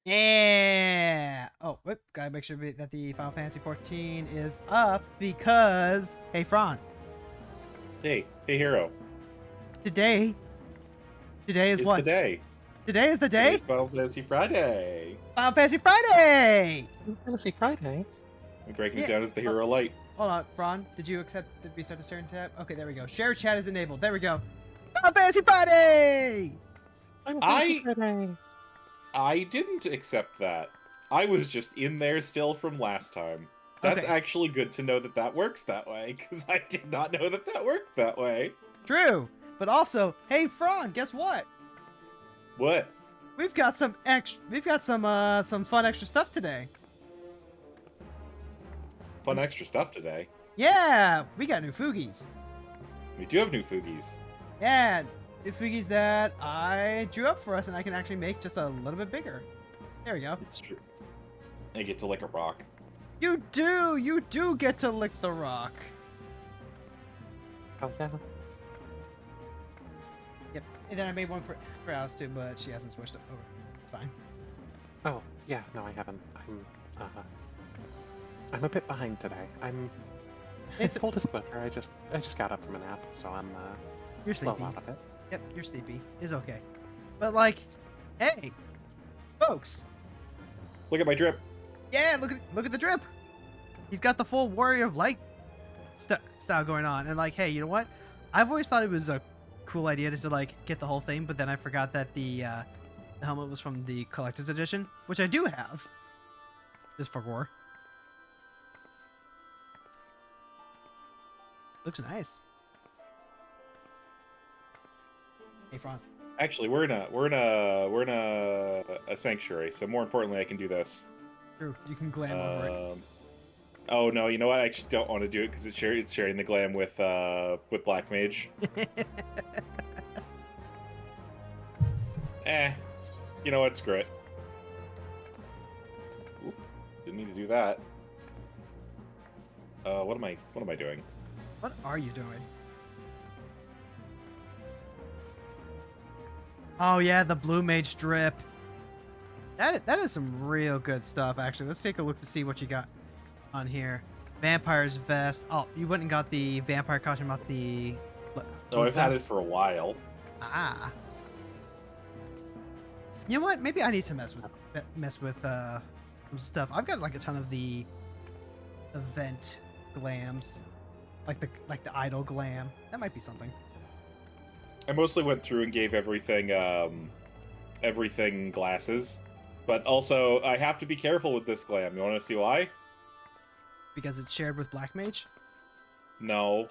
Yeah. Oh, whoop, gotta make sure that the Final Fantasy 14 is up because, hey, Fron, Hey, hero. today, today is It's the what? day. Today is the day? Today's Final Fantasy Friday. Final Fantasy Friday! Fantasy Friday. We're breaking it Yeah. down as the Oh, Hero Light. hold on, Fron, did you accept the restart the sharing tab? Okay, there we go. Share chat is enabled. There we go. Final Fantasy Friday! Final Fantasy I Friday. I didn't accept that. I was just in there still from last time. That's Okay. actually good to know that that works that way, because I did not know that that worked that way. True. But also, hey, Fron, guess what? What? We've got some some fun extra stuff today. Fun extra stuff today. Yeah, we got new Foogies. We do have new Foogies. Yeah, new Foogies that I drew up for us, and I can actually make just a little bit bigger. There we go. It's true. I get to lick a rock. You do get to lick the rock. Oh, yeah. Yep, and then I made one for Alice too, but she hasn't switched it over. It's fine. Oh, yeah, no, I haven't. I'm a bit behind today. It's full disclosure, I just got up from a nap, so I'm you're slow sleepy. out of it. Yep, you're sleepy. It's okay. But like, hey, folks. Look at my drip. Yeah, look at the drip. He's got the full Warrior of Light style going on, and like, hey, you know what? I've always thought it was a cool idea just to like get the whole thing, but then I forgot that the helmet was from the collector's edition, which I do have, just for gore. Looks nice. Hey, Fron. Actually, we're in a sanctuary, so more importantly, I can do this. True, you can glam over it. Oh no, you know what? I actually don't want to do it because it's sharing the glam with Black Mage. You know what? Screw it. Oop, didn't need to do that. What am I doing? What are you doing? Oh yeah, the blue mage drip. That is some real good stuff, actually. Let's take a look to see what you got on here. Vampire's vest. Oh, you went and got the vampire costume off the. Oh, I've had it for a while. Ah. You know what? Maybe I need to mess with some stuff. I've got like a ton of the event glams, like the idol glam. That might be something. I mostly went through and gave everything glasses, but also I have to be careful with this glam. You want to see why? Because it's shared with Black Mage? No,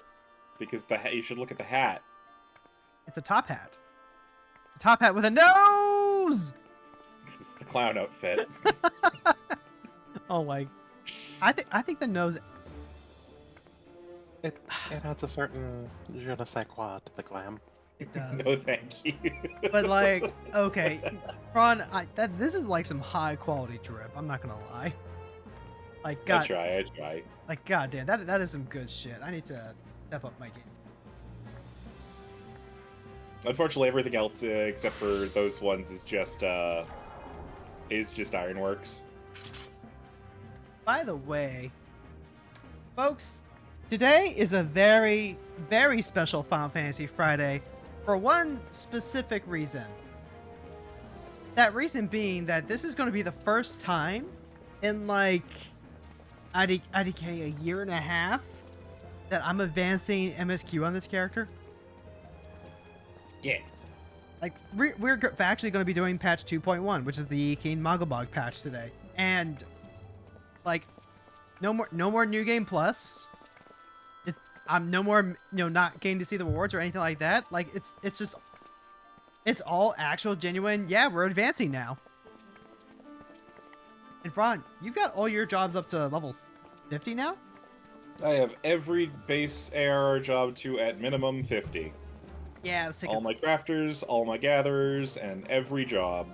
because you should look at the hat. It's a top hat. A top hat with a nose! This is the clown outfit. Oh my. I think the nose. It adds a certain je ne sais quoi to the glam. It does. No, thank you. But like, okay, Ron, this is like some high quality drip. I'm not gonna lie. Like, I God, try. like, goddamn, that is some good shit. I need to step up my game. Unfortunately, everything else except for those ones is just Ironworks. By the way, folks, today is a very, very special Final Fantasy Friday for one specific reason. That reason being that this is going to be the first time in like IDK a year and a half that I'm advancing MSQ on this character. Yeah. Like, we're actually going to be doing patch 2.1, which is the King Mogglebog patch today. And, like, no more New Game Plus. I'm no more, not getting to see the rewards or anything like that. Like, it's just, it's all actual, genuine, yeah, we're advancing now. And Fron, you've got all your jobs up to level 50 now? I have every base ARR job to at minimum 50. Yeah, let's take all my crafters, all my gatherers, and every job.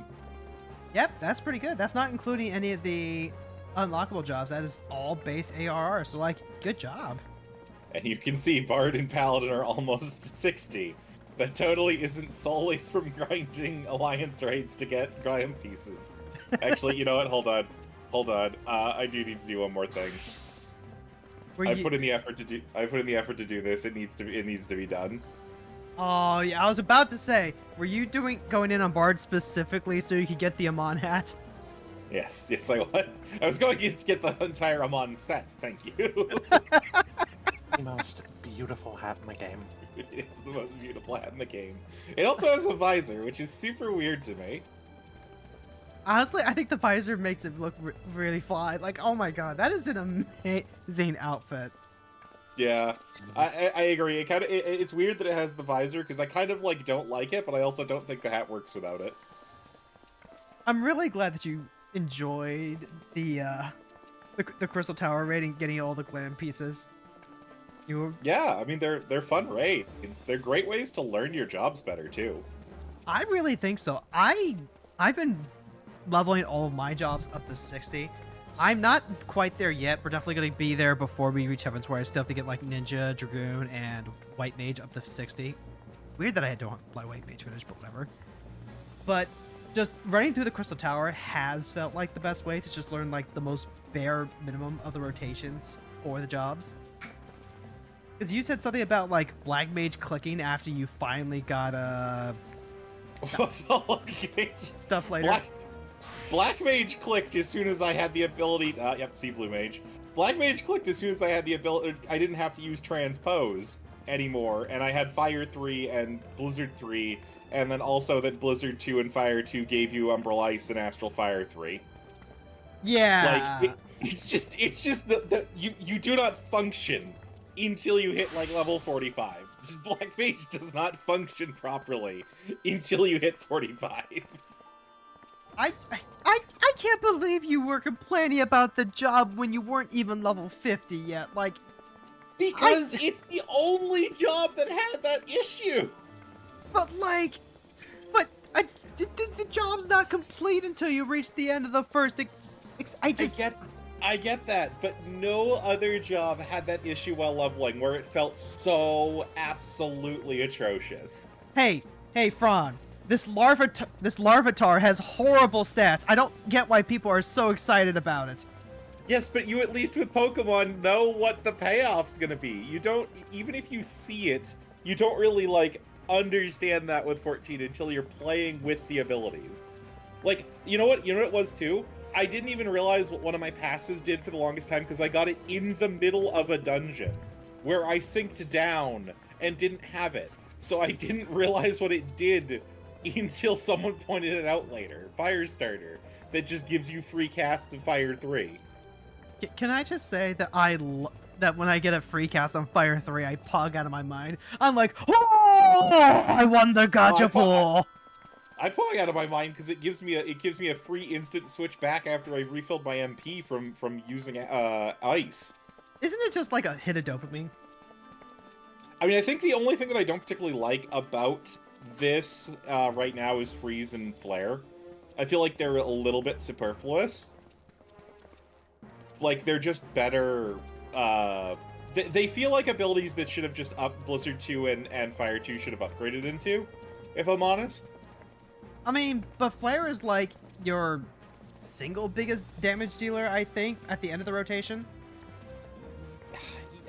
Yep, that's pretty good. That's not including any of the unlockable jobs. That is all base ARR. So, like, good job. And you can see Bard and Paladin are almost 60. That totally isn't solely from grinding alliance raids to get Graham pieces. Actually, you know what? Hold on. Hold on. I do need to do one more thing. I put in the effort to do this. It needs to be done. Oh yeah, I was about to say, were you going in on Bard specifically so you could get the Amon hat? Yes, I was. I was going to get the entire Amon set. Thank you. The most beautiful hat in the game. It's the most beautiful hat in the game. It also has a visor, which is super weird to me. Honestly, I think the visor makes it look really fly. Like, oh my god, that is an amazing outfit. Yeah, I agree. It's weird that it has the visor because I kind of like don't like it, but I also don't think the hat works without it. I'm really glad that you enjoyed the Crystal Tower raid and getting all the glam pieces. Yeah, I mean they're fun raids. They're great ways to learn your jobs better too. I really think so. I've been leveling all of my jobs up to 60. I'm not quite there yet. We're definitely going to be there before we reach Heavens, where I still have to get like Ninja, Dragoon, and White Mage up to 60. Weird that I don't fly White Mage finish, but whatever. But just running through the Crystal Tower has felt like the best way to just learn like the most bare minimum of the rotations for the jobs. Because you said something about like Black Mage clicking after you finally got stuff later. Black Mage clicked as soon as I had the ability. See Blue Mage. Black Mage clicked as soon as I had the ability. I didn't have to use Transpose anymore, and I had Fire 3 and Blizzard 3, and then also that Blizzard 2 and Fire 2 gave you Umbral Ice and Astral Fire 3. Yeah. Like it's just that you do not function until you hit like level 45. Just Black Mage does not function properly until you hit 45. I can't believe you were complaining about the job when you weren't even level 50 yet. Like, because it's the only job that had that issue. But the job's not complete until you reach the end of the first. I get that, but no other job had that issue while leveling, where it felt so absolutely atrocious. Hey, Fron. This Larvitar has horrible stats. I don't get why people are so excited about it. Yes, but you at least with Pokemon know what the payoff's gonna be. You don't, even if you see it, you don't really, like, understand that with 14 until you're playing with the abilities. Like, you know what it was too? I didn't even realize what one of my passives did for the longest time because I got it in the middle of a dungeon where I synced down and didn't have it. So I didn't realize what it did until someone pointed it out later. Firestarter, that just gives you free casts of Fire 3. Can I just say that that when I get a free cast on Fire 3, I pog out of my mind. I'm like, oh, I won the gacha pool. I pog out of my mind because it gives me a free instant switch back after I've refilled my MP from using ice. Isn't it just like a hit of dopamine? I mean, I think the only thing that I don't particularly like about this right now is Freeze and Flare. I feel like they're a little bit superfluous. Like, they're just better. They feel like abilities that should have just Blizzard 2 and Fire 2 should have upgraded into, if I'm honest. I mean, but Flare is like your single biggest damage dealer, I think, at the end of the rotation.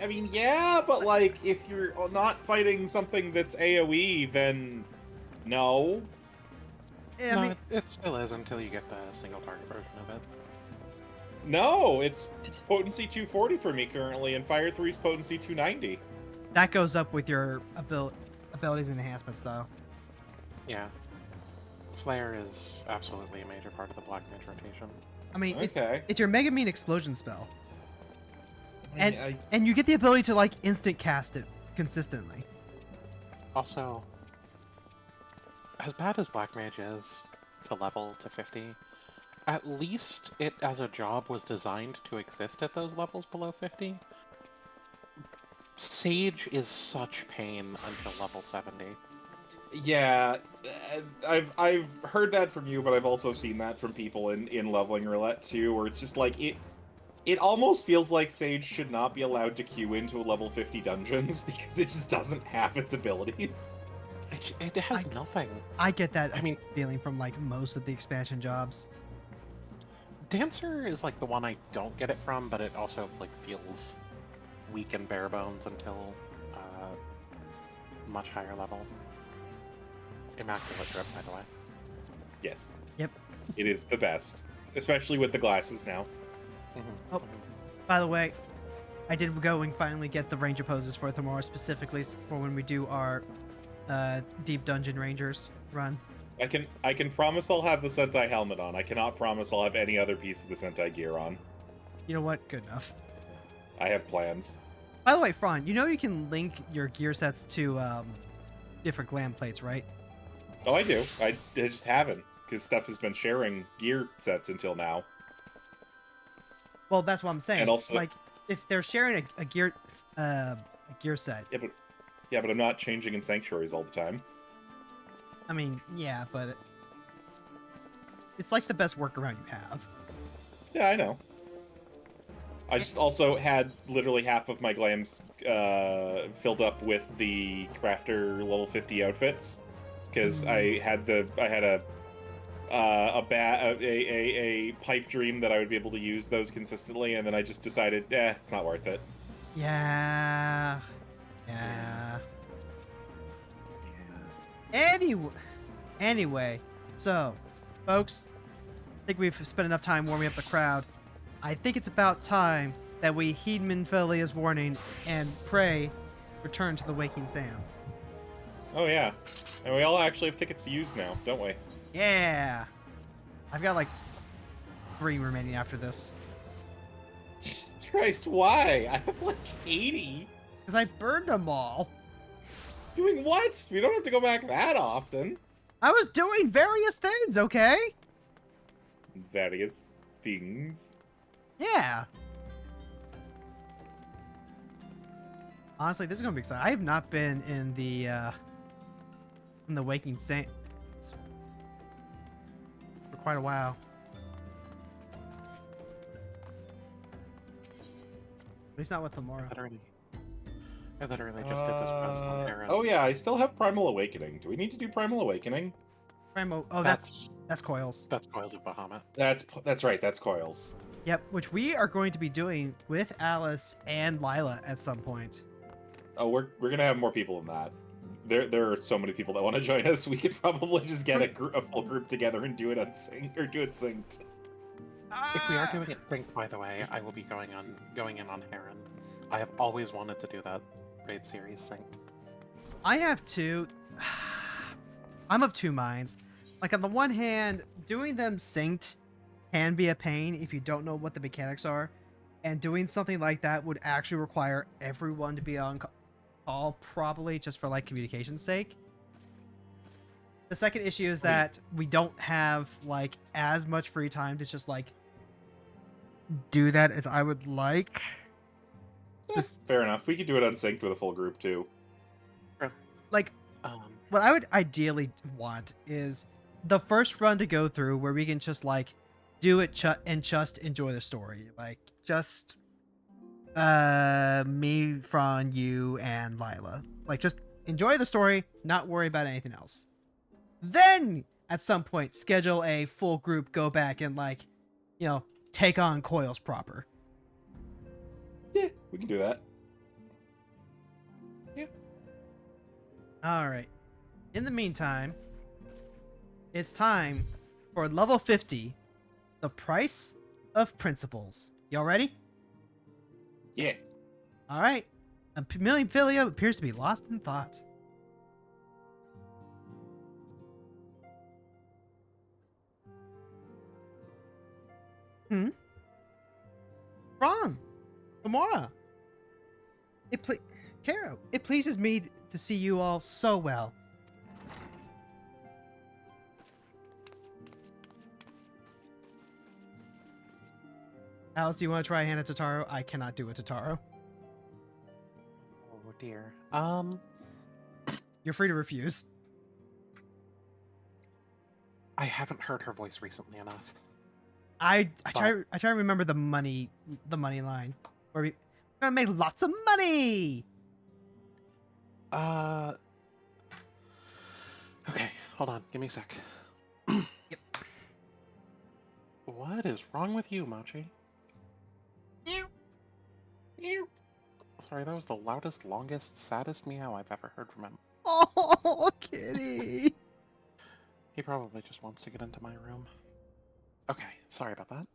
I mean, yeah, but like, if you're not fighting something that's AoE, then no. Yeah, no, it still is until you get the single target version of it. No, it's potency 240 for me currently, and Fire 3's potency 290. That goes up with your abilities and enhancements, though. Yeah. Flare is absolutely a major part of the Black Mage rotation. I mean, okay. It's your Mega Mean Explosion spell. And you get the ability to, like, instant cast it consistently. Also, as bad as Black Mage is to level to 50, at least it as a job was designed to exist at those levels below 50. Sage is such pain until level 70. Yeah, I've heard that from you, but I've also seen that from people in leveling roulette too, where it's just like it almost feels like Sage should not be allowed to queue into level 50 dungeons because it just doesn't have its abilities. It has nothing. I get that feeling from like most of the expansion jobs. Dancer is like the one I don't get it from, but it also like feels weak and bare bones until much higher level. Immaculate Drip, by the way. Yes. Yep. It is the best, especially with the glasses now. Oh, by the way, I did go and finally get the ranger poses for Themora specifically for when we do our deep dungeon rangers run. I can promise I'll have the Sentai helmet on. I cannot promise I'll have any other piece of the Sentai gear on. You know what? Good enough. I have plans. By the way, Fron, you know you can link your gear sets to different glam plates, right? Oh, I do. I just haven't, because stuff has been sharing gear sets until now. Well, that's what I'm saying. And also, like, if they're sharing a gear set. Yeah, but I'm not changing in sanctuaries all the time. I mean, yeah, but it's like the best workaround you have. Yeah, I know. I just also had literally half of my glams filled up with the crafter level 50 outfits because I had a pipe dream that I would be able to use those consistently, and then I just decided, it's not worth it. Yeah. Anyway, so, folks, I think we've spent enough time warming up the crowd. I think it's about time that we heed Minfilia's warning and pray return to the Waking Sands. Oh yeah, and we all actually have tickets to use now, don't we? Yeah. I've got like 3 remaining after this. Christ, why? I have like 80. Because I burned them all. Doing what? We don't have to go back that often. I was doing various things, okay? Various things. Yeah. Honestly, this is gonna be exciting. I have not been in the Waking Saints for quite a while. At least not with Themora. I literally just did this quest on Carrow. Oh yeah, I still have Primal Awakening. Do we need to do Primal Awakening? Primo. Oh, that's Coils. That's Coils of Bahamut. That's right. That's Coils. Yep, which we are going to be doing with Alice and Lila at some point. Oh, we're gonna have more people than that. There are so many people that want to join us. We could probably just get a full group together and do it synced. If we are doing it synced, by the way, I will be going in on Heron. I have always wanted to do that raid series synced. I have two. I'm of two minds. Like, on the one hand, doing them synced can be a pain if you don't know what the mechanics are, and doing something like that would actually require everyone to be on call, probably just for like communication's sake. The second issue is that we don't have like as much free time to just like do that as I would like. Fair enough. We could do it unsynced with a full group too. Like, what I would ideally want is the first run to go through where we can just like do it and just enjoy the story. Like, just me, Fron, you, and Lila. Like, just enjoy the story, not worry about anything else. Then, at some point, schedule a full group go back and, like, you know, take on Coils proper. Yeah, we can do that. Yeah. Alright. In the meantime, it's time for level 50, the price of principles. Y'all ready? Yeah. Alright. Minfilia appears to be lost in thought. Ron, Themora. Carrow, it pleases me to see you all so well. Alice, do you want to try a hand at Totaro? I cannot do a Totaro. Oh dear. You're free to refuse. I haven't heard her voice recently enough. I try to remember the money line where we're gonna make lots of money. Okay, hold on, give me a sec. Yep. What What is wrong with you, Mochi? Meow. Meow. Sorry, that was the loudest, longest, saddest meow I've ever heard from him. Oh, kitty. He probably just wants to get into my room. Okay, sorry about that.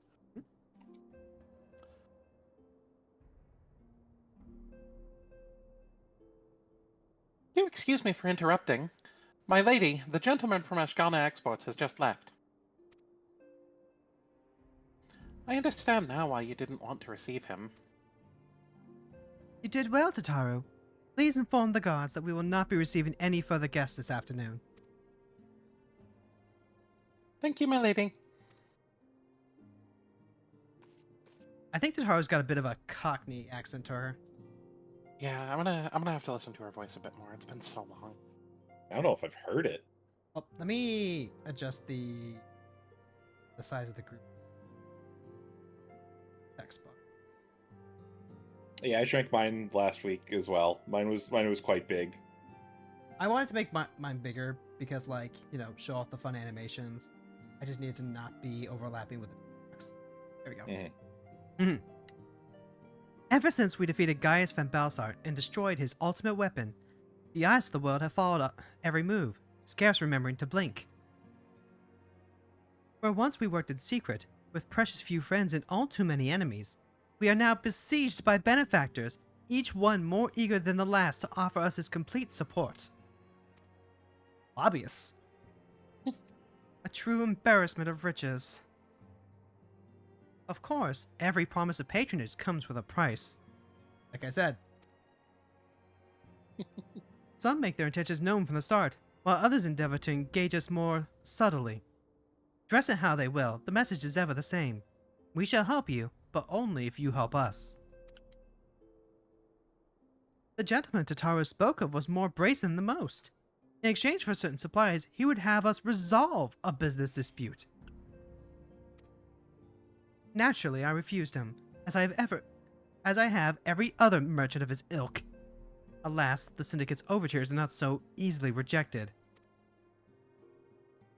Do excuse me for interrupting. My lady, the gentleman from Ashgana Exports has just left. I understand now why you didn't want to receive him. You did well, Tataru. Please inform the guards that we will not be receiving any further guests this afternoon. Thank you, my lady. I think Tataru's got a bit of a Cockney accent to her. Yeah, I'm gonna have to listen to her voice a bit more. It's been so long. I don't know if I've heard it. Oh, let me adjust the size of the group text box. Yeah, I shrank mine last week as well. Mine was quite big. I wanted to make mine bigger because, like, you know, show off the fun animations. I just needed to not be overlapping with the text. There we go. Mhm. Ever since we defeated Gaius van Balsart and destroyed his ultimate weapon, the eyes of the world have followed up every move, scarce remembering to blink. Where once we worked in secret, with precious few friends and all too many enemies, we are now besieged by benefactors, each one more eager than the last to offer us his complete support. Lobbyists. A true embarrassment of riches. Of course, every promise of patronage comes with a price. Like I said. Some make their intentions known from the start, while others endeavor to engage us more subtly. Dress it how they will, the message is ever the same. We shall help you, but only if you help us. The gentleman Tataru spoke of was more brazen than most. In exchange for certain supplies, he would have us resolve a business dispute. Naturally, I refused him, as I have every other merchant of his ilk. Alas, the Syndicate's overtures are not so easily rejected.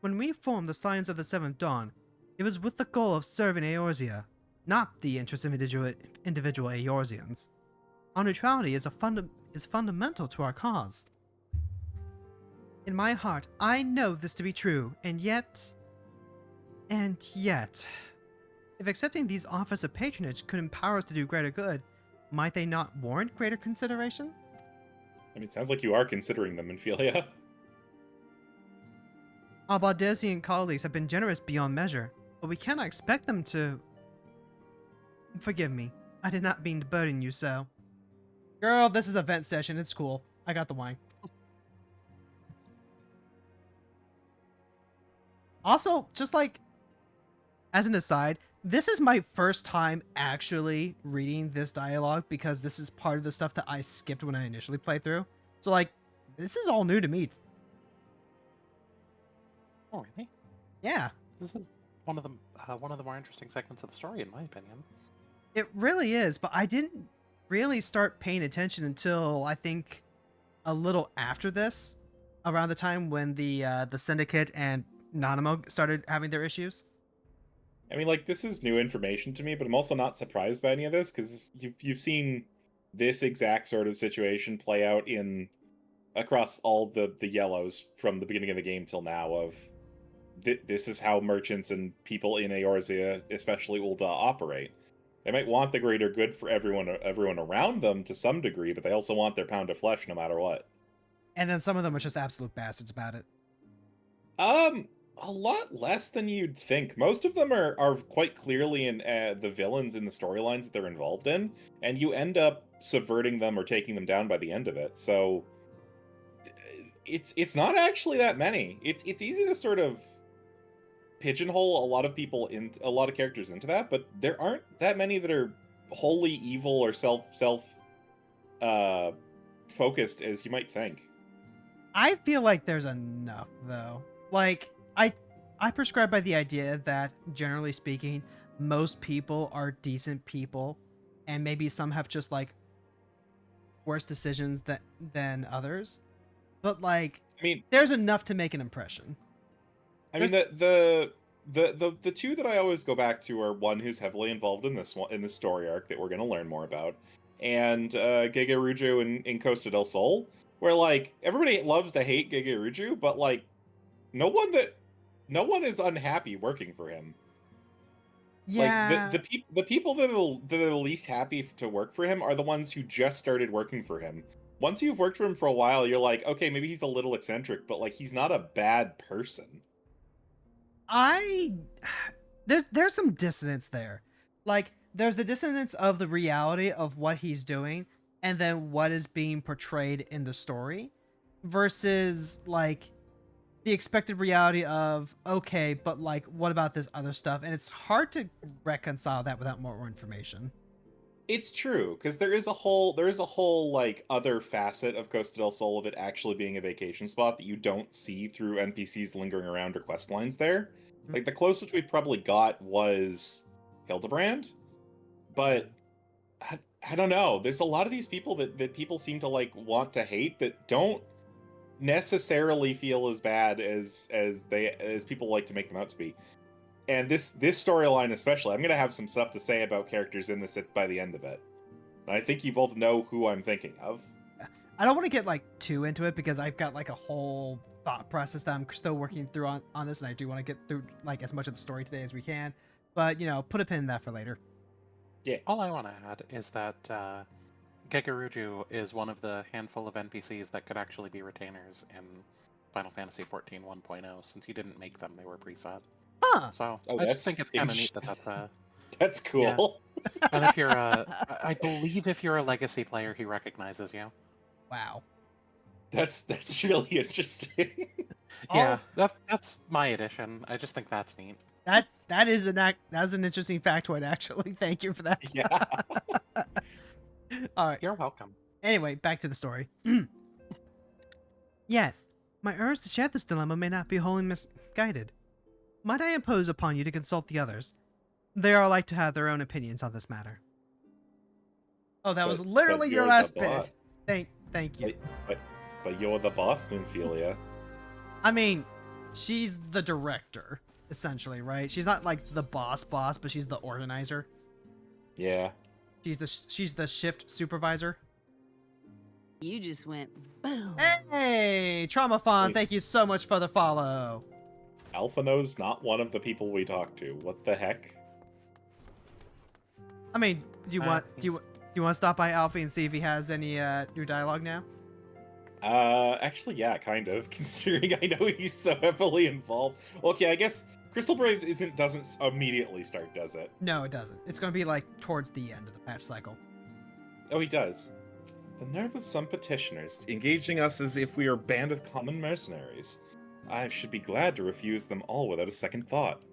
When we formed the Science of the Seventh Dawn, it was with the goal of serving Eorzea, not the interests of individual Eorzeans. Our neutrality is fundamental to our cause. In my heart, I know this to be true, and yet... If accepting these offers of patronage could empower us to do greater good, might they not warrant greater consideration? I mean, it sounds like you are considering them, Ophelia. Our Baldesian colleagues have been generous beyond measure, but we cannot expect them to... Forgive me, I did not mean to burden you so. Girl, this is a vent session, it's cool. I got the wine. Also, just like, as an aside, this is my first time actually reading this dialogue because this is part of the stuff that I skipped when I initially played through. So, like, this is all new to me. Oh, really? Yeah. This is one of the more interesting segments of the story, in my opinion. It really is, but I didn't really start paying attention until, I think, a little after this, around the time when the Syndicate and Nanamo started having their issues. I mean, like, this is new information to me, but I'm also not surprised by any of this, because you've seen this exact sort of situation play out across all the yellows from the beginning of the game till now of this is how merchants and people in Eorzea, especially Ul'dah, operate. They might want the greater good for everyone around them to some degree, but they also want their pound of flesh no matter what. And then some of them are just absolute bastards about it. A lot less than you'd think. Most of them are quite clearly in the villains in the storylines that they're involved in, and you end up subverting them or taking them down by the end of it. So it's not actually that many. It's easy to sort of pigeonhole a lot of characters into that, but there aren't that many that are wholly evil or self focused as you might think. I feel like there's enough, though. Like, I prescribe by the idea that, generally speaking, most people are decent people, and maybe some have just, like, worse decisions than others. But, like, I mean, there's enough to make an impression. I mean, the the two that I always go back to are one who's heavily involved in this one in this story arc that we're going to learn more about, and Gegeruju in Costa del Sol, where like everybody loves to hate Gegeruju, but like no one is unhappy working for him. Yeah. Like the people that are the least happy to work for him are the ones who just started working for him. Once you've worked for him for a while, you're like, okay, maybe he's a little eccentric, but like he's not a bad person. I there's some dissonance there. Like there's the dissonance of the reality of what he's doing and then what is being portrayed in the story versus like the expected reality of okay, but like what about this other stuff? And it's hard to reconcile that without more information. It's true, because there is a whole like other facet of Costa del Sol of it actually being a vacation spot that you don't see through NPCs lingering around or quest lines there. Like the closest we probably got was Hildebrand, but I don't know. There's a lot of these people that people seem to like want to hate that don't necessarily feel as bad as people like to make them out to be. And this storyline especially, I'm gonna have some stuff to say about characters in this by the end of it. And I think you both know who I'm thinking of. I don't want to get like too into it because I've got like a whole thought process that I'm still working through on this, and I do want to get through like as much of the story today as we can. But you know, put a pin in that for later. Yeah. All I want to add is that Gegeruju is one of the handful of NPCs that could actually be retainers in Final Fantasy XIV 1.0, since you didn't make them; they were preset. Huh. So Oh, I that's just think it's kind of neat that that's that's cool. Yeah. And if you're I believe if you're a legacy player, he recognizes you. Wow. That's really interesting. Yeah, that's my addition. I just think that's neat. That's an interesting factoid actually. Thank you for that. Yeah. All right. You're welcome. Anyway, back to the story. Yet, my urge to share this dilemma may not be wholly misguided. Might I impose upon you to consult the others? They are like to have their own opinions on this matter. Oh, that was literally your last bit. Thank you. But you're the boss, Minfilia. I mean, she's the director, essentially, right? She's not like the boss, but she's the organizer. Yeah. She's the shift supervisor. You just went boom. Hey, Traumafon, thank you so much for the follow. Alphino's not one of the people we talk to. What the heck? I mean, do you want to stop by Alfie and see if he has any new dialogue now? Actually, yeah, kind of. Considering I know he's so heavily involved. Okay, I guess Crystal Braves doesn't immediately start, does it? No, it doesn't. It's going to be like towards the end of the patch cycle. Oh, he does. The nerve of some petitioners, engaging us as if we are a band of common mercenaries. I should be glad to refuse them all without a second thought.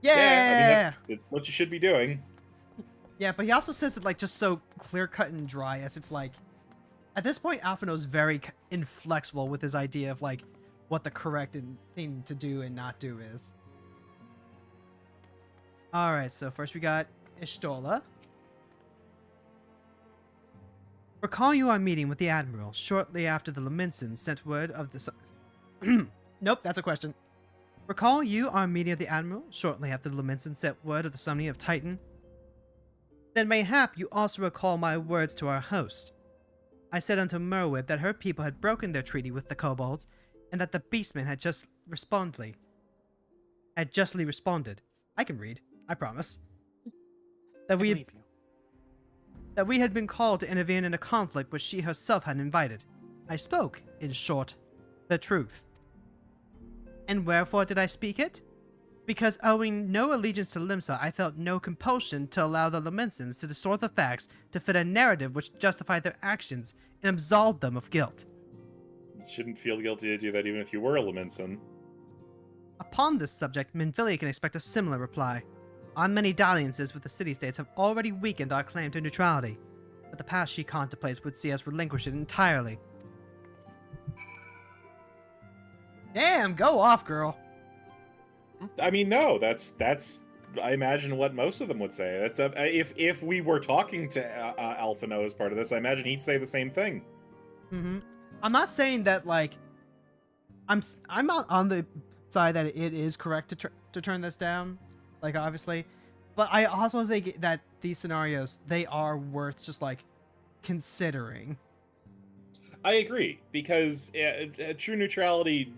Yeah! I mean, that's what you should be doing. Yeah, but he also says it like just so clear-cut and dry, as if like... At this point, Alphino's very inflexible with his idea of like what the correct thing to do and not do is. Alright, so first we got Ishtola. Recall you are meeting with the Admiral shortly after the Laminsons sent word of the... Nope, that's a question. Recall you are meeting with the Admiral shortly after the Laminsons sent word of the summoning of Titan? Then mayhap you also recall my words to our host. I said unto Merwib that her people had broken their treaty with the kobolds, and that the beastmen had justly responded. I can read, I promise. That we had been called to intervene in a conflict which she herself had invited. I spoke, in short, the truth. And wherefore did I speak it? Because owing no allegiance to Limsa, I felt no compulsion to allow the Laminsons to distort the facts to fit a narrative which justified their actions and absolved them of guilt. You shouldn't feel guilty to do that even if you were a Laminson. Upon this subject, Minfilia can expect a similar reply. Our many dalliances with the city-states have already weakened our claim to neutrality, but the path she contemplates would see us relinquish it entirely. Damn, go off, girl. I mean, no, that's I imagine what most of them would say. That's if we were talking to Alphino as part of this, I imagine he'd say the same thing. Mm-hmm. I'm not saying that like I'm not on the side that it is correct to turn this down, like obviously, but I also think that these scenarios, they are worth just like considering. I agree, because true neutrality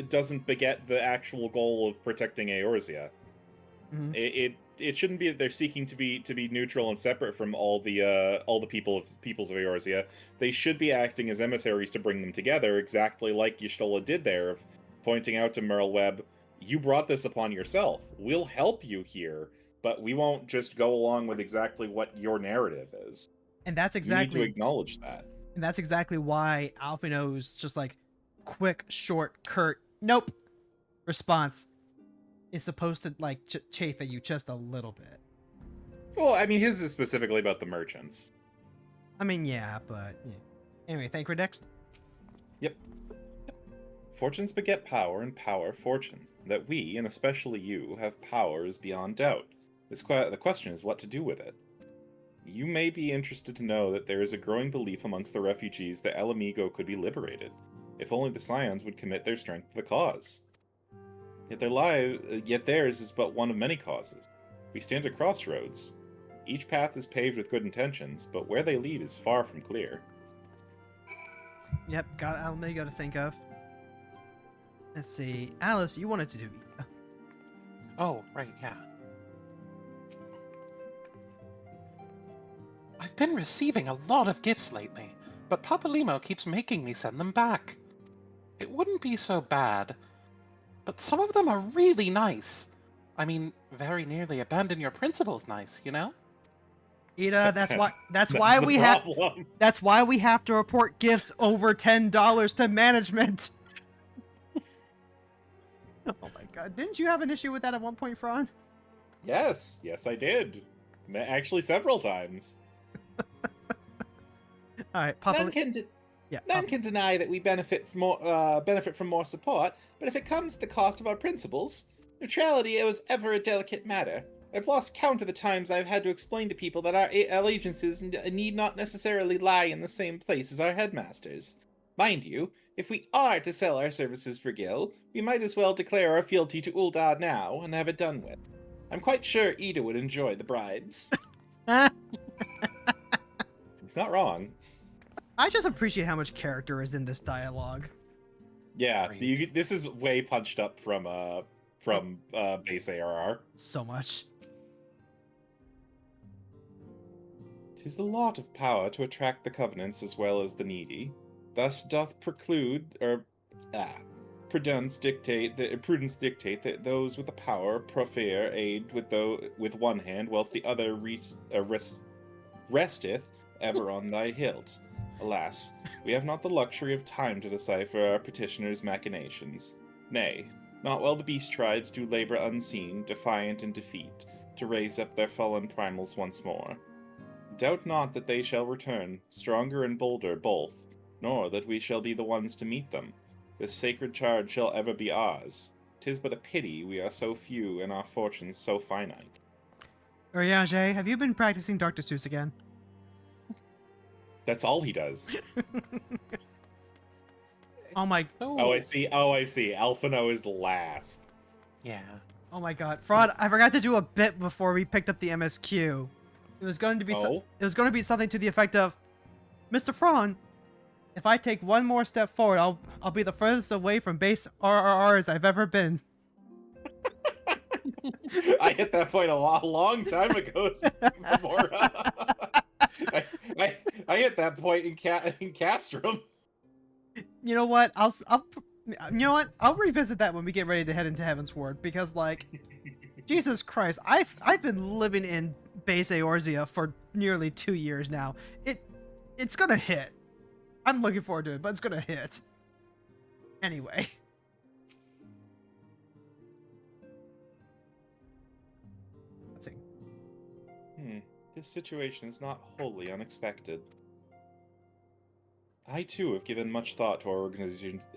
doesn't beget the actual goal of protecting Eorzea. Mhm. It shouldn't be that they're seeking to be neutral and separate from all the peoples of Eorzea. They should be acting as emissaries to bring them together, exactly like Y'shtola did there, of pointing out to Merlweb, you brought this upon yourself. We'll help you here, but we won't just go along with exactly what your narrative is. And that's You need exactly to acknowledge that. And that's exactly why Alphino's just like quick, short, curt, nope response is supposed to like chafe at you just a little bit. Well, I mean, his is specifically about the merchants. I mean, yeah, but yeah. Anyway, thank you, next. Yep. Fortunes beget power, and power fortune. That we, and especially you, have power is beyond doubt. The question is what to do with it. You may be interested to know that there is a growing belief amongst the refugees that El Amigo could be liberated, if only the Scions would commit their strength to the cause. Yet theirs is but one of many causes. We stand at crossroads. Each path is paved with good intentions, but where they lead is far from clear. Yep, got El Amigo to think of. Let's see. Alice, you wanted to do Oh, right, yeah. I've been receiving a lot of gifts lately, but Papa Limo keeps making me send them back. It wouldn't be so bad, but some of them are really nice. I mean, very nearly abandon your principles nice, you know? Ida, that's why That's we the have problem. that's why we have to report gifts over $10 to management. Oh my god. Didn't you have an issue with that at one point, Fron? Yes, I did. Actually, several times. Alright, Papa. None can deny that we benefit from more support, but if it comes at the cost of our principles, neutrality was ever a delicate matter. I've lost count of the times I've had to explain to people that our allegiances need not necessarily lie in the same place as our headmasters. Mind you, if we are to sell our services for Gil, we might as well declare our fealty to Uldar now and have it done with. I'm quite sure Ida would enjoy the bribes. He's not wrong. I just appreciate how much character is in this dialogue. Yeah, Great. this is way punched up from base ARR. So much. 'Tis the lot of power to attract the covenants as well as the needy. Thus doth prudence dictate that those with the power proffer aid with one hand, whilst the other resteth ever on thy hilt. Alas, we have not the luxury of time to decipher our petitioners' machinations. Nay, not while the beast tribes do labor unseen, defiant in defeat, to raise up their fallen primals once more. Doubt not that they shall return, stronger and bolder both, nor that we shall be the ones to meet them. This sacred charge shall ever be ours. 'Tis but a pity we are so few and our fortunes so finite. Uriage, have you been practicing Dr. Seuss again? That's all he does. Oh my Oh, I see. Alphino is last. Yeah. Oh my god. Fraud, I forgot to do a bit before we picked up the MSQ. It was going to be it was going to be something to the effect of, Mr. Fron, if I take one more step forward, I'll be the furthest away from base RRRs I've ever been. I hit that point a long time ago. I hit that point in Castrum. You know what? I'll revisit that when we get ready to head into Heaven's Ward, because like Jesus Christ, I've been living in base Eorzea for nearly 2 years now. It's gonna hit. I'm looking forward to it, but it's gonna hit. Anyway. Let's see. This situation is not wholly unexpected. I too have given much thought to our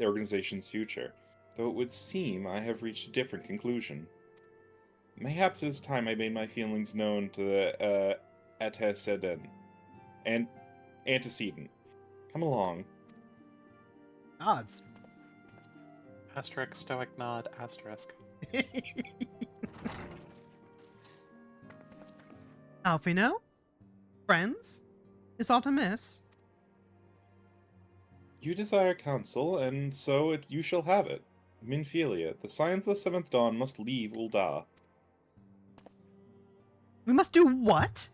organization's future, though it would seem I have reached a different conclusion. Mayhaps it is time I made my feelings known to the antecedent. Come along. Odds. Asterisk, stoic nod, asterisk. Alfino? Friends? Is aught amiss? You desire counsel, and so you shall have it. Minfilia, the Scions of the Seventh Dawn must leave Ul'dah. We must do what?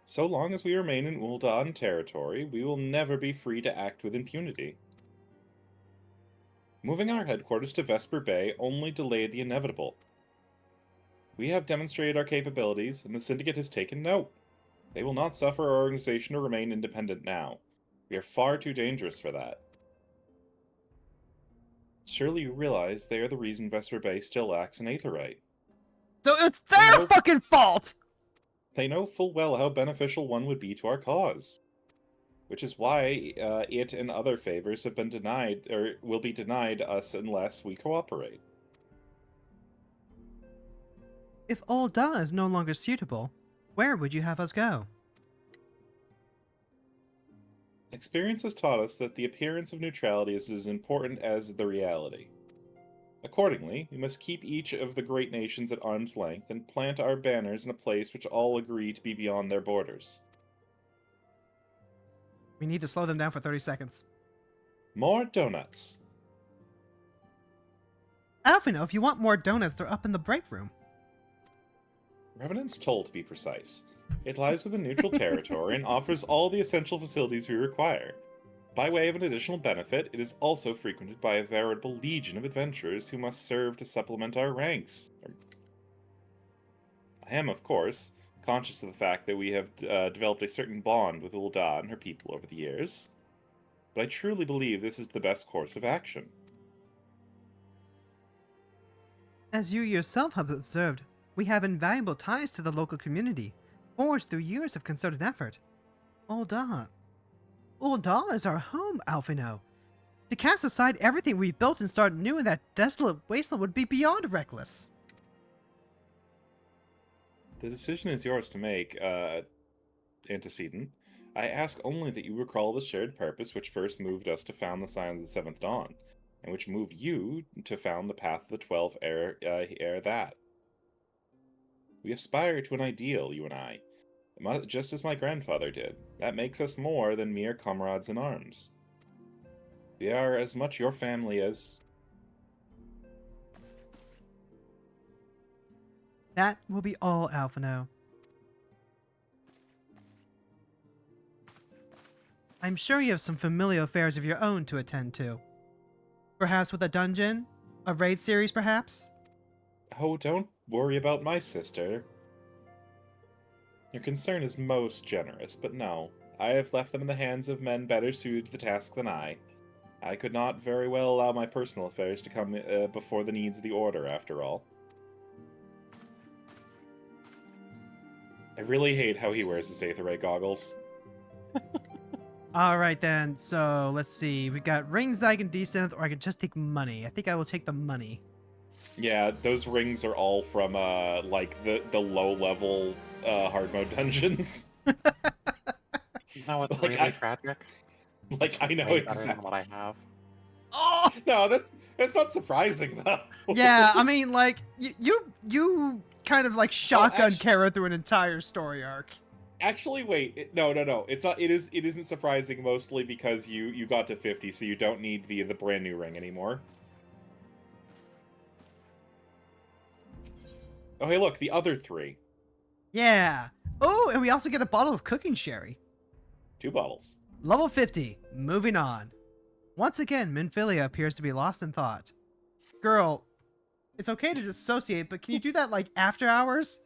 So long as we remain in Ul'dah territory, we will never be free to act with impunity. Moving our headquarters to Vesper Bay only delayed the inevitable. We have demonstrated our capabilities, and the Syndicate has taken note. They will not suffer our organization to remain independent now. We are far too dangerous for that. Surely you realize they are the reason Vesper Bay still lacks an Aetheryte. So it's their Nope. fucking fault! They know full well how beneficial one would be to our cause. Which is why it and other favors have been denied, or will be denied us unless we cooperate. If Ul'dah is no longer suitable, where would you have us go? Experience has taught us that the appearance of neutrality is as important as the reality. Accordingly, we must keep each of the great nations at arm's length and plant our banners in a place which all agree to be beyond their borders. We need to slow them down for 30 seconds. More donuts. Alfino, if you want more donuts, they're up in the break room. Revenant's Toll, to be precise. It lies within neutral territory and offers all the essential facilities we require. By way of an additional benefit, it is also frequented by a veritable legion of adventurers who must serve to supplement our ranks. I am, of course, conscious of the fact that we have developed a certain bond with Ul'dah and her people over the years, but I truly believe this is the best course of action. As you yourself have observed, we have invaluable ties to the local community, forged through years of concerted effort. Ul'dah is our home, Alfino. To cast aside everything we've built and start new in that desolate wasteland would be beyond reckless. The decision is yours to make, Antecedent. I ask only that you recall the shared purpose which first moved us to found the Scions of the Seventh Dawn, and which moved you to found the Path of the 12 ere that. We aspire to an ideal, you and I, just as my grandfather did. That makes us more than mere comrades in arms. We are as much your family as... That will be all, Alfino. I'm sure you have some familial affairs of your own to attend to. Perhaps with a dungeon? A raid series, perhaps? Oh, don't worry about my sister. Your concern is most generous, but no. I have left them in the hands of men better suited to the task than I. I could not very well allow my personal affairs to come before the needs of the Order, after all. I really hate how he wears his Aetheryte goggles. Alright then, so let's see. We got rings that I can desynth, or I can just take money. I think I will take the money. Yeah, those rings are all from, like, the low-level, hard mode dungeons. No, it's Like, really tragic. Like, I know Way better exactly. than what I have. Oh! No, that's not surprising, though. Yeah, I mean, like, you kind of, like, shotgun actu- Carrow through an entire story arc. Actually, wait. No. It's not. It isn't surprising mostly because you got to 50, so you don't need the brand new ring anymore. Oh, hey, look, the other 3. Yeah. Oh, and we also get a bottle of cooking sherry. 2 bottles. Level 50. Moving on. Once again, Minfilia appears to be lost in thought. Girl, it's okay to dissociate, but can you do that, like, after hours?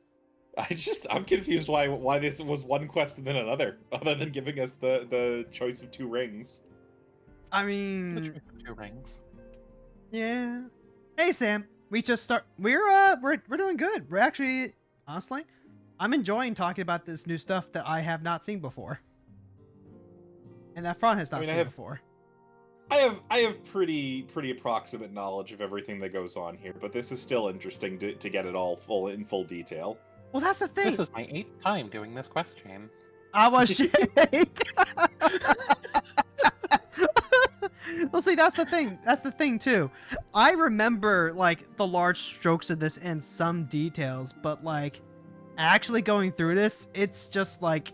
I'm confused why this was one quest and then another, other than giving us the choice of 2 rings. I mean, 2 rings. yeah. Hey, Sam. We just start. We're doing good. We're actually, honestly, I'm enjoying talking about this new stuff that I have not seen before, and that Frons has not seen before. I have pretty approximate knowledge of everything that goes on here, but this is still interesting to get it all in full detail. Well, that's the thing. This is my 8th time doing this quest chain. I was shake. honestly, that's the thing. That's the thing too. I remember like the large strokes of this and some details, but like actually going through this, it's just like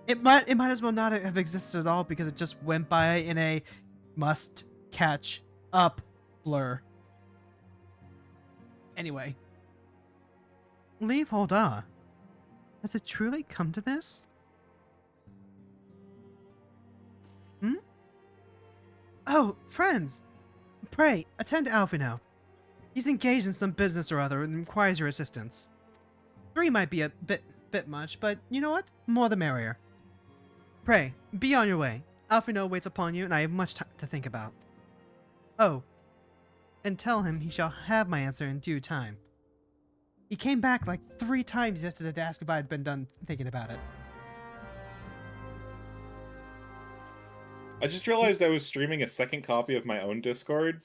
it might as well not have existed at all because it just went by in a must catch up blur. Anyway, leave Holda. Has it truly come to this? Hmm? Oh, friends! Pray, attend to Alfino. He's engaged in some business or other and requires your assistance. 3 might be a bit much, but you know what? More the merrier. Pray, be on your way. Alfino waits upon you, and I have much time to think about. Oh, and tell him he shall have my answer in due time. He came back like 3 times yesterday to ask if I had been done thinking about it. I just realized I was streaming a second copy of my own Discord,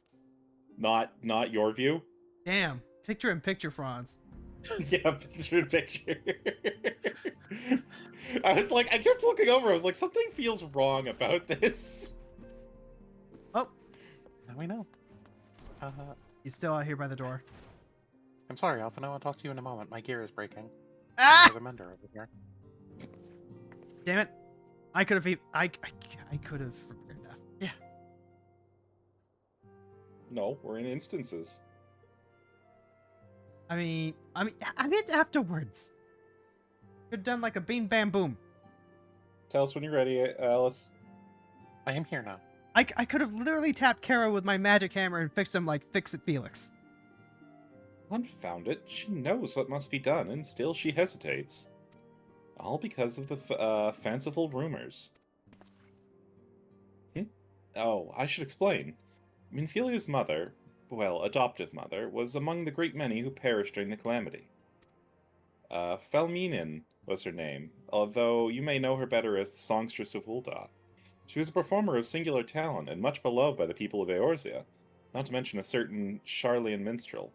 not your view. Damn, picture-in-picture, Frons. Yeah, picture. I was like, I kept looking over. I was like, something feels wrong about this. Oh, Now we know. he's still out here by the door. I'm sorry, Alpha. I'll talk to you in a moment. My gear is breaking. Ah! There's a mender over here. Damn it! I could have. I could have prepared that. Yeah. No, we're in instances. I mean afterwards. Could have done like a beam bam boom. Tell us when you're ready, Alice. I am here now. I could have literally tapped Carrow with my magic hammer and fixed him like Fix It Felix. Confound it, she knows what must be done, and still she hesitates. All because of the fanciful rumors. Oh, I should explain. Minfilia's mother, well, adoptive mother, was among the great many who perished during the calamity. Felminin was her name, although you may know her better as the Songstress of Ul'dah. She was a performer of singular talent and much beloved by the people of Eorzea, not to mention a certain Charlian minstrel.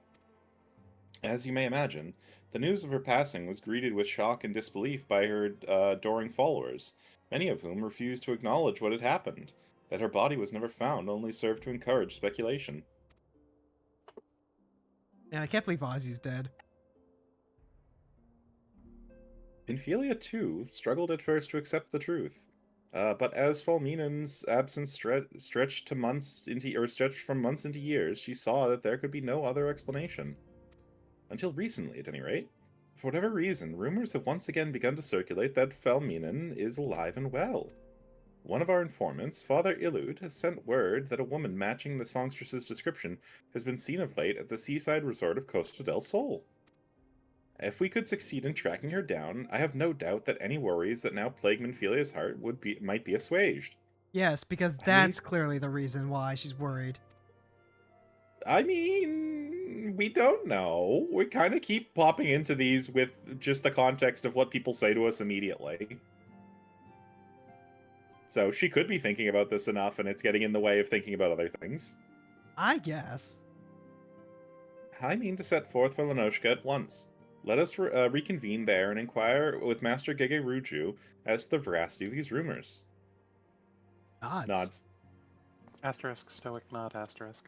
As you may imagine, the news of her passing was greeted with shock and disbelief by her adoring followers, many of whom refused to acknowledge what had happened. That her body was never found only served to encourage speculation. Yeah, I can't believe Ozzy's dead. Infelia, too, struggled at first to accept the truth. But as Fulminan's absence stretched from months into years, she saw that there could be no other explanation. Until recently, at any rate. For whatever reason, rumors have once again begun to circulate that Felminan is alive and well. One of our informants, Father Illud, has sent word that a woman matching the songstress's description has been seen of late at the seaside resort of Costa del Sol. If we could succeed in tracking her down, I have no doubt that any worries that now plague Minfilia's heart might be assuaged. Yes, because that's clearly the reason why she's worried. I mean, we don't know. We kind of keep popping into these with just the context of what people say to us immediately. So she could be thinking about this enough, and it's getting in the way of thinking about other things. I guess. I mean to set forth for Lenoshka at once. Let us reconvene there and inquire with Master Gege Ruju as to the veracity of these rumors. Nods. Asterisk, stoic nod, asterisk.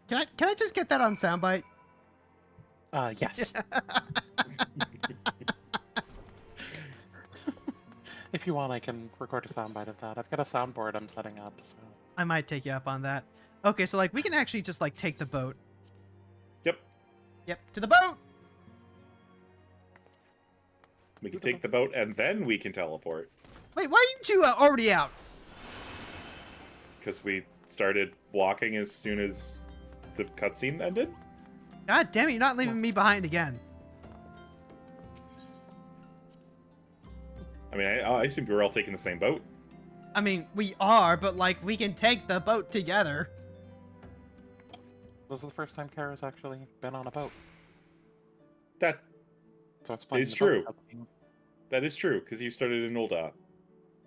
Can I just get that on soundbite? Yes. If you want, I can record a soundbite of that. I've got a soundboard I'm setting up, so... I might take you up on that. Okay, so, like, we can actually just, like, take the boat. Yep, to the boat! We can take the boat, and then we can teleport. Wait, why are you two already out? Because we started walking as soon as the cutscene ended? God damn it, you're not leaving me behind again. I mean, I assumed we were all taking the same boat. I mean, we are, but, like, we can take the boat together. This is the first time Carrow's actually been on a boat. That So it's is true. That is true, because you started in Ul'dah.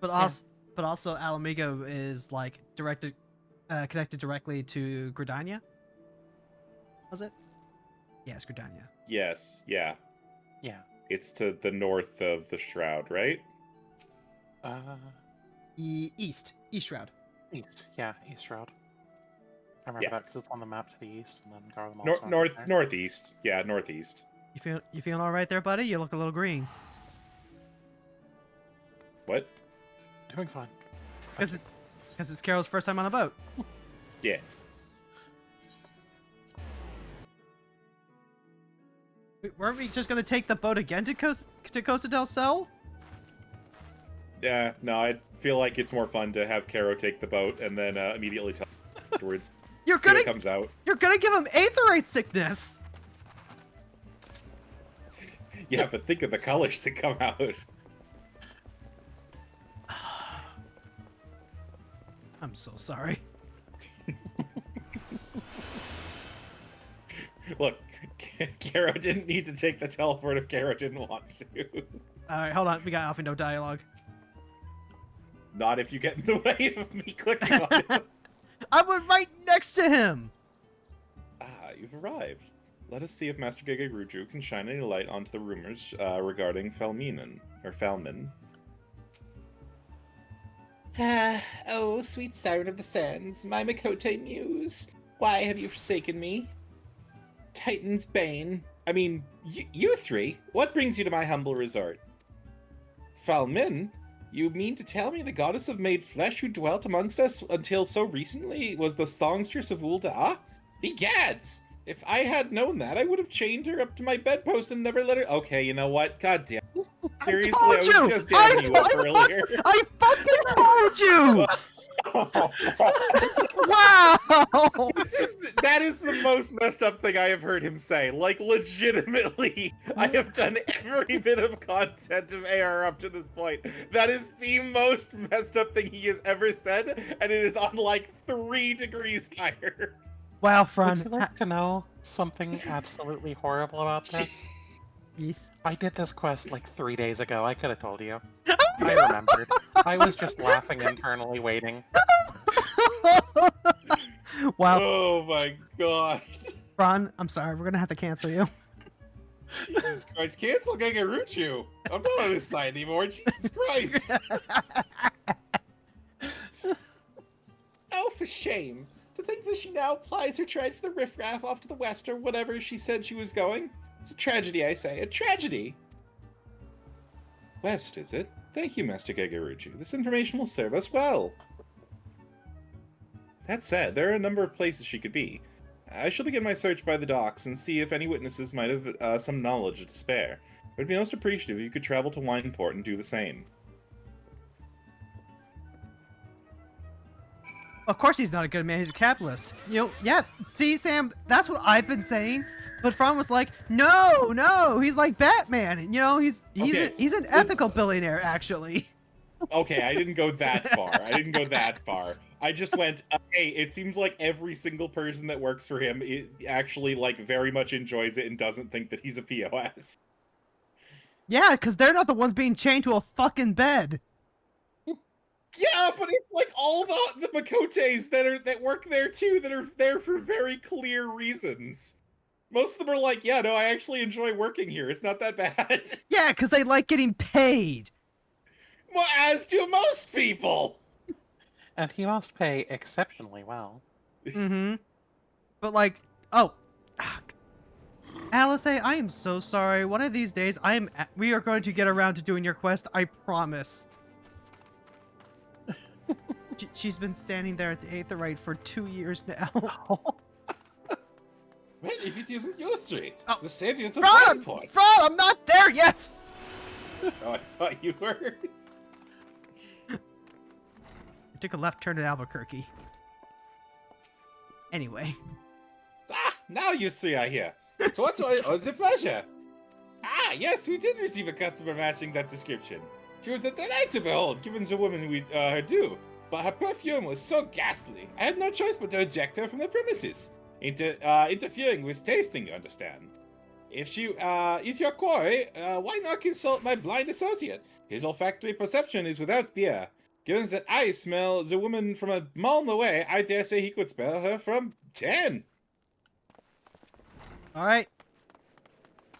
But also, Alamigo is, like, connected directly to Gridania? Was it? Yes, Gridania. Yes, yeah. Yeah. It's to the north of the Shroud, right? East Shroud. East. Yeah, East Road. I remember Yeah. that because it's on the map to the east, and then Garlemald's not there. Northeast. Yeah, northeast. You feeling all right there, buddy? You look a little green. What? Doing fine. Because it's Carol's first time on a boat. Yeah. Wait, weren't we just gonna take the boat again to Costa del Sol? Yeah, no, I feel like it's more fun to have Carrow take the boat and then immediately tell afterwards. You're see what gonna comes out. You're gonna give him aetherite sickness. Yeah, but think of the colors that come out. I'm so sorry. Look, Carrow didn't need to take the teleport if Carrow didn't want to. Alright, hold on. We got Alfie no dialogue. Not if you get in the way of me clicking on it. I was right next to him! Ah, you've arrived. Let us see if Master Gegeruju can shine any light onto the rumors regarding Falmin. Oh, sweet siren of the sands, my Makote muse, why have you forsaken me? Titan's bane. I mean, you three, what brings you to my humble resort? Falmin? You mean to tell me the goddess of made flesh who dwelt amongst us until so recently was the songstress of Ul'dah? Egads! If I had known that, I would have chained her up to my bedpost and never let her. Okay, you know what? God damn. Seriously, I was just damming you up earlier. I fucking told you! Wow! That is the most messed up thing I have heard him say. Like, legitimately, I have done every bit of content of AR up to this point. That is the most messed up thing he has ever said, and it is on like 3 degrees higher. Wow, Would Fran. you like to know something absolutely horrible about this? Yes. I did this quest like 3 days ago. I could have told you. I remembered. I was just laughing internally, waiting. Wow. Oh my god. Fran, I'm sorry. We're gonna have to cancel you. Jesus Christ, cancel Gegeruju. I'm not on his side anymore. Jesus Christ. Oh, for shame. To think that she now plies her trade for the riffraff off to the west or whatever she said she was going. It's a tragedy, I say. A tragedy! West, is it? Thank you, Master Gegeruju. This information will serve us well. That said, there are a number of places she could be. I shall begin my search by the docks and see if any witnesses might have some knowledge to spare. I would be most appreciative if you could travel to Wineport and do the same. Of course he's not a good man. He's a capitalist. You know, yeah. See, Sam, that's what I've been saying. But Fran was like, no, he's like Batman. You know, he's Okay. he's an ethical billionaire, actually. Okay, I didn't go that far. I just went, hey, it seems like every single person that works for him actually, like, very much enjoys it and doesn't think that he's a POS. Yeah, because they're not the ones being chained to a fucking bed. Yeah, but it's like all the Makotes that work there too, that are there for very clear reasons. Most of them are like, yeah, no, I actually enjoy working here. It's not that bad. Yeah, because they like getting paid. Well, as do most people. And he must pay exceptionally well. Mm-hmm. But like, oh, Alice, I am so sorry. One of these days, we are going to get around to doing your quest. I promise. She's been standing there at the Aetherite for 2 years now. Well, if it isn't your three, Oh. the saviors of Fran, Wineport. I'm not there yet. Oh, I thought you were. I took a left turn at Albuquerque. Anyway. Ah, now you three are here. So what's the pleasure? Ah, yes, we did receive a customer matching that description. She was a delight to behold, given the woman her due, but her perfume was so ghastly, I had no choice but to eject her from the premises. Interfering with tasting, you understand. If she is your quarry, why not consult my blind associate? His olfactory perception is without peer. Given that I smell the woman from a mile away, I dare say he could smell her from 10. All right.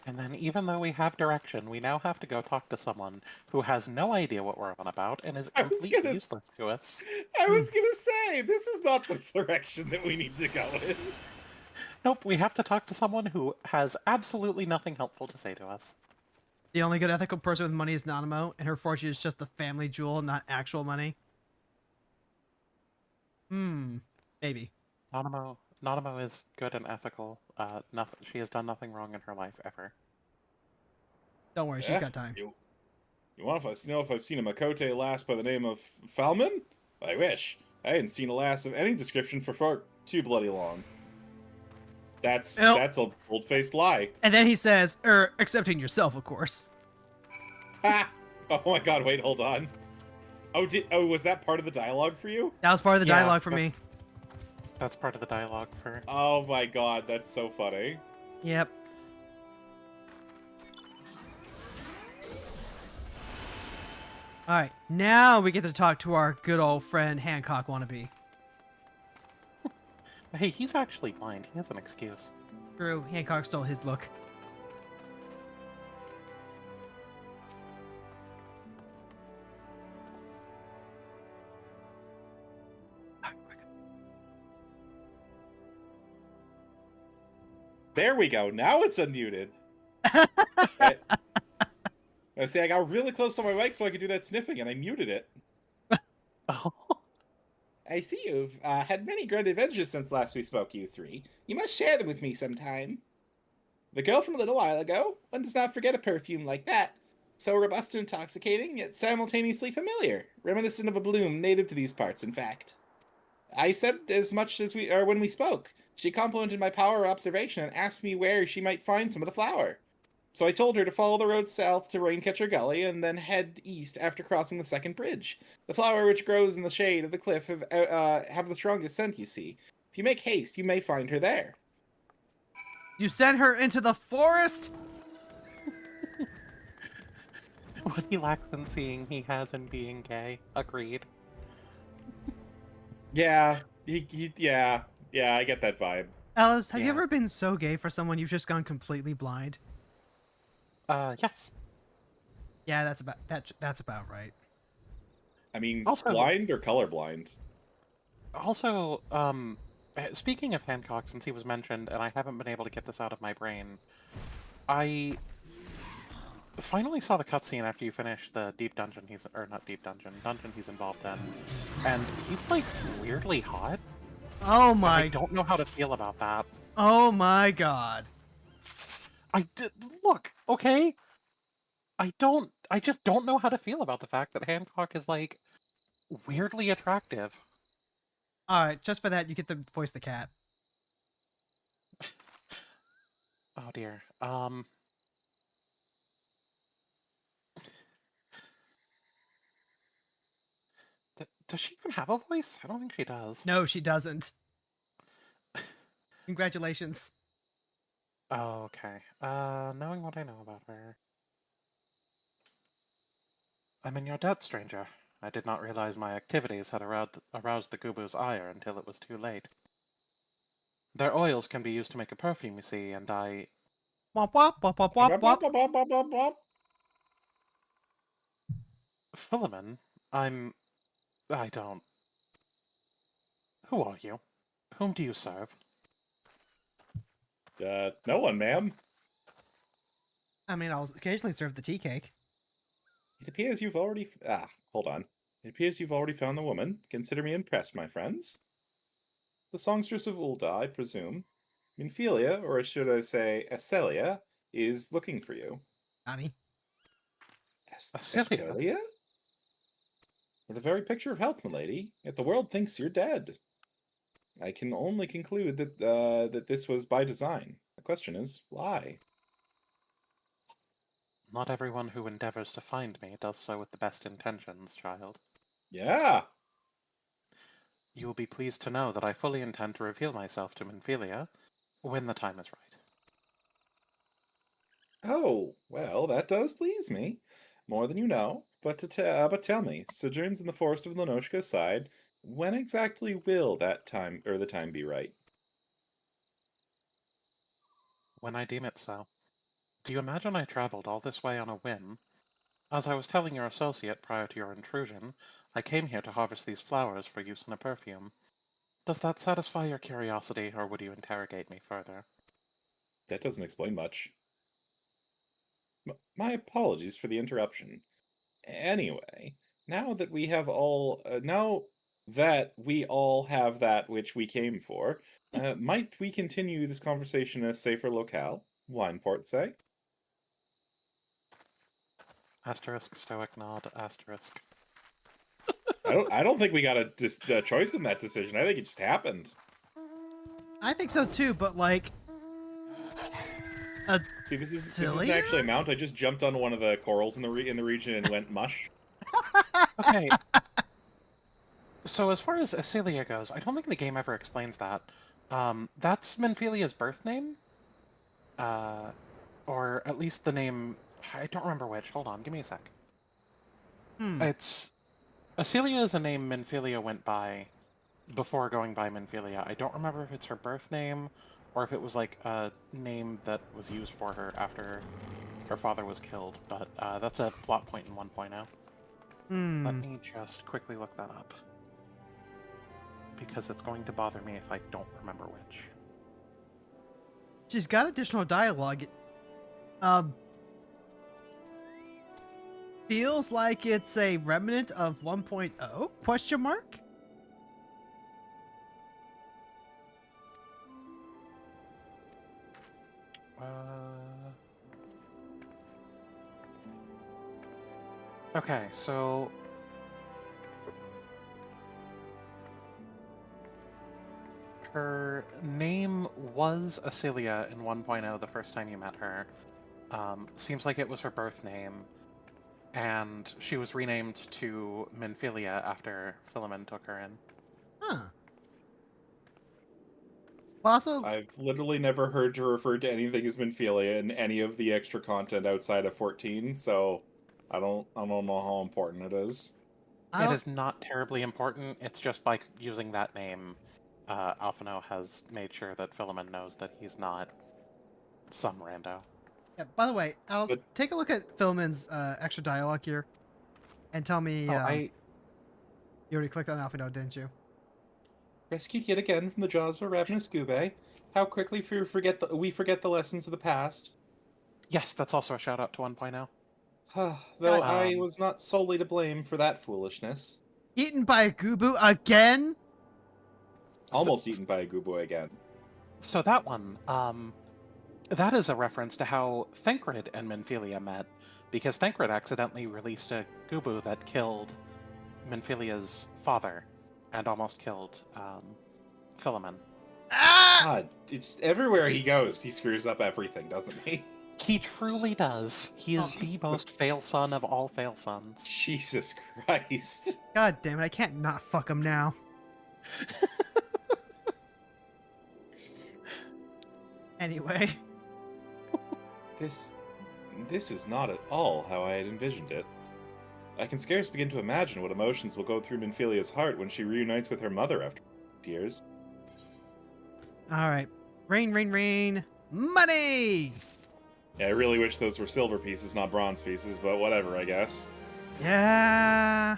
And then even though we have direction, we now have to go talk to someone who has no idea what we're on about and is I was completely gonna, useless to us. I was gonna say this is not the direction that we need to go in. Nope, we have to talk to someone who has absolutely nothing helpful to say to us. The only good ethical person with money is Nanamo, and her fortune is just the family jewel, not actual money. Maybe. Nanamo is good and ethical. She has done nothing wrong in her life ever. Don't worry, she's got time. You want to know if I've seen a Makote lass by the name of Falman? I wish. I hadn't seen a lass of any description for far too bloody long. That's a bold-faced lie. And then he says, accepting yourself, of course. Ha! Oh my god, wait, hold on. Was that part of the dialogue for you? That was part of the Yeah, dialogue for me. That's part of the dialogue for... Oh my god, that's so funny. Yep. Alright, now we get to talk to our good old friend Hancock wannabe. Hey, he's actually blind. He has an excuse. True, Hancock stole his look. There we go, now it's unmuted. I see, I got really close to my mic so I could do that sniffing, and I muted it. Oh. I see you've had many great adventures since last we spoke, you three. You must share them with me sometime. The girl from a little while ago, one does not forget a perfume like that. So robust and intoxicating, yet simultaneously familiar, reminiscent of a bloom native to these parts, in fact. I said as much as when we spoke. She complimented my power of observation and asked me where she might find some of the flower. So I told her to follow the road south to Raincatcher Gully and then head east after crossing the second bridge. The flower which grows in the shade of the cliff have the strongest scent, you see. If you make haste, you may find her there. You sent her into the forest? What he lacks in seeing, he has in being gay. Agreed. Yeah, yeah, I get that vibe. Alice, have you Yeah. ever been so gay for someone you've just gone completely blind? Yes. Yeah, that's about right. I mean, Also- blind or colorblind? Also, speaking of Hancock, since he was mentioned, and I haven't been able to get this out of my brain, I finally saw the cutscene after you finish the dungeon he's involved in, and he's, like, weirdly hot. Oh and my... I don't know how to feel about that. Oh my god. Look, okay? I just don't know how to feel about the fact that Hancock is, like, weirdly attractive. Alright, just for that, you get to voice the cat. Oh dear. Does she even have a voice? I don't think she does. No, she doesn't. Congratulations. Oh, okay. Knowing what I know about her. I'm in your debt, stranger. I did not realize my activities had aroused the Gubu's ire until it was too late. Their oils can be used to make a perfume, you see, and I... Wop wop wop wop wop wop. Philemon, I don't... Who are you? Whom do you serve? No one, ma'am. I mean, I'll occasionally serve the tea cake. It appears you've already... hold on. It appears you've already found the woman. Consider me impressed, my friends. The songstress of Ulda, I presume. Minphilia, or should I say Esselia, is looking for you. Honey. Esselia? Esselia? You're the very picture of health, milady, yet the world thinks you're dead. I can only conclude that that this was by design. The question is, why? Not everyone who endeavors to find me does so with the best intentions, child. Yeah! You will be pleased to know that I fully intend to reveal myself to Minphilia when the time is right. Oh, well, that does please me. More than you know. But tell me, sojourns in the forest of Lenoshka aside, when exactly will that time, or the time be right? When I deem it so. Do you imagine I traveled all this way on a whim? As I was telling your associate prior to your intrusion, I came here to harvest these flowers for use in a perfume. Does that satisfy your curiosity, or would you interrogate me further? That doesn't explain much. My apologies for the interruption. Anyway, now that we all have that which we came for, might we continue this conversation in a safer locale? Wineport, say? Asterisk, stoic nod, asterisk. I don't think we got a choice in that decision. I think it just happened. I think so too, but like, See, this isn't Silly? actually a mount. I just jumped on one of the corals in the region and went mush. Okay. So as far as Acelia goes, I don't think the game ever explains that. That's Menphelia's birth name? Or at least the name... I don't remember which. Hold on, give me a sec. It's... Acelia is a name Menphelia went by before going by Menphelia. I don't remember if it's her birth name, or if it was like a name that was used for her after her father was killed, but that's a plot point in 1.0. Let me just quickly look that up. Because it's going to bother me if I don't remember which. She's got additional dialogue. Feels like it's a remnant of 1.0? Question mark? Okay, so... Her name was Acelia in 1.0 the first time you met her. Seems like it was her birth name. And she was renamed to Menphelia after Philemon took her in. Huh. Well, also, I've literally never heard her refer to anything as Menphelia in any of the extra content outside of 14, so I don't know how important it is. I It don't- is not terribly important. It's just by using that name, Alphino has made sure that Philemon knows that he's not some rando. yeah, by the way, Alice, But- take a look at Philman's extra dialogue here, and tell me you already clicked on Alphino, didn't you? Rescued yet again from the jaws of a ravenous Gube. How quickly we forget the lessons of the past. Yes, that's also a shout out to 1.0. Though God. I was not solely to blame for that foolishness. Eaten by a Gubu again? Almost eaten by a Gubu again. So that one, that is a reference to how Thancred and Menphelia met, because Thancred accidentally released a Gubu that killed Menphelia's father, and almost killed Philemon. Ah! God, it's everywhere he goes, he screws up everything, doesn't he? He truly does. He is Oh. the most fail son of all fail sons. Jesus Christ. God damn it, I can't not fuck him now. Anyway. This is not at all how I had envisioned it. I can scarce begin to imagine what emotions will go through Menphelia's heart when she reunites with her mother after years. Alright. Rain. Money! Yeah, I really wish those were silver pieces, not bronze pieces, but whatever, I guess. Yeah.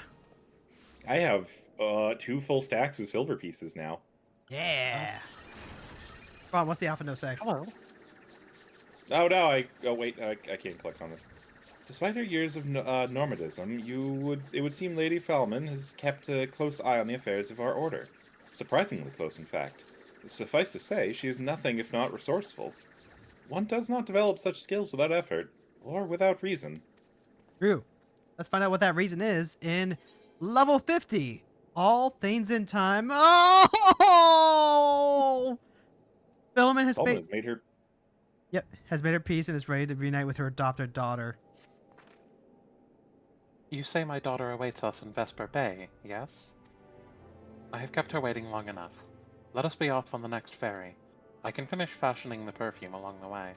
I have 2 full stacks of silver pieces now. Yeah. Ron, what's the Alphino say? Hello. Oh no, wait, I can't click on this. Despite her years of normatism, it would seem Lady Falman has kept a close eye on the affairs of our order. Surprisingly close, in fact. Suffice to say, she is nothing if not resourceful. One does not develop such skills without effort, or without reason. True. Let's find out what that reason is in level 50. All things in time. Oh! Philemon has Falman has made her... has made her peace and is ready to reunite with her adopted daughter. You say my daughter awaits us in Vesper Bay, yes? I have kept her waiting long enough. Let us be off on the next ferry. I can finish fashioning the perfume along the way.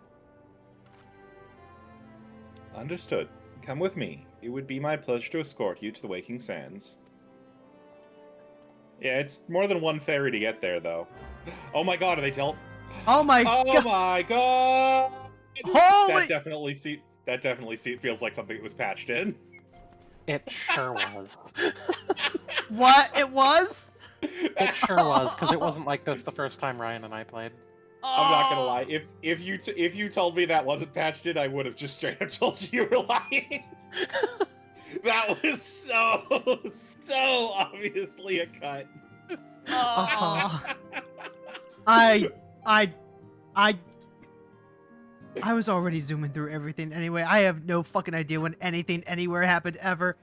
Understood. Come with me. It would be my pleasure to escort you to the Waking Sands. Yeah, it's more than one ferry to get there, though. Oh my god, are they Oh my Oh god! my god! Holy! That definitely feels like something that was patched in. It sure was. What? It was? It sure was, because it wasn't like this the first time Ryan and I played. I'm not gonna Oh. lie. If you told me that wasn't patched in, I would have just straight up told you you were lying. That was so obviously a cut. Oh. I was already zooming through everything anyway. I have no fucking idea when anything anywhere happened ever.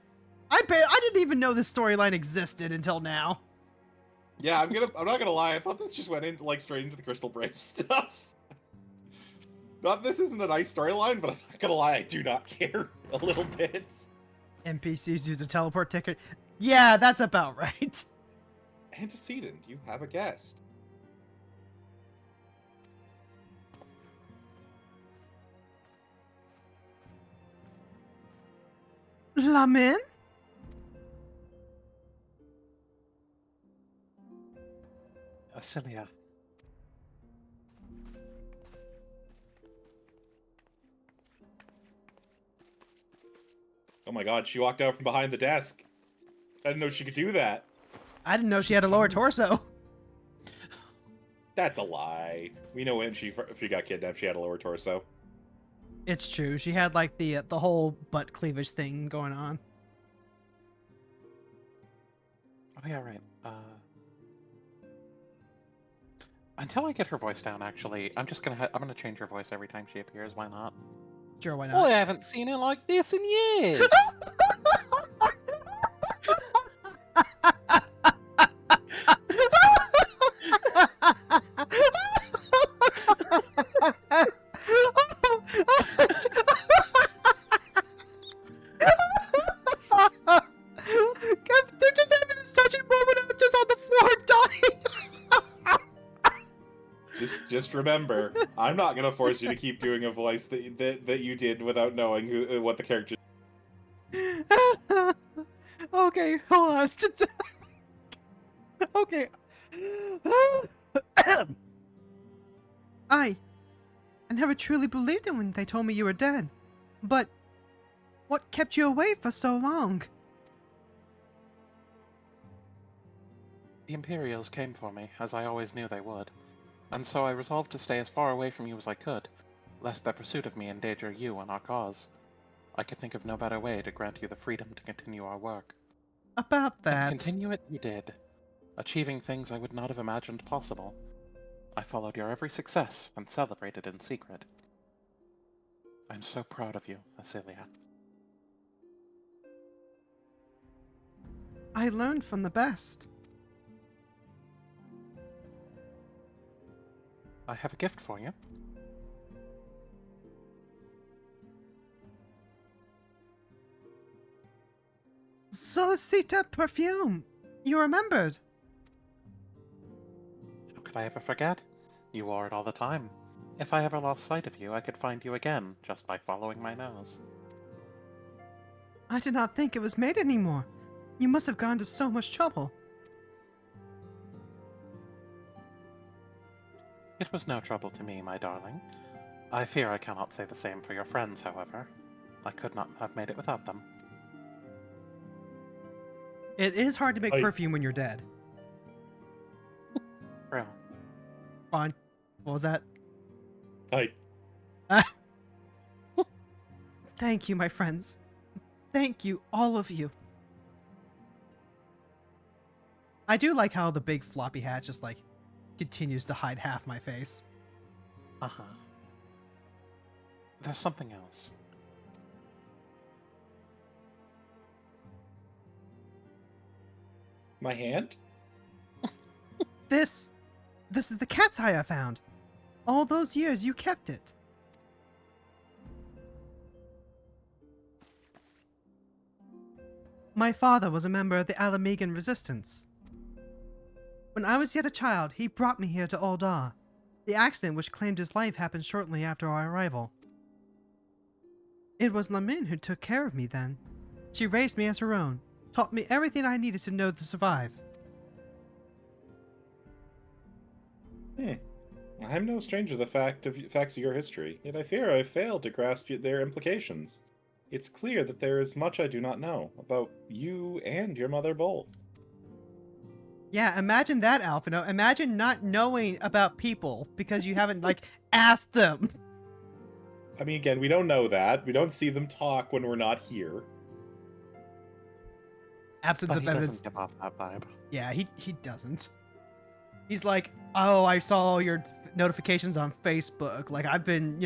I didn't even know this storyline existed until now. Yeah, I'm not gonna lie. I thought this just went in like straight into the Crystal Brave stuff. Not this isn't a nice storyline, but I'm not gonna lie. I do not care a little bit. NPCs use a teleport ticket. Yeah, that's about right. Antecedent, you have a guest. Lamin? Asilia. Oh my god, she walked out from behind the desk. I didn't know she could do that. I didn't know she had a lower torso. That's a lie. We know when she got kidnapped, she had a lower torso. It's true. She had like the whole butt cleavage thing going on. Oh yeah, right. Until I get her voice down, actually, I'm gonna change her voice every time she appears. Why not? Sure, why Oh, I not? haven't seen her like this in years. They're just having this touching moment. I'm just on the floor dying. Just remember, I'm not gonna force you to keep doing a voice that you did without knowing what the character. Okay, hold on. Okay. I never truly believed it when they told me you were dead. But what kept you away for so long? The Imperials came for me, as I always knew they would, and so I resolved to stay as far away from you as I could, lest their pursuit of me endanger you and our cause. I could think of no better way to grant you the freedom to continue our work. About And that. continue it you did, achieving things I would not have imagined possible. I followed your every success and celebrated in secret. I'm so proud of you, Asilia. I learned from the best. I have a gift for you. Solicita perfume. You remembered. How could I ever forget? You wore it all the time. If I ever lost sight of you, I could find you again, just by following my nose. I did not think it was made anymore. You must have gone to so much trouble. It was no trouble to me, my darling. I fear I cannot say the same for your friends, however. I could not have made it without them. It is hard to make I- perfume when you're dead. Real. Fine. What was that? Hi. Thank you, my friends. Thank you, all of you. I do like how the big floppy hat just like continues to hide half my face. Uh-huh. There's something else. My hand? This is the cat's eye I found. All those years you kept it. My father was a member of the Alamegan resistance. When I was yet a child, he brought me here to Uldar. The accident which claimed his life happened shortly after our arrival. It was Lamin who took care of me then. She raised me as her own, taught me everything I needed to know to survive. I'm no stranger to the facts of your history, yet I fear I failed to grasp their implications. It's clear that there is much I do not know about you and your mother both. Yeah, imagine that, Alphino. Imagine not knowing about people because you haven't, like, asked them. I mean, again, we don't know that. We don't see them talk when we're not here. Absence But of he evidence. doesn't give off that vibe. Yeah, he doesn't. He's like, oh, I saw your notifications on Facebook. Like, I've been,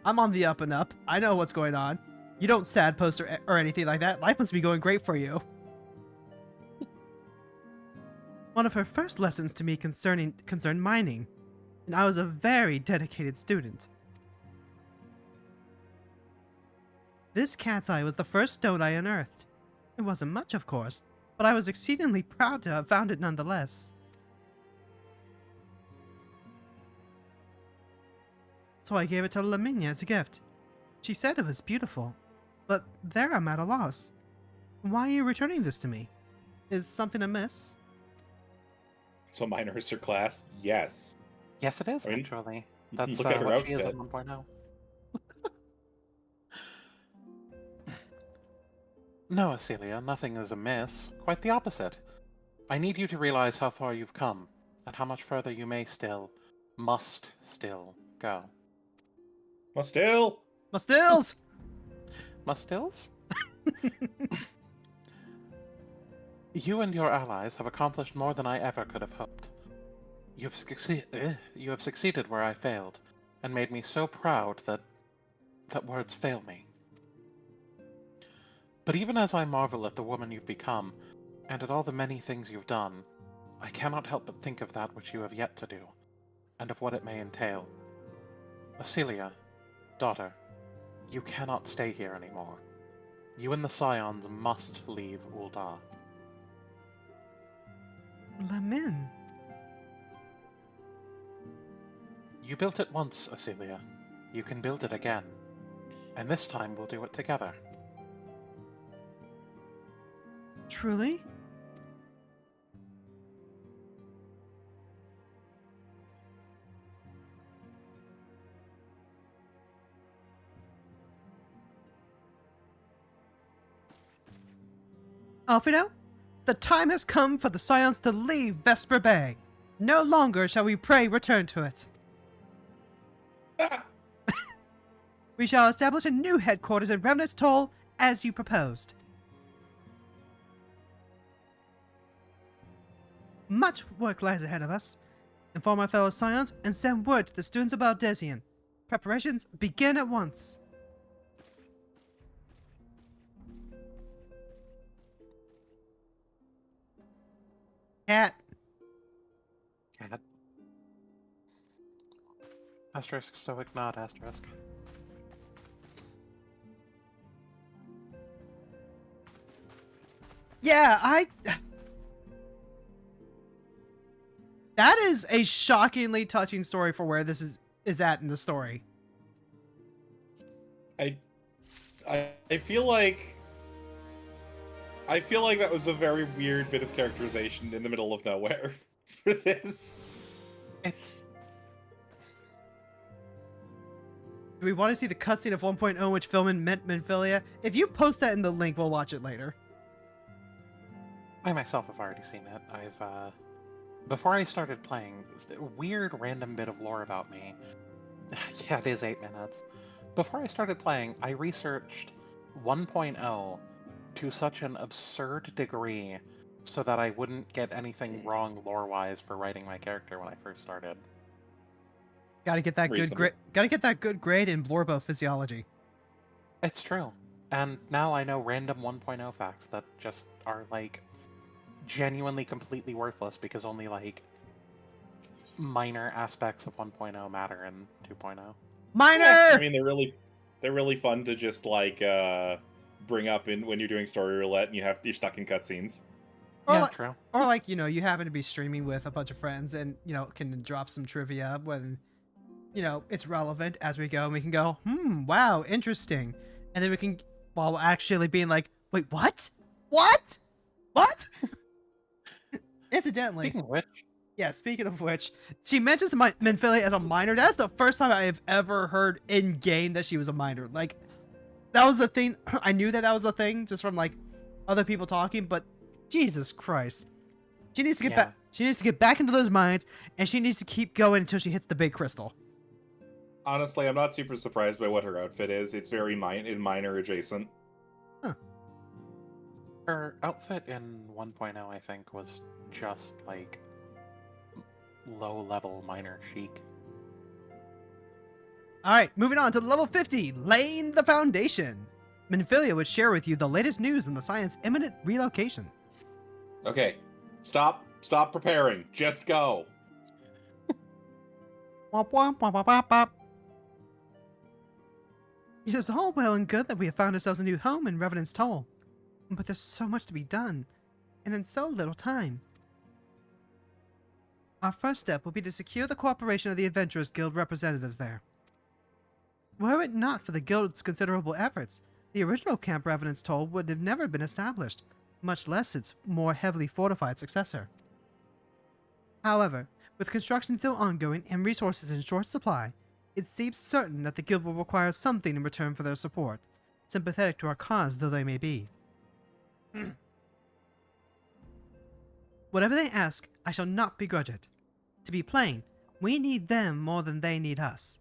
I'm on the up and up. I know what's going on. You don't sad post or anything like that. Life must be going great for you. One of her first lessons to me concerned mining, and I was a very dedicated student. This cat's eye was the first stone I unearthed. It wasn't much, of course, but I was exceedingly proud to have found it nonetheless. So I gave it to Laminia as a gift. She said it was beautiful, but there I'm at a loss. Why are you returning this to me? Is something amiss? So minor is her class? Yes. Yes, it is, I mean, actually. That's look at her what she is at outfit. 1.0. No, Acelia, nothing is amiss. Quite the opposite. I need you to realize how far you've come, and how much further you must still go. Still. Mustills! Mustills? You and your allies have accomplished more than I ever could have hoped. You have succeeded where I failed, and made me so proud that words fail me. But even as I marvel at the woman you've become, and at all the many things you've done, I cannot help but think of that which you have yet to do, and of what it may entail. Acelia, daughter, you cannot stay here anymore. You and the Scions must leave Ul'dah. Lamin. You built it once, Acelia. You can build it again. And this time we'll do it together. Truly? Alfredo, the time has come for the Scions to leave Vesper Bay. No longer shall we pray return to it. We shall establish a new headquarters in Remnant's Toll as you proposed. Much work lies ahead of us. Inform our fellow Scions and send word to the students of Aldesian. Preparations begin at once. Cat. Cat. Asterisk, stoic, not asterisk. Yeah, that is a shockingly touching story for where this is at in the story. I feel like that was a very weird bit of characterization in the middle of nowhere for this. Do we want to see the cutscene of 1.0 which filming meant Minfilia? If you post that in the link, we'll watch it later. I myself have already seen it. Before I started playing, a weird random bit of lore about me. Yeah, it is 8 minutes. Before I started playing, I researched 1.0 to such an absurd degree so that I wouldn't get anything wrong lore-wise for writing my character when I first started. Gotta get that good grade. Gotta get that good grade in Blorbo physiology. It's true. And now I know random 1.0 facts that just are, like, genuinely completely worthless because only, like, minor aspects of 1.0 matter in 2.0. Minor! Yeah, I mean, they're really fun to just, like, bring up in when you're doing story roulette and you're stuck in cutscenes. Yeah, true. Or like, you happen to be streaming with a bunch of friends and, can drop some trivia when, it's relevant as we go, and we can go, wow, interesting. And then we can, while actually being like, wait, what? What? What? Incidentally. Speaking of which, Yeah, speaking of which, she mentions Minfilia as a minor. That's the first time I have ever heard in game that she was a minor. Like, that was the thing. I knew that was a thing just from like other people talking, but Jesus Christ, she needs to get back. She needs to get back into those mines, and she needs to keep going until she hits the big crystal. Honestly, I'm not super surprised by what her outfit is. It's very minor adjacent. Huh. Her outfit in 1.0, I think, was just like low-level minor chic. Alright, moving on to level 50, laying the foundation. Minfilia would share with you the latest news on the Science imminent relocation. Okay, stop preparing. Just go. Womp womp womp womp womp womp. It is all well and good that we have found ourselves a new home in Revenant's Toll, but there's so much to be done, and in so little time. Our first step will be to secure the cooperation of the Adventurers Guild representatives there. Were it not for the Guild's considerable efforts, the original Camp Revenant's Toll would have never been established, much less its more heavily fortified successor. However, with construction still ongoing and resources in short supply, it seems certain that the Guild will require something in return for their support, sympathetic to our cause though they may be. Whatever they ask, I shall not begrudge it. To be plain, we need them more than they need us.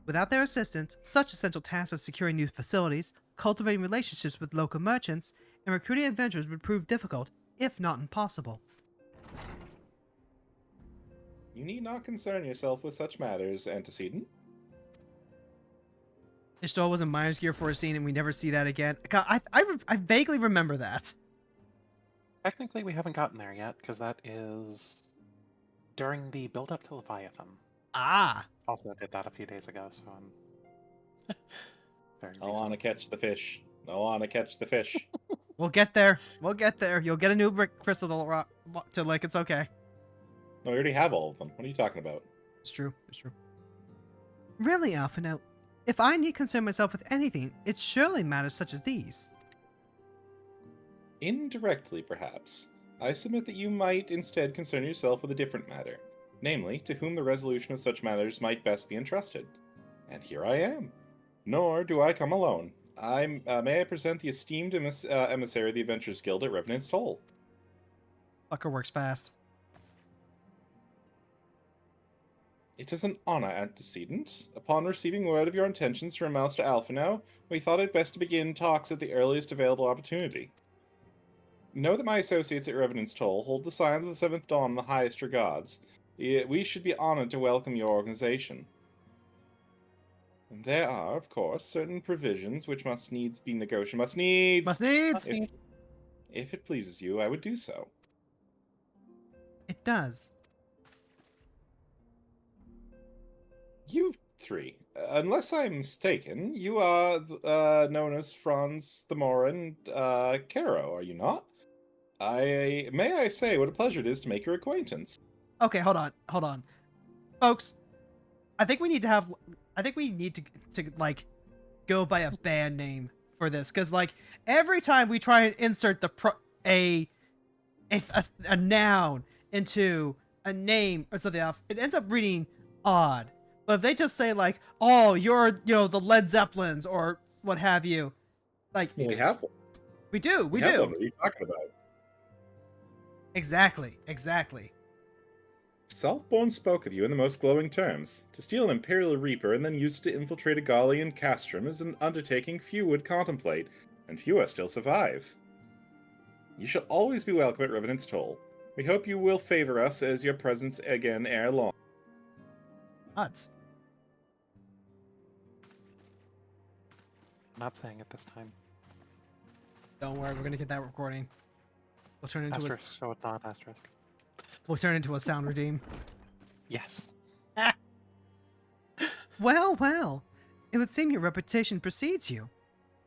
Without their assistance, such essential tasks as securing new facilities, cultivating relationships with local merchants, and recruiting adventurers would prove difficult, if not impossible. You need not concern yourself with such matters, antecedent. Ishtar was in Miner's Gear for a scene and we never see that again. God, I vaguely remember that. Technically, we haven't gotten there yet, because that is during the build-up to Leviathan. Ah! Also did that a few days ago, so I'm very I want to catch the fish. I want to catch the fish. We'll get there. We'll get there. You'll get a new crystal to like, it's okay. No, we already have all of them. What are you talking about? It's true. It's true. Really, Alphinaud, if I need concern myself with anything, it's surely matters such as these. Indirectly, perhaps. I submit that you might instead concern yourself with a different matter, namely, to whom the resolution of such matters might best be entrusted. And here I am. Nor do I come alone. May I present the esteemed emissary of the Adventurers Guild at Revenant's Toll. Fucker works fast. It is an honor, antecedent. Upon receiving word of your intentions from Master Alphinaud, we thought it best to begin talks at the earliest available opportunity. Know that my associates at Revenant's Toll hold the signs of the Seventh Dawn in the highest regards. We should be honored to welcome your organization. And there are, of course, certain provisions which must needs be negotiated. Must needs! If it pleases you, I would do so. It does. You three, unless I'm mistaken, you are known as Frons, Themora, and Carrow, are you not? May I say what a pleasure it is to make your acquaintance. Okay, hold on. Folks, I think we need to like go by a band name for this, because like every time we try and insert a noun into a name or something else, it ends up reading odd. But if they just say like, "Oh, you're the Led Zeppelins" or what have you, like We have one. we do. What are you talking about? Exactly. Selfborn spoke of you in the most glowing terms. To steal an Imperial Reaper and then use it to infiltrate a Gallian castrum is an undertaking few would contemplate, and fewer still survive. You shall always be welcome at Revenant's Toll. We hope you will favor us as your presence again ere long. Nuts. Not saying it this time. Don't worry, we're gonna get that recording. We'll turn into Asterisk, so it's not asterisk. we'll turn into a sound redeem. Yes. Well. It would seem your reputation precedes you.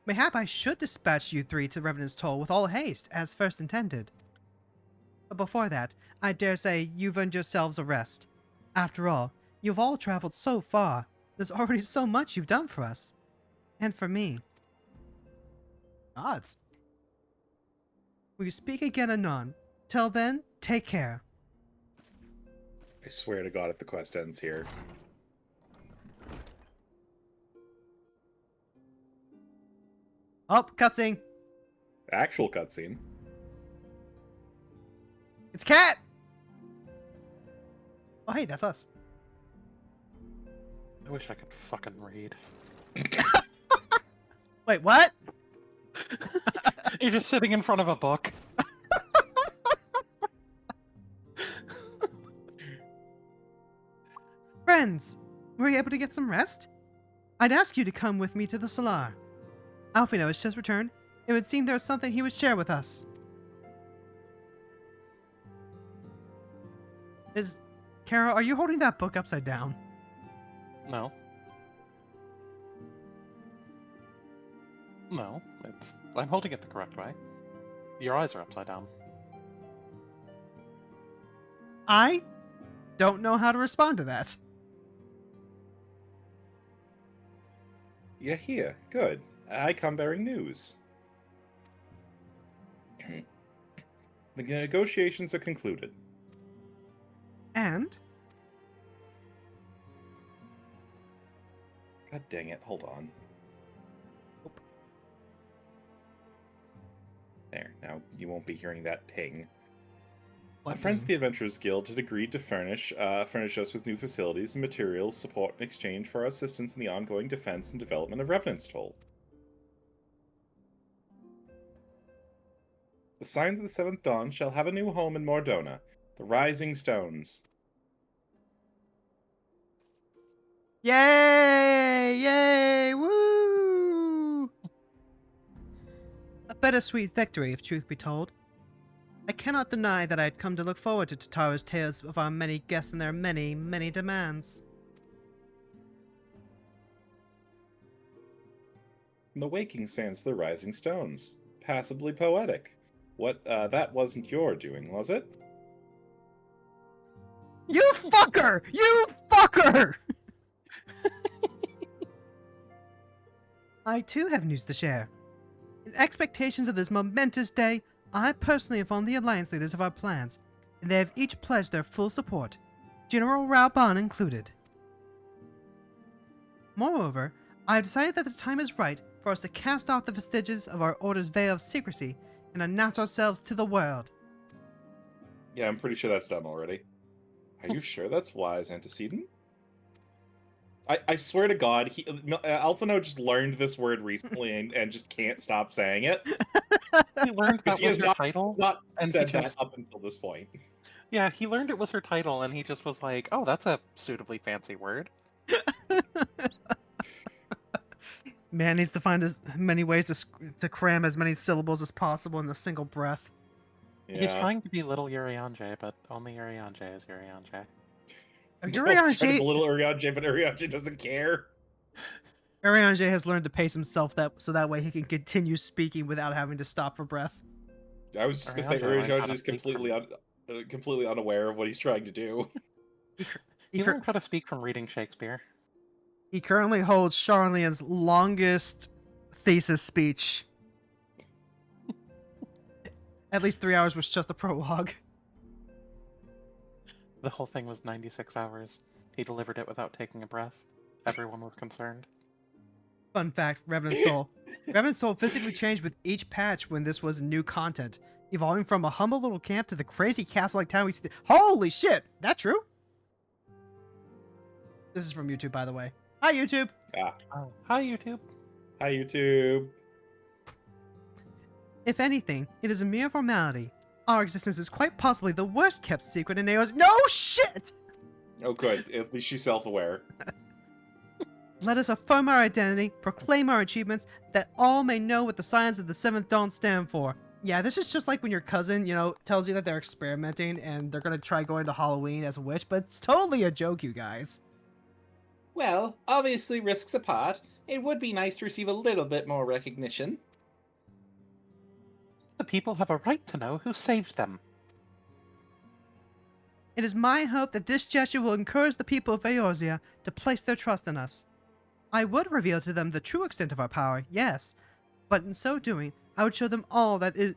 Mayhap I should dispatch you three to Revenant's Toll with all haste, as first intended. But before that, I dare say you've earned yourselves a rest. After all, you've all traveled so far. There's already so much you've done for us. And for me. Odds. We speak again anon. Till then, take care. I swear to God if the quest ends here. Oh, cutscene. Actual cutscene. It's Cat! Oh, hey, that's us. I wish I could fucking read. Wait, what? You're just sitting in front of a book. Friends, were you able to get some rest? I'd ask you to come with me to the Solar. Alfino has just returned. It would seem there is something he would share with us. Carrow, are you holding that book upside down? No. No, I'm holding it the correct way. Your eyes are upside down. I don't know how to respond to that. Yeah, here. Good. I come bearing news. The negotiations are concluded. And? God dang it, hold on. There, now you won't be hearing that ping. My friends at the Adventurers Guild had agreed to furnish us with new facilities and materials, support in exchange for our assistance in the ongoing defense and development of Revenant's Toll. The Signs of the Seventh Dawn shall have a new home in Mordona, the Rising Stones. Yay! Yay! Woo! A bittersweet victory, if truth be told. I cannot deny that I had come to look forward to Tataro's tales of our many guests and their many, many demands. From the Waking Sands to the Rising Stones. Passably poetic. What, that wasn't your doing, was it? You fucker! You fucker! I too have news to share. In expectations of this momentous day, I personally informed the Alliance leaders of our plans, and they have each pledged their full support, General Raoban included. Moreover, I have decided that the time is right for us to cast off the vestiges of our Order's veil of secrecy and announce ourselves to the world. Yeah, I'm pretty sure that's done already. Are you sure that's wise, Antecedent? I swear to God, Alphino just learned this word recently and just can't stop saying it. He learned that was her title. Not and said because, that up until this point. Yeah, he learned it was her title, and he just was like, "Oh, that's a suitably fancy word." Man needs to find as many ways to cram as many syllables as possible in a single breath. Yeah. He's trying to be little Urianger, but only Urianger is Urianger. Urianger, a little Urianger, but Urianger doesn't care. Urianger has learned to pace himself so that way he can continue speaking without having to stop for breath. I was just gonna say Urianger is completely unaware of what he's trying to do. He learned how to speak from reading Shakespeare. He currently holds Charlene's longest thesis speech. At least 3 hours was just the prologue. The whole thing was 96 hours. He delivered it without taking a breath. Everyone was concerned. Fun fact, Revenant's Soul. Revenant's Soul physically changed with each patch when this was new content, evolving from a humble little camp to the crazy castle-like town we see. Holy shit! That true? This is from YouTube, by the way. Hi, YouTube! Oh, hi, YouTube. Hi, YouTube. If anything, it is a mere formality. Our existence is quite possibly the worst kept secret in AO's. No shit! Oh, good. At least she's self-aware. Let us affirm our identity, proclaim our achievements, that all may know what the signs of the Seventh Dawn stand for. Yeah, this is just like when your cousin, tells you that they're experimenting and they're gonna try going to Halloween as a witch, but it's totally a joke, you guys. Well, obviously risks apart, it would be nice to receive a little bit more recognition. The people have a right to know who saved them. It is my hope that this gesture will encourage the people of Eorzea to place their trust in us. I would reveal to them the true extent of our power, yes, but in so doing, I would show them all that it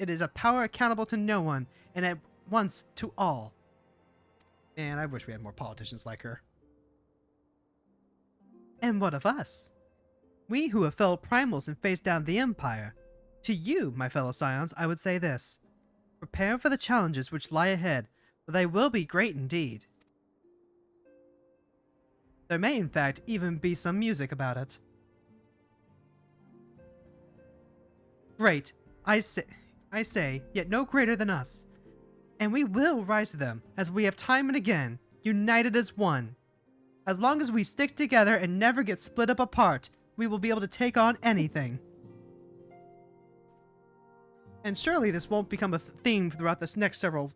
is a power accountable to no one, and at once to all. And I wish we had more politicians like her. And what of us? We who have felled primals and faced down the Empire. To you, my fellow Scions, I would say this. Prepare for the challenges which lie ahead, for they will be great indeed. There may, in fact, even be some music about it. Great, I say, yet no greater than us. And we will rise to them, as we have time and again, united as one. As long as we stick together and never get split up apart, we will be able to take on anything. And surely this won't become a theme throughout this next several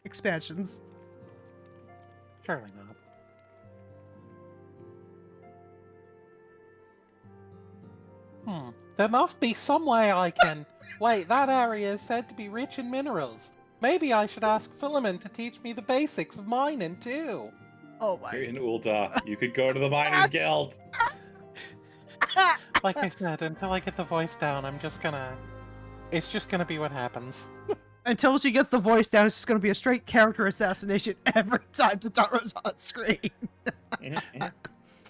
expansions. Surely not. There must be some way I can... Wait, that area is said to be rich in minerals. Maybe I should ask Philemon to teach me the basics of mining, too. Oh my... You're in Ulta. You could go to the Miners Guild. Like I said, until I get the voice down, I'm just gonna... It's just gonna be what happens. Until she gets the voice down, it's just going to be a straight character assassination every time Tataro's on screen.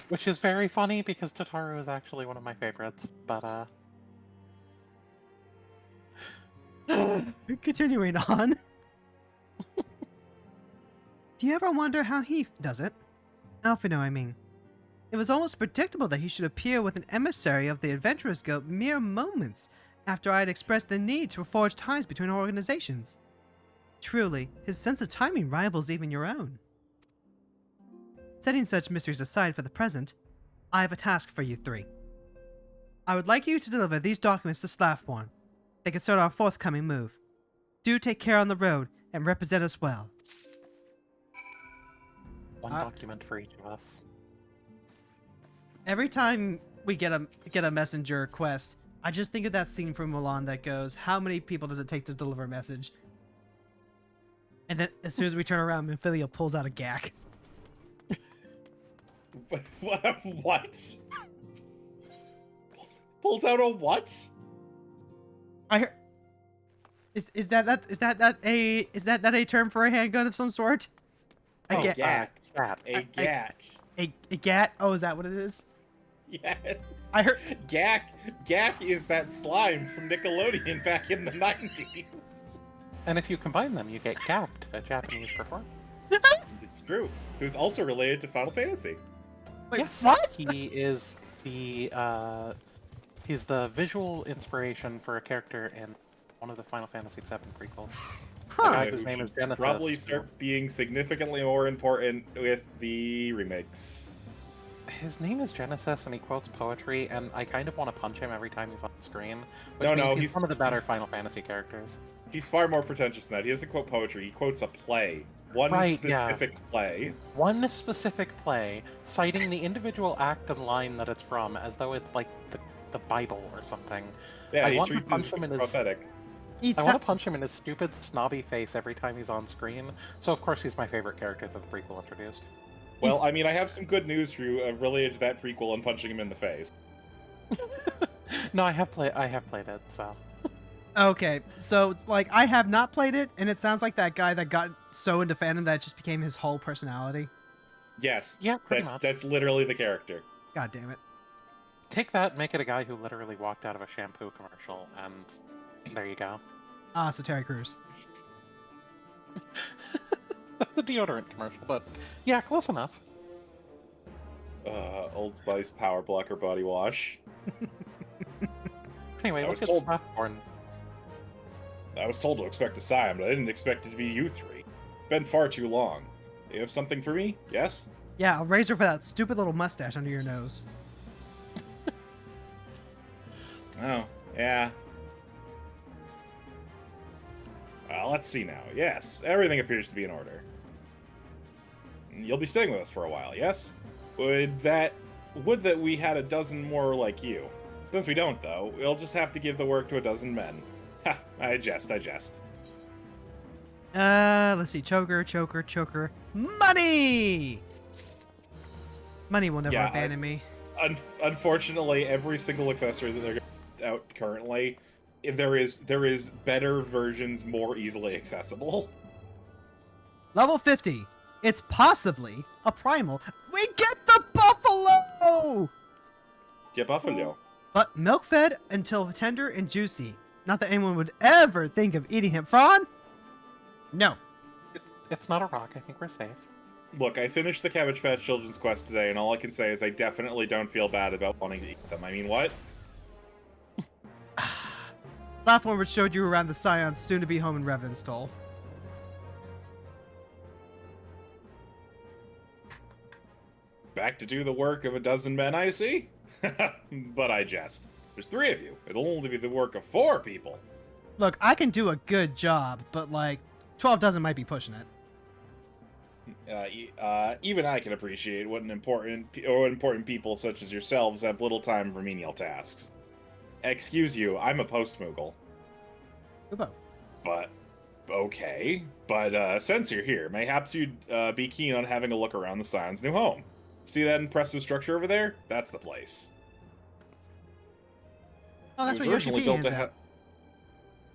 Which is very funny, because Totoro is actually one of my favorites, but, Continuing on. Do you ever wonder how he does it? Alphino, I mean. It was almost predictable that he should appear with an emissary of the Adventurers Guild mere moments after I had expressed the need to forge ties between our organizations. Truly, his sense of timing rivals even your own. Setting such mysteries aside for the present, I have a task for you three. I would like you to deliver these documents to Slathborn. They can start our forthcoming move. Do take care on the road and represent us well. one document for each of us. Every time we get a messenger quest, I just think of that scene from Mulan that goes, how many people does it take to deliver a message? And then as soon as we turn around, Minfilia pulls out a gack. What? Pulls out a what? I heard... Is that a term for a handgun of some sort? A gat. gat. A gat. A gat? Oh, is that what it is? Yes. I heard... Gak is that slime from Nickelodeon back in the 90s. And if you combine them, you get Gapped, a Japanese performer. It's true. Who's also related to Final Fantasy. Wait, Yes, what? he is he's the visual inspiration for a character in one of the Final Fantasy VII prequels. Huh. The guy whose name is Genesis. Probably start being significantly more important with the remakes. His name is Genesis, and he quotes poetry, and I kind of want to punch him every time he's on screen. Which No, means no, he's he's- one of the better he's- Final Fantasy characters. He's far more pretentious than that. He doesn't quote poetry. He quotes a play. One Right, yeah. specific play. One specific play, citing the individual act and line that it's from, as though it's like the Bible or something. Yeah, I he want to treats it punch as him in his- prophetic. It's I want to punch him in his stupid, snobby face every time he's on screen. So of course he's my favorite character that the prequel introduced. Well, I mean, I have some good news for you related to that prequel and punching him in the face. No, I have played it, so. Okay, so like I have not played it, and it sounds like that guy that got so into fandom that it just became his whole personality. Yes, Yeah, pretty much. that's literally the character. God damn it. Take that, make it a guy who literally walked out of a shampoo commercial, and there you go. Ah, so Terry Crews. The deodorant commercial, but yeah, close enough. Old Spice Power Blocker Body Wash. Anyway, I look was at told- Slathborn. I was told to expect a Scion, but I didn't expect it to be you three. It's been far too long. You have something for me? Yes? Yeah, a razor for that stupid little mustache under your nose. Oh, yeah. Let's see now. Yes, everything appears to be in order. You'll be staying with us for a while, yes? Would that we had a dozen more like you. Since we don't, though, we'll just have to give the work to a dozen men. Ha, I jest. Let's see. Choker. Money! Money will never Yeah, abandon me. Unfortunately, every single accessory that they're out currently, there is better versions more easily accessible. Level 50. It's possibly a primal. We get the buffalo! Yeah, Buffalo. But milk-fed until tender and juicy. Not that anyone would ever think of eating him. Fron? No. It's not a rock. I think we're safe. Look, I finished the Cabbage Patch Children's Quest today, and all I can say is I definitely don't feel bad about wanting to eat them. I mean, what? Platform which showed you around the Scion's soon-to-be home in Revenstol. Back to do the work of a dozen men, I see? But I jest. There's 3 of you. It'll only be the work of 4 people. Look, I can do a good job, but like, 12 dozen might be pushing it. Even I can appreciate what important people such as yourselves have little time for menial tasks. Excuse you, I'm a post-Moogle. Ubo. But, okay. But, since you're here, mayhaps you'd be keen on having a look around the Scion's new home. See that impressive structure over there? That's the place. Oh, that's It what was Yoshi originally B built is to at.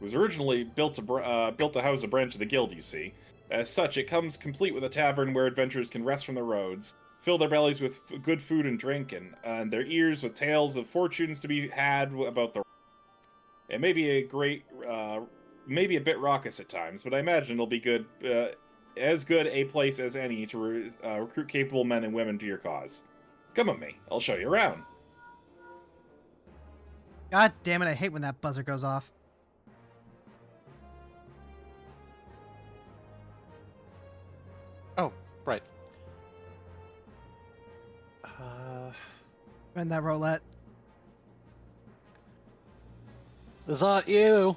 It was originally built to house a branch of the guild, you see. As such, it comes complete with a tavern where adventurers can rest from their roads, fill their bellies with good food and drink, and their ears with tales of fortunes to be had about the... It may be maybe a bit raucous at times, but I imagine it'll be good, as good a place as any to recruit capable men and women to your cause. Come with me, I'll show you around. God damn it, I hate when that buzzer goes off. Oh, right. Run that roulette. Is that you?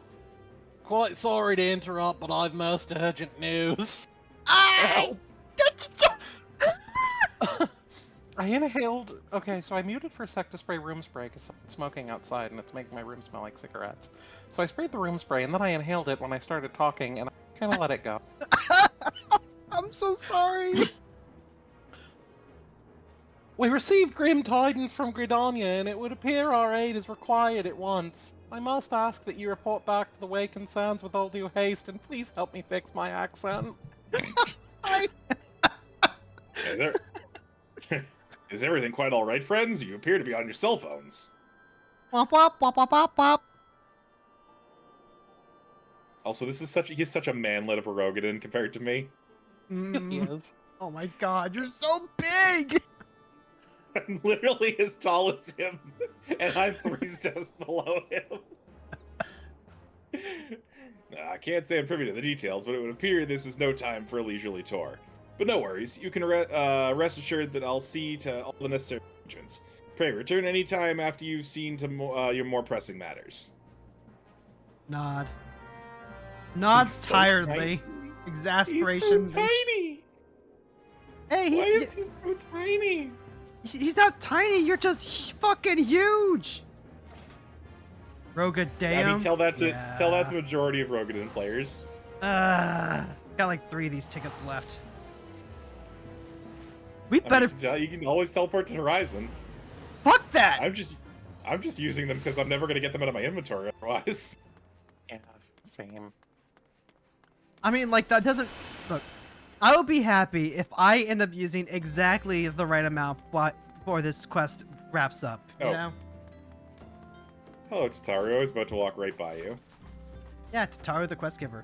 Quite sorry to interrupt, but I've most urgent news. Ow! I inhaled... Okay, so I muted for a sec to spray room spray because it's smoking outside and it's making my room smell like cigarettes. So I sprayed the room spray and then I inhaled it when I started talking and I kind of let it go. I'm so sorry. We received grim tidings from Gridania and it would appear our aid is required at once. I must ask that you report back to the way concerns with all due haste and please help me fix my accent. Is everything quite all right, friends? You appear to be on your cell phones. Wop wop wop wop wop wop. Also, he's such a manlet of a Rogadin compared to me. He is. Oh my god, you're so big! I'm literally as tall as him, and I'm 3 steps below him. I can't say I'm privy to the details, but it would appear this is no time for a leisurely tour. But no worries, you can rest assured that I'll see to all the necessary arrangements. Pray return any time after you've seen to your more pressing matters. Nod. Nods He's so tiredly. tiny. Exasperation. He's so tiny! Hey, Why is he so tiny? he's not tiny, you're just fucking huge! Rogadam. I mean, tell that to majority of Rogadin players. Got like 3 of these tickets left. We better... You can always teleport to Horizon. Fuck that! I'm just using them because I'm never gonna get them out of my inventory otherwise. Yeah, same. I mean, like, that doesn't... Look, I will be happy if I end up using exactly the right amount before this quest wraps up, you know? Hello, Tataru. I was about to walk right by you. Yeah, Tataru the quest giver.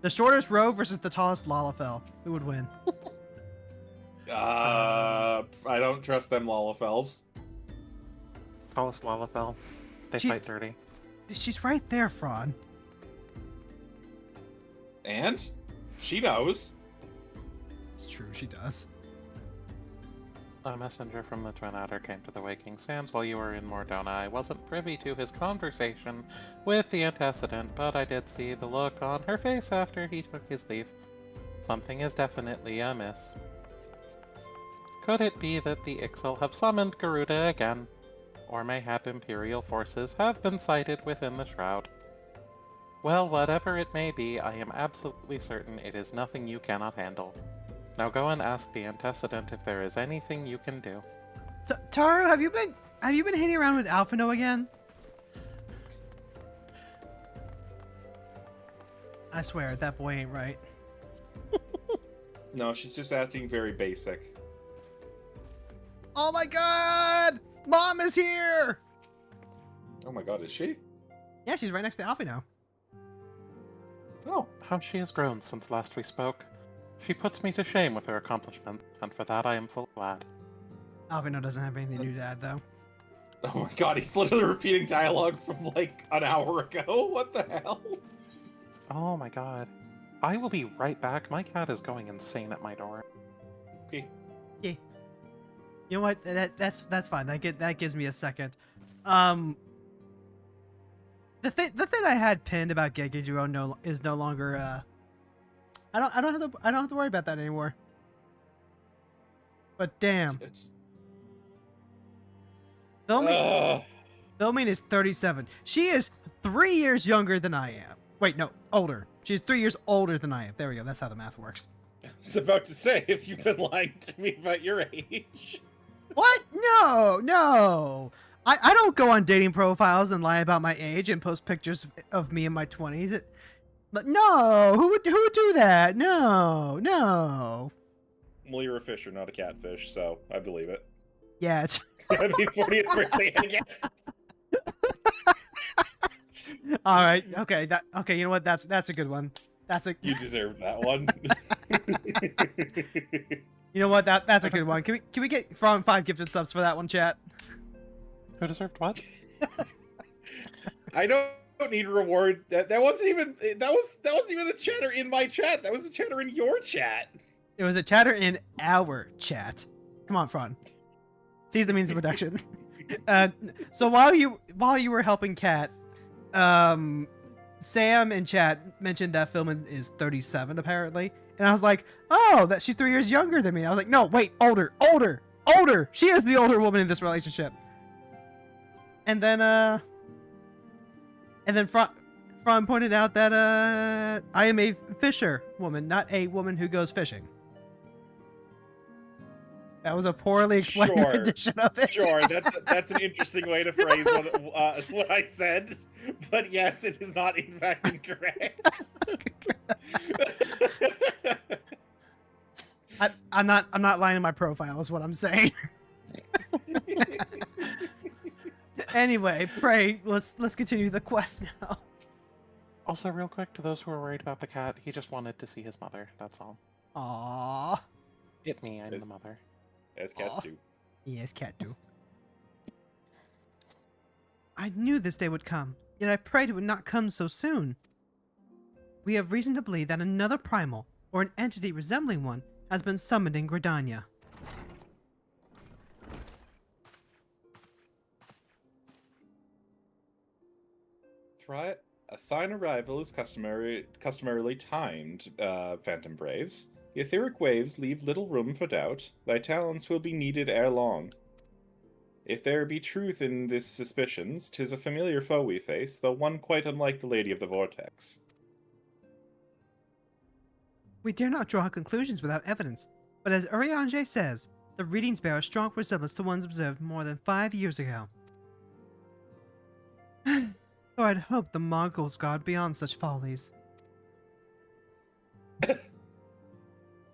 The shortest row versus the tallest Lalafell. Who would win? I don't trust them Lalafels. Tallest Lalafell. They fight dirty. She's right there, Fron. And? She knows. It's true, she does. A messenger from the Twin Adder came to the Waking Sands while you were in Mordona. I wasn't privy to his conversation with the antecedent, but I did see the look on her face after he took his leave. Something is definitely amiss. Could it be that the Ixal have summoned Garuda again? Or mayhap Imperial forces have been sighted within the Shroud? Well, whatever it may be, I am absolutely certain it is nothing you cannot handle. Now go and ask the antecedent if there is anything you can do. Taru, have you been hanging around with Alphino again? I swear, that boy ain't right. No, she's just acting very basic. Oh my god! Mom is here! Oh my god, is she? Yeah, she's right next to Alfie now. Oh. How she has grown since last we spoke. She puts me to shame with her accomplishments, and for that I am full glad. Alfino doesn't have anything new to add, though. Oh my god, he's literally repeating dialogue from like an hour ago. What the hell? Oh my god. I will be right back. My cat is going insane at my door. Okay. Yeah. You know what? That's fine. That gives me a second. The thing I had pinned about Gegejiro is no longer I don't have to worry about that anymore. But damn. Filming is 37. She is 3 years younger than I am. Wait, no, older. She's 3 years older than I am. There we go. That's how the math works. I was about to say, if you've been lying to me about your age. What? No. I don't go on dating profiles and lie about my age and post pictures of me in my 20s. But no, who would do that? No. Well, you're a fisher, not a catfish, so I believe it. Yeah, it's... Happy 40th birthday again. All right. Okay. Okay. You know what? That's a good one. You deserve that one. You know what? That's a good one. Can we get from 5 gifted subs for that one, chat? Who deserved what? I don't need reward. That wasn't even a chatter in my chat. That was a chatter in your chat. It was a chatter in our chat. Come on, Fron. Seize the means of production. So while you were helping Kat, Sam in chat mentioned that Philman is 37 apparently, and I was like, oh, that she's 3 years younger than me. I was like, no, wait, older. She is the older woman in this relationship. And then Fron pointed out that I am a fisher woman, not a woman who goes fishing. That was a poorly explained rendition of it. Sure, that's an interesting way to phrase what I said. But yes, it is not in fact incorrect. I'm not lying in my profile is what I'm saying. Anyway, pray, let's continue the quest now. Also, real quick, to those who are worried about the cat, he just wanted to see his mother, that's all. Aww. It me, I'm the mother. As cats do. Yes, cat do. I knew this day would come, yet I prayed it would not come so soon. We have reason to believe that another primal, or an entity resembling one, has been summoned in Gridania. A thine arrival is customarily timed, Phantom Braves. The etheric waves leave little room for doubt. Thy talents will be needed ere long. If there be truth in this suspicions, 'tis a familiar foe we face, though one quite unlike the Lady of the Vortex. We dare not draw conclusions without evidence, but as Urianger says, the readings bear a strong resemblance to ones observed more than 5 years ago. Though I'd hoped the Mongols got beyond such follies.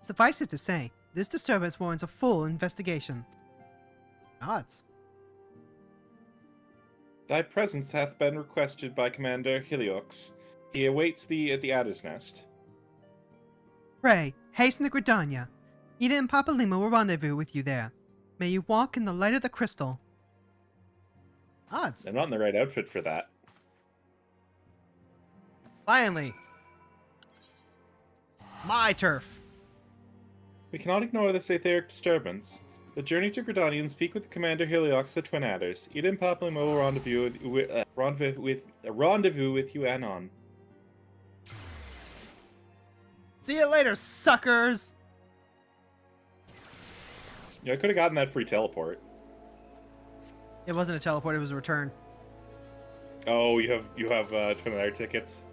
Suffice it to say, this disturbance warrants a full investigation. Odds. Thy presence hath been requested by Commander Heliox. He awaits thee at the Adder's Nest. Pray, hasten to Gridania. Ida and Papa Lima will rendezvous with you there. May you walk in the light of the crystal. Odds. I'm not in the right outfit for that. Finally. My turf. We cannot ignore this etheric disturbance. The journey to Gridania and speak with Commander Heliox the Twin Adders. Ida and Papa Lima will rendezvous with you anon. See you later, suckers! Yeah, I could have gotten that free teleport. It wasn't a teleport, it was a return. Oh, you have Twin Adder tickets?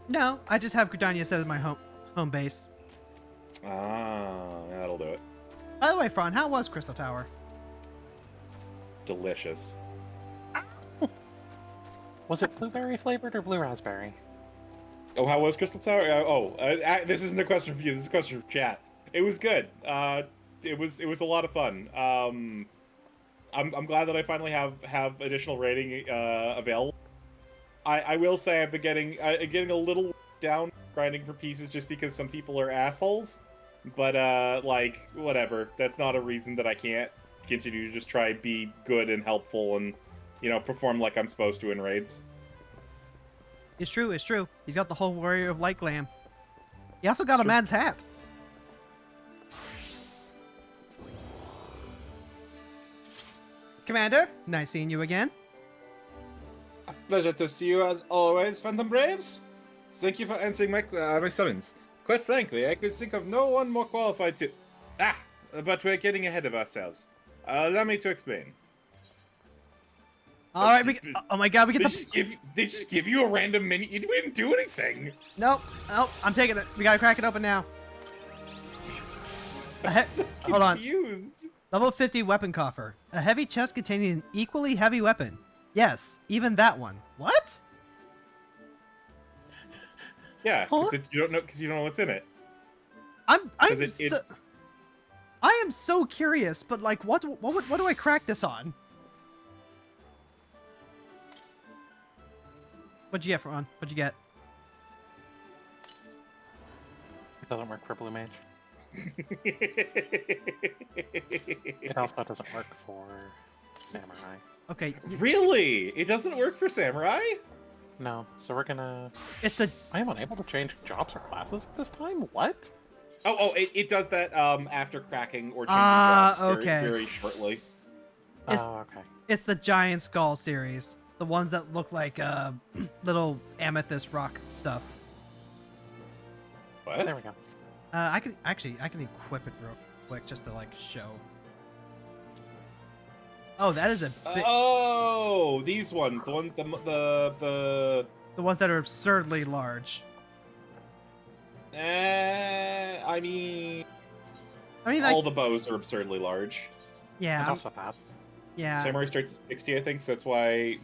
No, I just have Gridania set as my home base. Ah, that'll do it. By the way, Fron, how was Crystal Tower? Delicious. Was it blueberry flavored or blue raspberry? Oh, how was Crystal Tower? This isn't a question for you. This is a question for chat. It was good. It was a lot of fun. I'm glad that I finally have additional rating available. I will say I've been getting a little down grinding for pieces just because some people are assholes. But like whatever. That's not a reason that I can't continue to just try be good and helpful and perform like I'm supposed to in raids. It's true. It's true. He's got the whole Warrior of Light glam. He also got a Sure. man's hat. Commander, nice seeing you again. Pleasure to see you as always, Phantom Braves. Thank you for answering my summons. Quite frankly, I could think of no one more qualified to... but we're getting ahead of ourselves. Allow me to explain. All right, oh my god, we get They just give you a random menu. You didn't do anything. Nope, I'm taking it. We gotta crack it open now. I'm so Hold on. confused. Level 50 weapon coffer. A heavy chest containing an equally heavy weapon. Yes, even that one. What? Yeah, because Huh? you don't know what's in it. I am so curious, but like, what do I crack this on? What'd you get, Ron? What'd you get? It doesn't work for Blue Mage. It also doesn't work for Samurai. Okay, Really? It doesn't work for Samurai? No, so we're gonna... it's the I am unable to change jobs or classes at this time? What? It does that after cracking or changing Ah, jobs okay. very shortly. It's- Oh, okay. It's the Giant Skull series. The ones that look like little amethyst rock stuff. What? There we go. I can equip it real quick just to like show. Oh, that is a bit, Oh, these ones. The the ones that are absurdly large. I mean, I mean, all like, the bows are absurdly large. yeah, And I'm- also that. yeah. Samurai starts at 60, I think, so that's why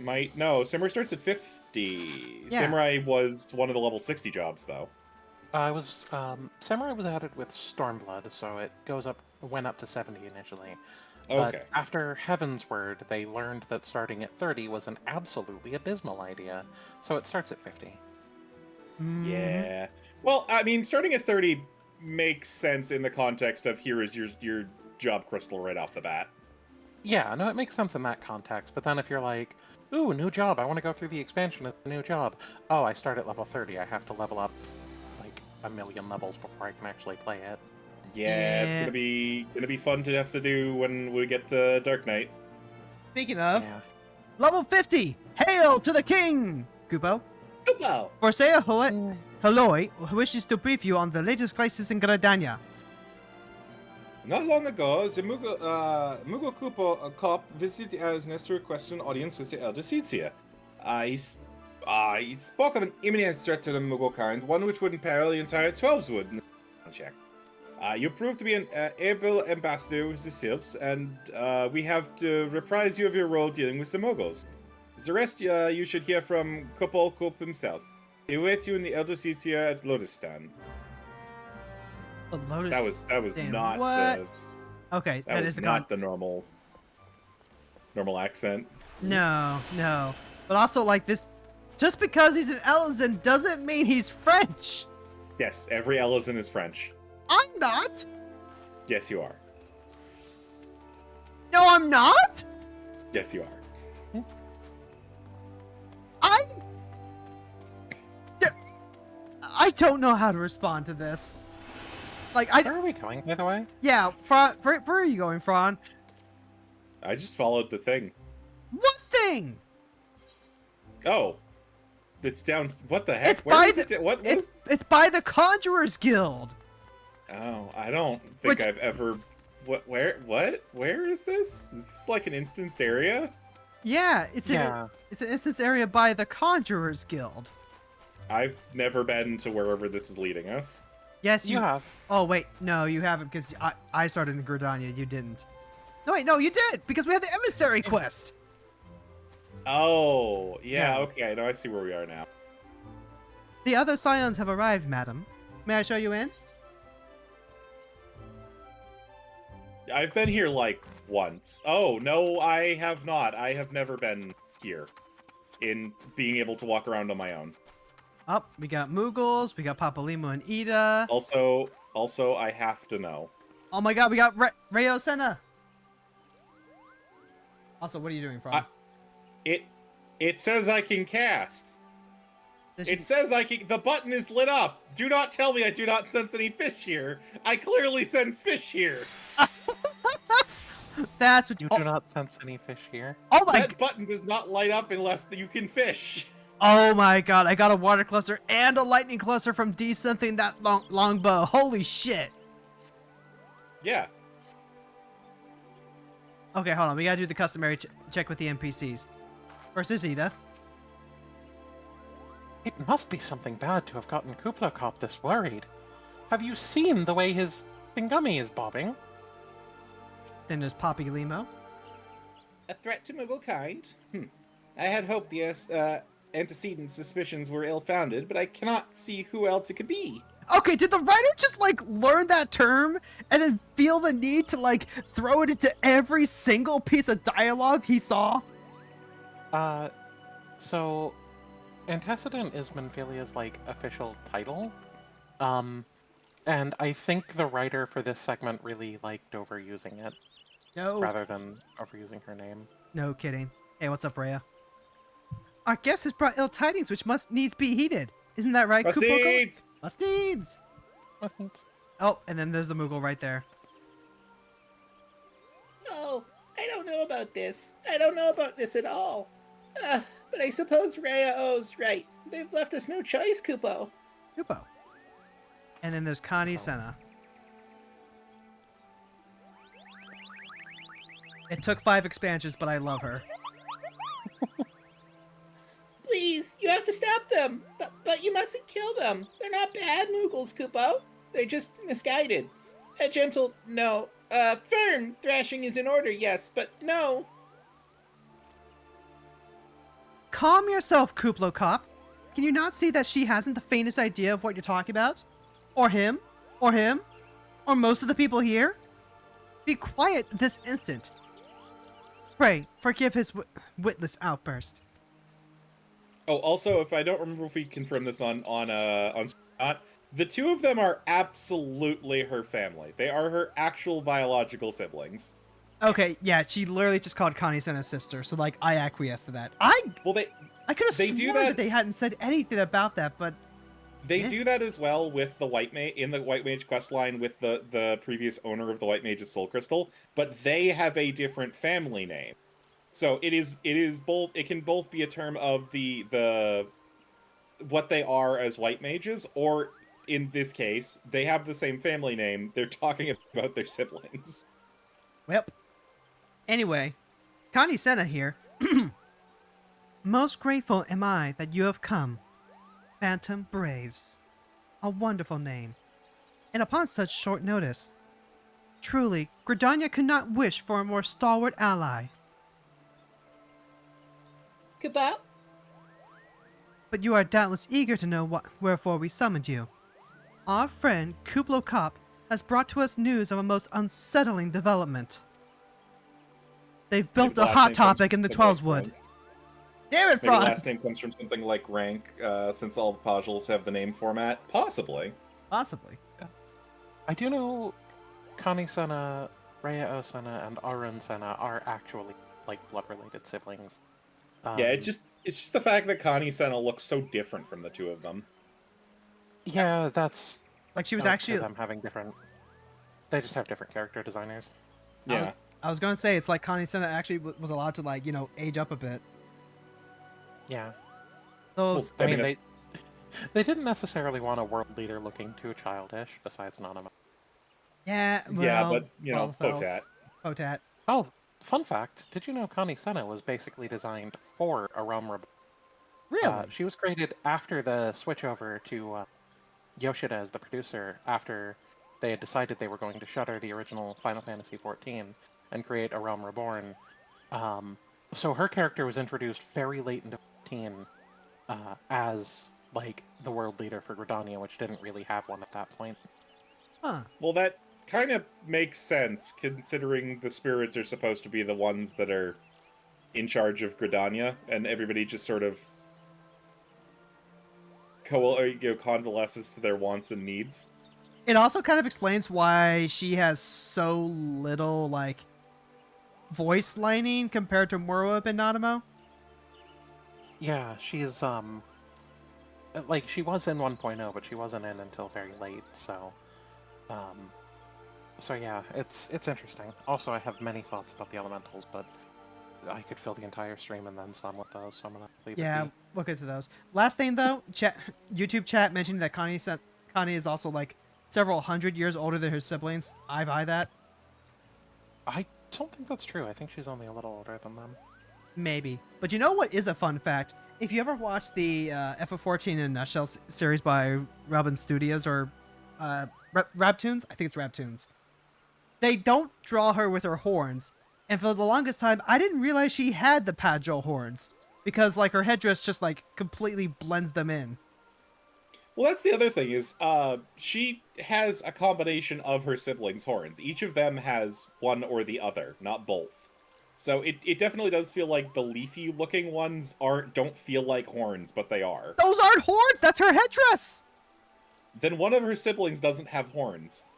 Samurai starts at 50. Yeah. Samurai was one of the level 60 jobs, though. Samurai was added with Stormblood, so it went up to 70 initially. Okay. But after Heaven's Word, they learned that starting at 30 was an absolutely abysmal idea, so it starts at 50. Mhm. Yeah. Well, I mean, starting at 30 makes sense in the context of here is your job crystal right off the bat. Yeah, no, it makes sense in that context, but then if you're like, ooh, new job, I want to go through the expansion as a new job. Oh, I start at level 30, I have to level up like a million levels before I can actually play it. Yeah, it's Yeah. gonna be fun to have to do when we get to Dark Knight. Speaking of, Yeah. level 50. Hail to the king, Kupo. Hello. Forsea Haloi wishes to brief you on the latest crisis in Gradania. Not long ago, the Mugo Kupo cop visited his nest to request an audience with the Elder Seedseer. He spoke of an imminent threat to the Mugo kind, one which would imperil the entire 12's wood. Check. You proved to be an able ambassador with the Sylphs, and we have to reprise you of your role dealing with the Muggles. The rest you should hear from Kupol Kup himself. He awaits you in the Elder Seedseer at Lotustan. The Lotus. That was Damn, not what? the Okay, that that was is the not the normal accent. No, no. But also, like, this... Just because he's an Ellison doesn't mean he's French! Yes, every Ellison is French. I'm not! Yes, you are. No, I'm not! Yes, you are. I don't know how to respond to this. Like, Where are we going, by the way? Yeah, where are you going, Fron? I just followed the thing. What thing? Oh, it's down. What the heck? It's by is it? What? It's by the Conjurer's Guild. Oh, I don't think Which- I've ever. What? Where? What? Where is this? Is this like an instanced area? Yeah, it's Yeah. it's an instance area by the Conjurer's Guild. I've never been to wherever this is leading us. Yes, You have. Oh wait, no, you haven't because I started in Gridania. You didn't. No wait, no, you did because we had the emissary quest. Oh, yeah. Yeah. Okay, now I see where we are now. The other scions have arrived, madam. May I show you in? I've been here, like, once. Oh, no, I have not. I have never been here in being able to walk around on my own. Oh, we got Moogles, we got Papalimo and Ida. Also, I have to know. Oh my god, we got Rayo Senna. Also, what are you doing, Frog? It says I can cast. It says I can. The button is lit up. Do not tell me I do not sense any fish here. I clearly sense fish here. That's what You do not sense any fish here. Oh my! That button does not light up unless you can fish. Oh my god! I got a water cluster and a lightning cluster from desynthing that longbow. Holy shit! Yeah. Okay, hold on. We gotta do the customary check with the NPCs. First is Ida. It must be something bad to have gotten Kuplo Cop this worried. Have you seen the way his thingummy is bobbing? Then there's Poppy Limo. A threat to Moogle kind? I had hoped the antecedent suspicions were ill-founded, but I cannot see who else it could be. Okay, did the writer just like learn that term and then feel the need to like throw it into every single piece of dialogue he saw? So antecedent is Minphilia's like official title. And I think the writer for this segment really liked overusing it. No. Rather than overusing her name. No kidding. Hey, what's up, Rhea? Our guest has brought ill tidings which must needs be heeded. Isn't that right, Must Kupoko? needs! Must needs! Oh, and then there's the Moogle right there. Oh, I don't know about this. I don't know about this at all. But I suppose Rhea-Oh's right. They've left us no choice, Kupo. Kupo. And then there's Connie Senna. It took 5 expansions, but I love her. Please, you have to stop them. But you mustn't kill them. They're not bad Moogles, Kupo. They're just misguided. A gentle no. Firm thrashing is in order, yes, but no. Calm yourself, Kuplo Cop. Can you not see that she hasn't the faintest idea of what you're talking about? Or him? Or him? Or most of the people here? Be quiet this instant. Pray, forgive his witless outburst. Oh, also, if I don't remember if we confirmed this on not, the two of them are absolutely her family. They are her actual biological siblings. Okay, yeah, she literally just called Connie Senna's sister, so like I acquiesce to that. Well, I could have they sworn do that that- they hadn't said anything about that, but They Yeah. do that as well with the White Mage in the White Mage questline with the previous owner of the White Mage's Soul Crystal, but they have a different family name. So it is both. It can both be a term of the what they are as White Mages, or in this case, they have the same family name. They're talking about their siblings. well. Anyway, Connie Senna here. Most grateful am I that you have come. Phantom Braves. A wonderful name. And upon such short notice. Truly, Gridania could not wish for a more stalwart ally. Kupo? But you are doubtless eager to know wherefore we summoned you. Our friend Kuplo Cop has brought to us news of a most unsettling development. They've built Maybe a the last hot name comes topic in from the something like Twellswood. Rank. Damn it, Maybe the Frog! last name comes from something like Rank, since all the Pajuls have the name format. Possibly. Possibly. I do know Connie Senna, Rhea-Oh Senna, and Arun Senna are actually like blood-related siblings. Yeah, it's just the fact that Connie Senna looks so different from the two of them. Yeah, that's Like she was up to actually. them having different. They just have different character designers. Yeah. I was gonna say it's like Connie Senna actually was allowed to like age up a bit. Yeah, Those. Well, I mean mean, they didn't necessarily want a world leader looking too childish. Besides Nanama. Yeah. Well, yeah, but Fells. Potat. Potat. Oh, fun fact! Did you know Connie Senna was basically designed for a realm reborn? Really? She was created after the switch over to Yoshida as the producer, after they had decided they were going to shutter the original Final Fantasy XIV and create a Realm Reborn. So her character was introduced very late into 14 as like the world leader for Gridania, which didn't really have one at that point. Huh. Well, that kind of makes sense, considering the spirits are supposed to be the ones that are in charge of Gridania, and everybody just sort of convalesces to their wants and needs. It also kind of explains why she has so little, like, voice lining compared to Murweb and Nanamo. Yeah, she's, like, she was in 1.0, but she wasn't in until very late, so, so yeah, it's interesting. Also, I have many thoughts about the elementals, but I could fill the entire stream and then some with those, so I'm gonna leave it be. We'll get to those. Last thing, though, YouTube chat mentioned that Connie is also, like, several hundred years older than her siblings. I buy that. I don't think that's true. I think she's only a little older than them. Maybe. But you know what is a fun fact? If you ever watched the FF14 in a Nutshell series by Robin Studios, or Raptoons, I think it's Raptoons, they don't draw her with her horns. And for the longest time, I didn't realize she had the Padgel horns, because, like, her headdress just, like, completely blends them in. Well, that's the other thing, is she has a combination of her siblings' horns. Each of them has one or the other, not both. So it definitely does feel like the leafy-looking ones don't feel like horns, but they are. Those aren't horns! That's her headdress! Then one of her siblings doesn't have horns.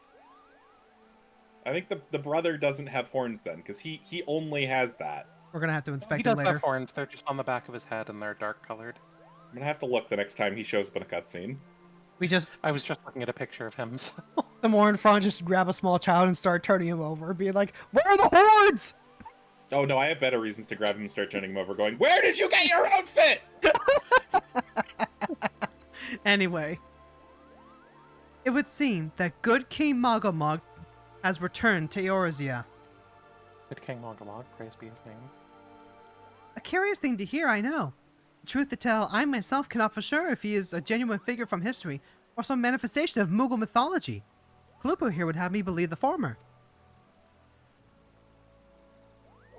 I think the brother doesn't have horns then, because he only has that. We're gonna have to inspect He them does later. have horns, they're just on the back of his head and they're dark colored. I'm gonna have to look the next time he shows up in a cutscene. I was just looking at a picture of him, so... Themora and Frons just grab a small child and start turning him over, being like, "Where are the horns?" Oh no, I have better reasons to grab him and start turning him over, going, "Where did you get your outfit?" Anyway, it would seem that good King Mogomog has returned to Eorzea. Good King Mongamog, praise be his name. A curious thing to hear, I know. Truth to tell, I myself cannot for sure if he is a genuine figure from history or some manifestation of Moogle mythology. Klupo here would have me believe the former.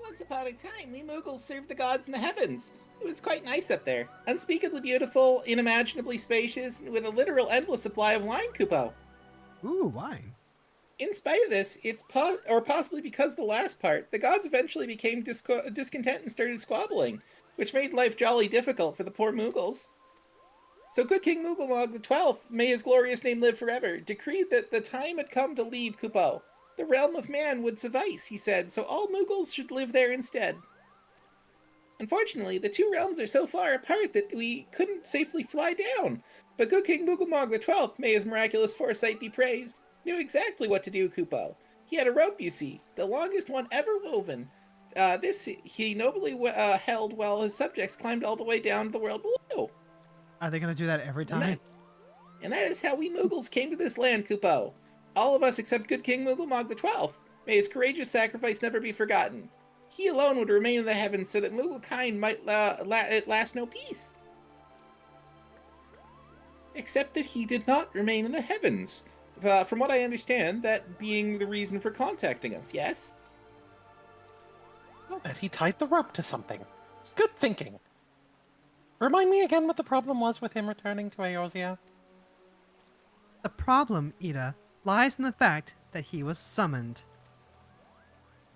Once upon a time, we Moogles served the gods in the heavens. It was quite nice up there. Unspeakably beautiful, unimaginably spacious, and with a literal endless supply of wine, Kupo. Ooh, wine. In spite of this, it's possibly because of the last part, the gods eventually became discontent and started squabbling, which made life jolly difficult for the poor Moogles. So good King Moogelmog XII, may his glorious name live forever, decreed that the time had come to leave Kupo. The realm of man would suffice, he said, so all Moogles should live there instead. Unfortunately, the two realms are so far apart that we couldn't safely fly down, but good King Moogelmog XII, may his miraculous foresight be praised, knew exactly what to do, Kupo. He had a rope, you see, the longest one ever woven. This he nobly held while his subjects climbed all the way down to the world below. Are they going to do that every time? And that is how we Moogles came to this land, Kupo. All of us except good King Moogelmog XII. May his courageous sacrifice never be forgotten. He alone would remain in the heavens so that Moogle kind might last no peace. Except that he did not remain in the heavens. From what I understand, that being the reason for contacting us, yes? And he tied the rope to something. Good thinking. Remind me again what the problem was with him returning to Eorzea? The problem, Ida, lies in the fact that he was summoned.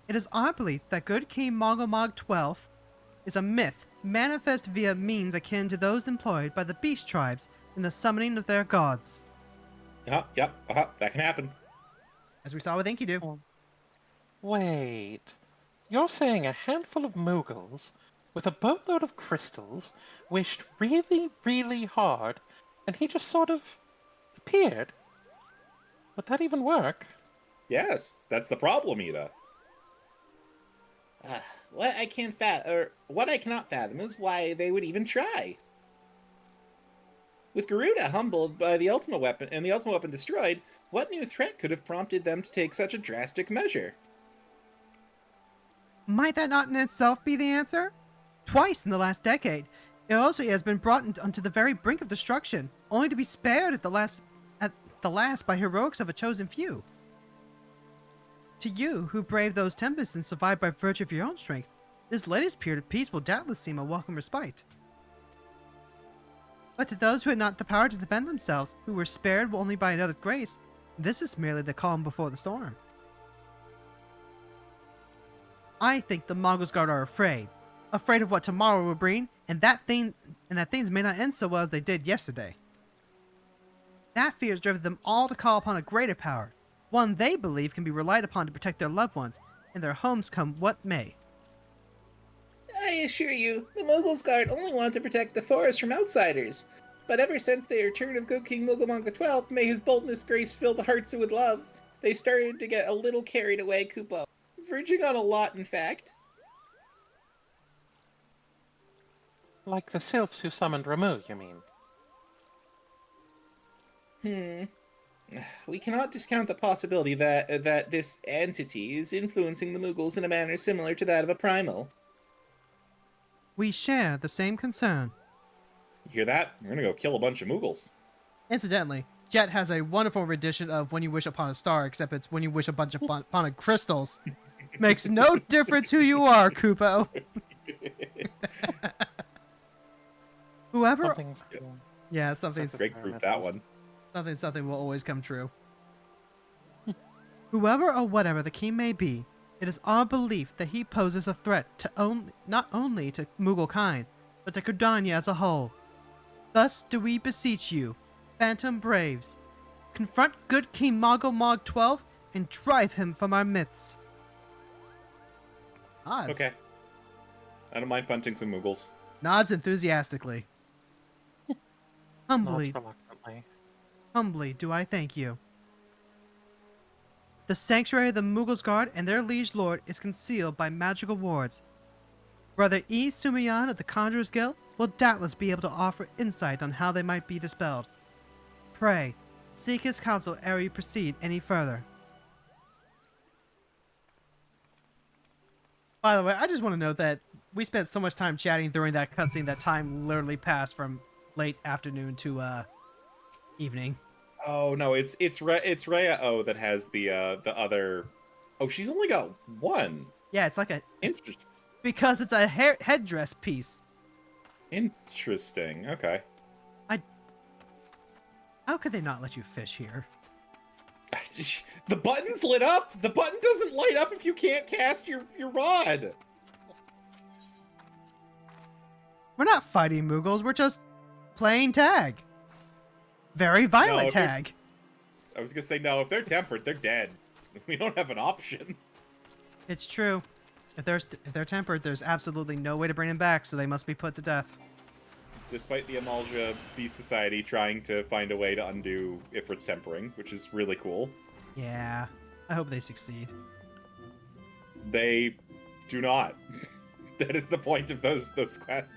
It is our belief that good King Mogomog XII is a myth manifest via means akin to those employed by the beast tribes in the summoning of their gods. Yep, that can happen. As we saw with Enkidu. Wait. You're saying a handful of Moogles with a boatload of crystals wished really, really hard, and he just sort of appeared? Would that even work? Yes, that's the problem, Ida. What I cannot fathom is why they would even try. With Garuda humbled by the ultimate weapon and the ultimate weapon destroyed, what new threat could have prompted them to take such a drastic measure? Might that not in itself be the answer? Twice in the last decade, Eorzea has been brought onto the very brink of destruction, only to be spared at the last by heroics of a chosen few. To you, who braved those tempests and survived by virtue of your own strength, this latest period of peace will doubtless seem a welcome respite. But to those who had not the power to defend themselves, who were spared only by another grace, This is merely the calm before the storm. I think the Mongols Guard are afraid of what tomorrow will bring, and that things may not end so well as they did yesterday. That fear has driven them all to call upon a greater power, one they believe can be relied upon to protect their loved ones and their homes come what may. I assure you, the Mughals Guard only want to protect the forest from outsiders. But ever since the return of good King Mughal XII, may his boldness grace fill the hearts with love, they started to get a little carried away, Kupo. Verging on a lot, in fact. Like the sylphs who summoned Ramu, you mean? We cannot discount the possibility that this entity is influencing the Mughals in a manner similar to that of a primal. We share the same concern. You hear that? We're gonna go kill a bunch of Mughals. Incidentally, Jet has a wonderful rendition of When You Wish Upon a Star, except it's When You Wish upon a crystals. Makes no difference who you are, Kupo. Whoever... Something's Yeah, something's... Grapefruit, that one. Something will always come true. Whoever or whatever the king may be, it is our belief that he poses a threat to not only to Mughal kind, but to Kurdania as a whole. Thus do we beseech you, Phantom Braves, confront good King Mog 12 and drive him from our midst. Nods. Okay. I don't mind punting some Mughals. Nods enthusiastically. Nods reluctantly. Humbly do I thank you. The sanctuary of the Mughals Guard and their liege lord is concealed by magical wards. Brother E. Sumiyan of the Conjurers Guild will doubtless be able to offer insight on how they might be dispelled. Pray, seek his counsel ere you proceed any further. By the way, I just want to note that we spent so much time chatting during that cutscene that time literally passed from late afternoon to evening. Oh no, it's Rhea O that has the other. Oh, she's only got one. Yeah, it's like a Interesting. because it's a headdress piece. Interesting. Okay. How could they not let you fish here? The button's lit up. The button doesn't light up if you can't cast your rod. We're not fighting Mughals, we're just playing tag. Very violent if they're- tag. I was gonna say no. If they're tempered, they're dead. We don't have an option. It's true. If they're tempered, there's absolutely no way to bring them back, so they must be put to death. Despite the Amalja Beast Society trying to find a way to undo Ifrit's tempering, which is really cool. Yeah, I hope they succeed. They do not. That is the point of those quests.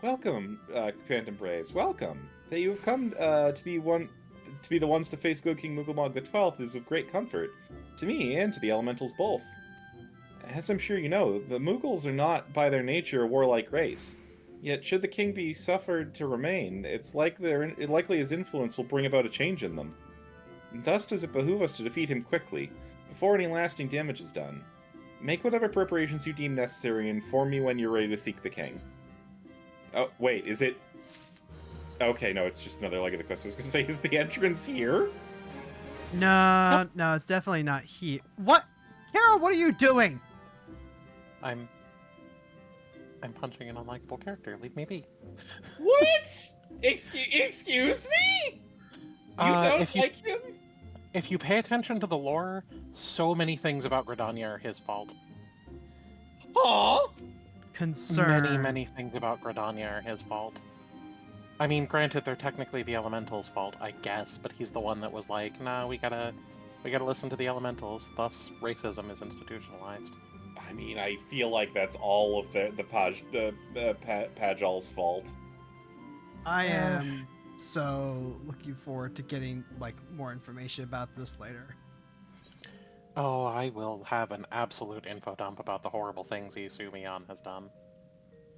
Welcome, Phantom Braves. Welcome. That you have come to be the ones to face good King Mughal XII is of great comfort to me and to the elementals both. As I'm sure you know, the Mughals are not by their nature a warlike race. Yet, should the king be suffered to remain, it's likely his influence will bring about a change in them. Thus does it behoove us to defeat him quickly, before any lasting damage is done. Make whatever preparations you deem necessary and inform me when you're ready to seek the king. Oh, wait, is it... Okay, no, it's just another leg of the quest. I was gonna say, is the entrance here? No, no, it's definitely not here. What? Carrow, what are you doing? I'm punching an unlikable character. Leave me be. What? Excuse me? You don't like him? If you pay attention to the lore, so many things about Gridania are his fault. Aw! Concern. Many things about Gridania are his fault. I mean, granted, they're technically the Elemental's fault, I guess, but he's the one that was like, nah, we gotta listen to the Elementals, thus racism is institutionalized. I mean, I feel like that's all of the Pajal's fault. I am so looking forward to getting like more information about this later. Oh, I will have an absolute info dump about the horrible things Isumiyan has done.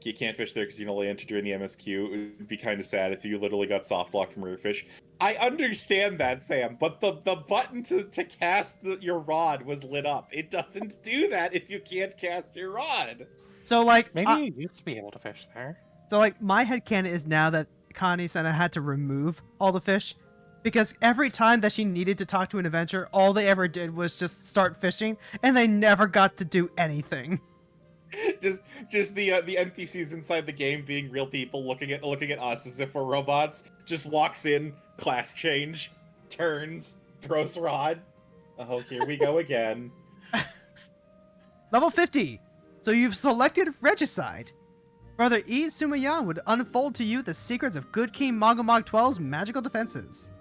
You can't fish there because you only entered during the MSQ. It would be kind of sad if you literally got soft blocked from Rearfish. I understand that, Sam, but the button to cast your rod was lit up. It doesn't do that if you can't cast your rod. So like Maybe you used to be able to fish there. So like my headcanon is now that Connie Senna had to remove all the fish Because every time that she needed to talk to an adventurer, all they ever did was just start fishing, and they never got to do anything. just the NPCs inside the game being real people looking at us as if we're robots. Just walks in, class change, turns, throws rod. Oh, here we go again. Level 50. So you've selected Regicide. Brother E. Sumayan would unfold to you the secrets of Good King Mogomog 12's magical defenses.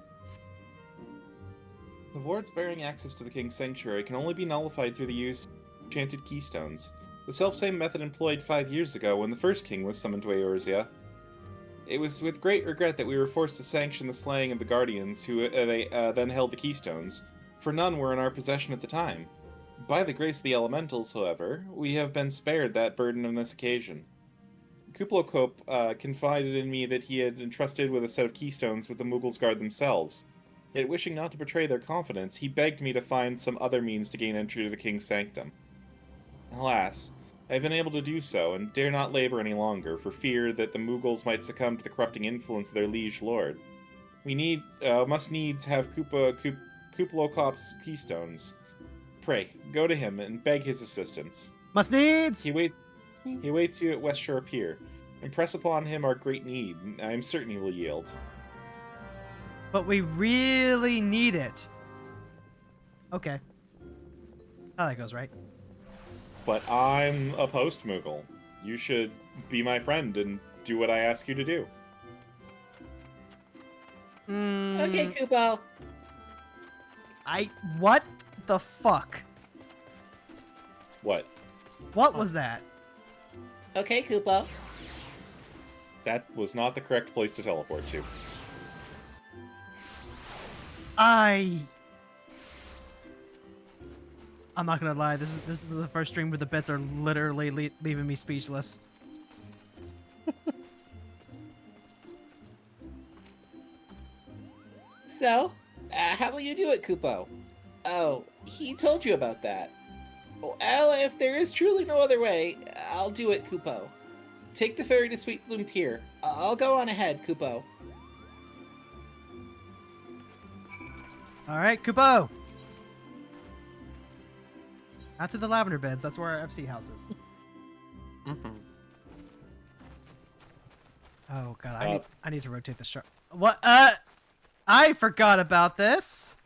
The wards bearing access to the King's Sanctuary can only be nullified through the use of enchanted keystones. The selfsame method employed 5 years ago when the first king was summoned to Eorzea. It was with great regret that we were forced to sanction the slaying of the Guardians, who then held the keystones, for none were in our possession at the time. By the grace of the elementals, however, we have been spared that burden on this occasion. Kuplokop confided in me that he had entrusted with a set of keystones with the Mughals Guard themselves. Yet wishing not to betray their confidence, he begged me to find some other means to gain entry to the King's Sanctum. Alas, I have been able to do so, and dare not labor any longer, for fear that the Mughals might succumb to the corrupting influence of their liege lord. We must needs have Kuplokop's keystones. Pray, go to him and beg his assistance. Must needs! He awaits you at West Shore Pier. Impress upon him our great need, and I am certain he will yield. But we really need it. Okay. How that goes, right? But I'm a post-Moogle. You should be my friend and do what I ask you to do. Okay, Kupo. What the fuck? What? What was that? Okay, Kupo. That was not the correct place to teleport to. I'm not gonna lie, this is the first stream where the bits are literally leaving me speechless. So, how will you do it, Kupo? Oh, he told you about that. Well, if there is truly no other way, I'll do it, Kupo. Take the ferry to Sweet Bloom Pier. I'll go on ahead, Kupo. Alright, Kupo! Out to the lavender beds, that's where our FC house is. Oh god, I need to rotate the shark. What? I forgot about this!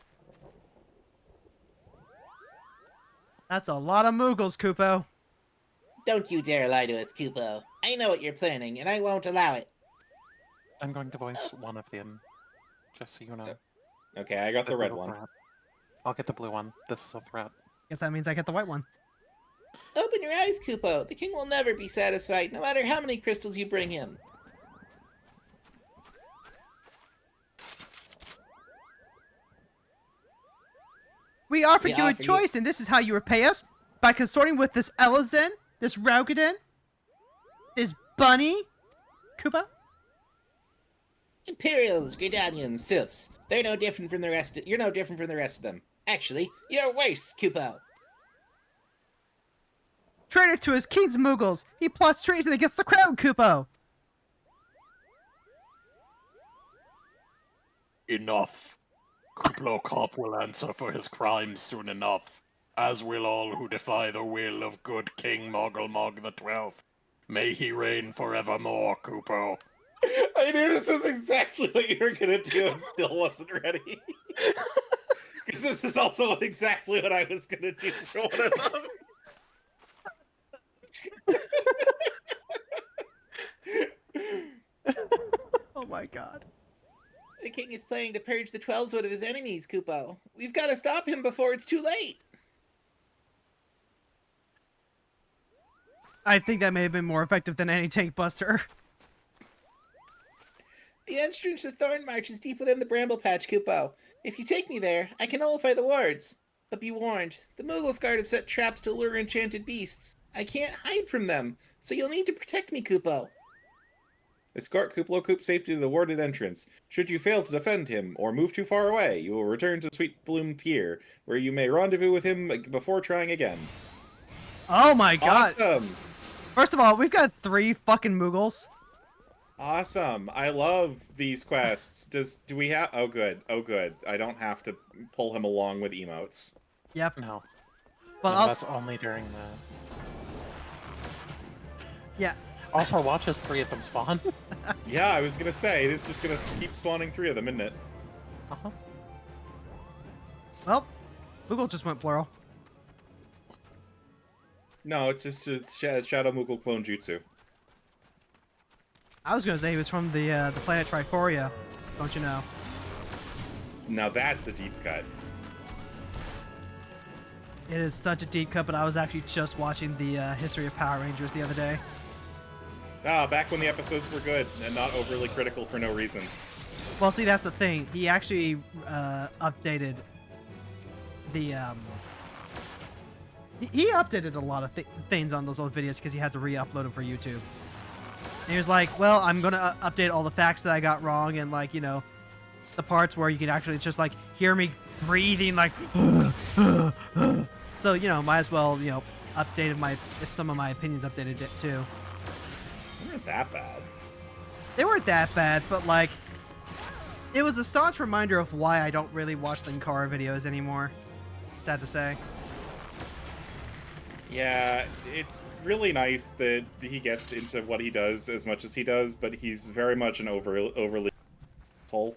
That's a lot of Mughals, Kupo. Don't you dare lie to us, Kupo. I know what you're planning, and I won't allow it. I'm going to voice one of them, just so you know. Okay, I got the red one. Threat. I'll get the blue one. This is a threat. Guess that means I get the white one. Open your eyes, Kupo. The king will never be satisfied, no matter how many crystals you bring him. We offered you a choice, and this is how you repay us? By consorting with this Elezen, this Raugaden, this Bunny, Kupo? Imperials, Gridanians, Sylphs. They're no different from the rest you're no different from the rest of them. Actually, you're worse, Kupo. Traitor to his king's Mughals! He plots treason against the crown, Kupo! Enough. Kuplokop will answer for his crimes soon enough, as will all who defy the will of good King Mogulmog the 12th. May he reign forevermore, Kupo. I knew this was exactly what you were gonna do and still wasn't ready. Because this is also exactly what I was gonna do for one of them. Oh my god. The king is planning to purge the 12s out of his enemies, Kupo. We've got to stop him before it's too late. I think that may have been more effective than any tank buster. The entrance to Thorn March is deep within the Bramble Patch, Kupo. If you take me there, I can nullify the wards. But be warned, the Mughals Guard have set traps to lure enchanted beasts. I can't hide from them, so you'll need to protect me, Kupo. Escort Kuplokop safely to the warded entrance. Should you fail to defend him, or move too far away, you will return to Sweet Bloom Pier, where you may rendezvous with him before trying again. Oh my god! Awesome! First of all, we've got 3 fucking Mughals. Awesome. I love these quests. Do we have... Oh, good. Oh, good. I don't have to pull him along with emotes. Yep. No. But No, also, that's only during the... yeah. Also, watch as 3 of them spawn. Yeah, I was gonna say, it's just gonna keep spawning 3 of them, isn't it? Uh-huh. Well, Google just went plural. No, it's just Shadow Moogle clone jutsu. I was gonna say he was from the planet Triforia. Don't you know? Now that's a deep cut. It is such a deep cut, but I was actually just watching the history of Power Rangers the other day. Ah, back when the episodes were good and not overly critical for no reason. Well, see, that's the thing. He actually updated the he updated a lot of things on those old videos because he had to re-upload them for YouTube. And he was like, "Well, I'm gonna update all the facts that I got wrong and like the parts where you can actually just like hear me breathing like." So might as well updated if some of my opinions updated it too. They weren't that bad. They weren't that bad, but like it was a staunch reminder of why I don't really watch Linkara videos anymore. Sad to say. Yeah, it's really nice that he gets into what he does as much as he does, but he's very much an overly asshole,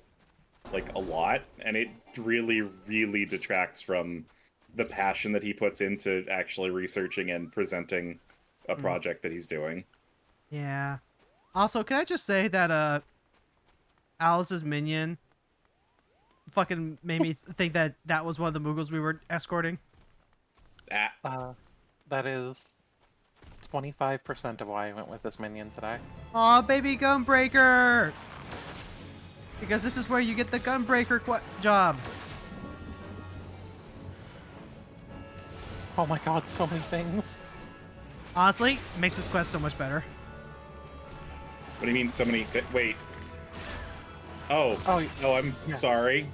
like a lot, and it really, really detracts from the passion that he puts into actually researching and presenting a project that he's doing. Yeah. Also, can I just say that Alice's minion fucking made me think that that was one of the Moogles we were escorting. That is 25% of why I went with this minion today. Aw, baby Gunbreaker! Because this is where you get the Gunbreaker job. Oh my god, so many things. Honestly, it makes this quest so much better. What do you mean so many... Wait. Oh. Oh, No, I'm yeah. sorry.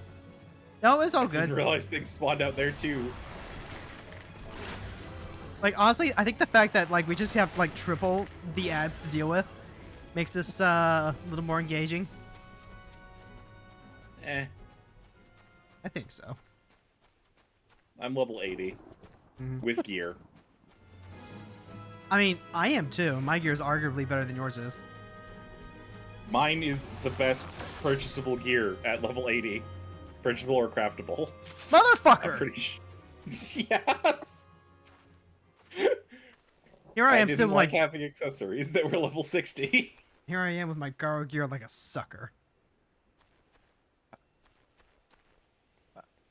No, it's all I good. didn't realize things spawned out there too. Like, honestly, I think the fact that, like, we just have, like, triple the ads to deal with makes this, a little more engaging. Eh. I think so. I'm level 80. With gear. I mean, I am too. My gear is arguably better than yours is. Mine is the best purchasable gear at level 80. Purchasable or craftable. I'm Motherfucker! pretty sure. Yes! Here I am didn't still, like like, having accessories that were level 60. here I am with my Garo gear like a sucker.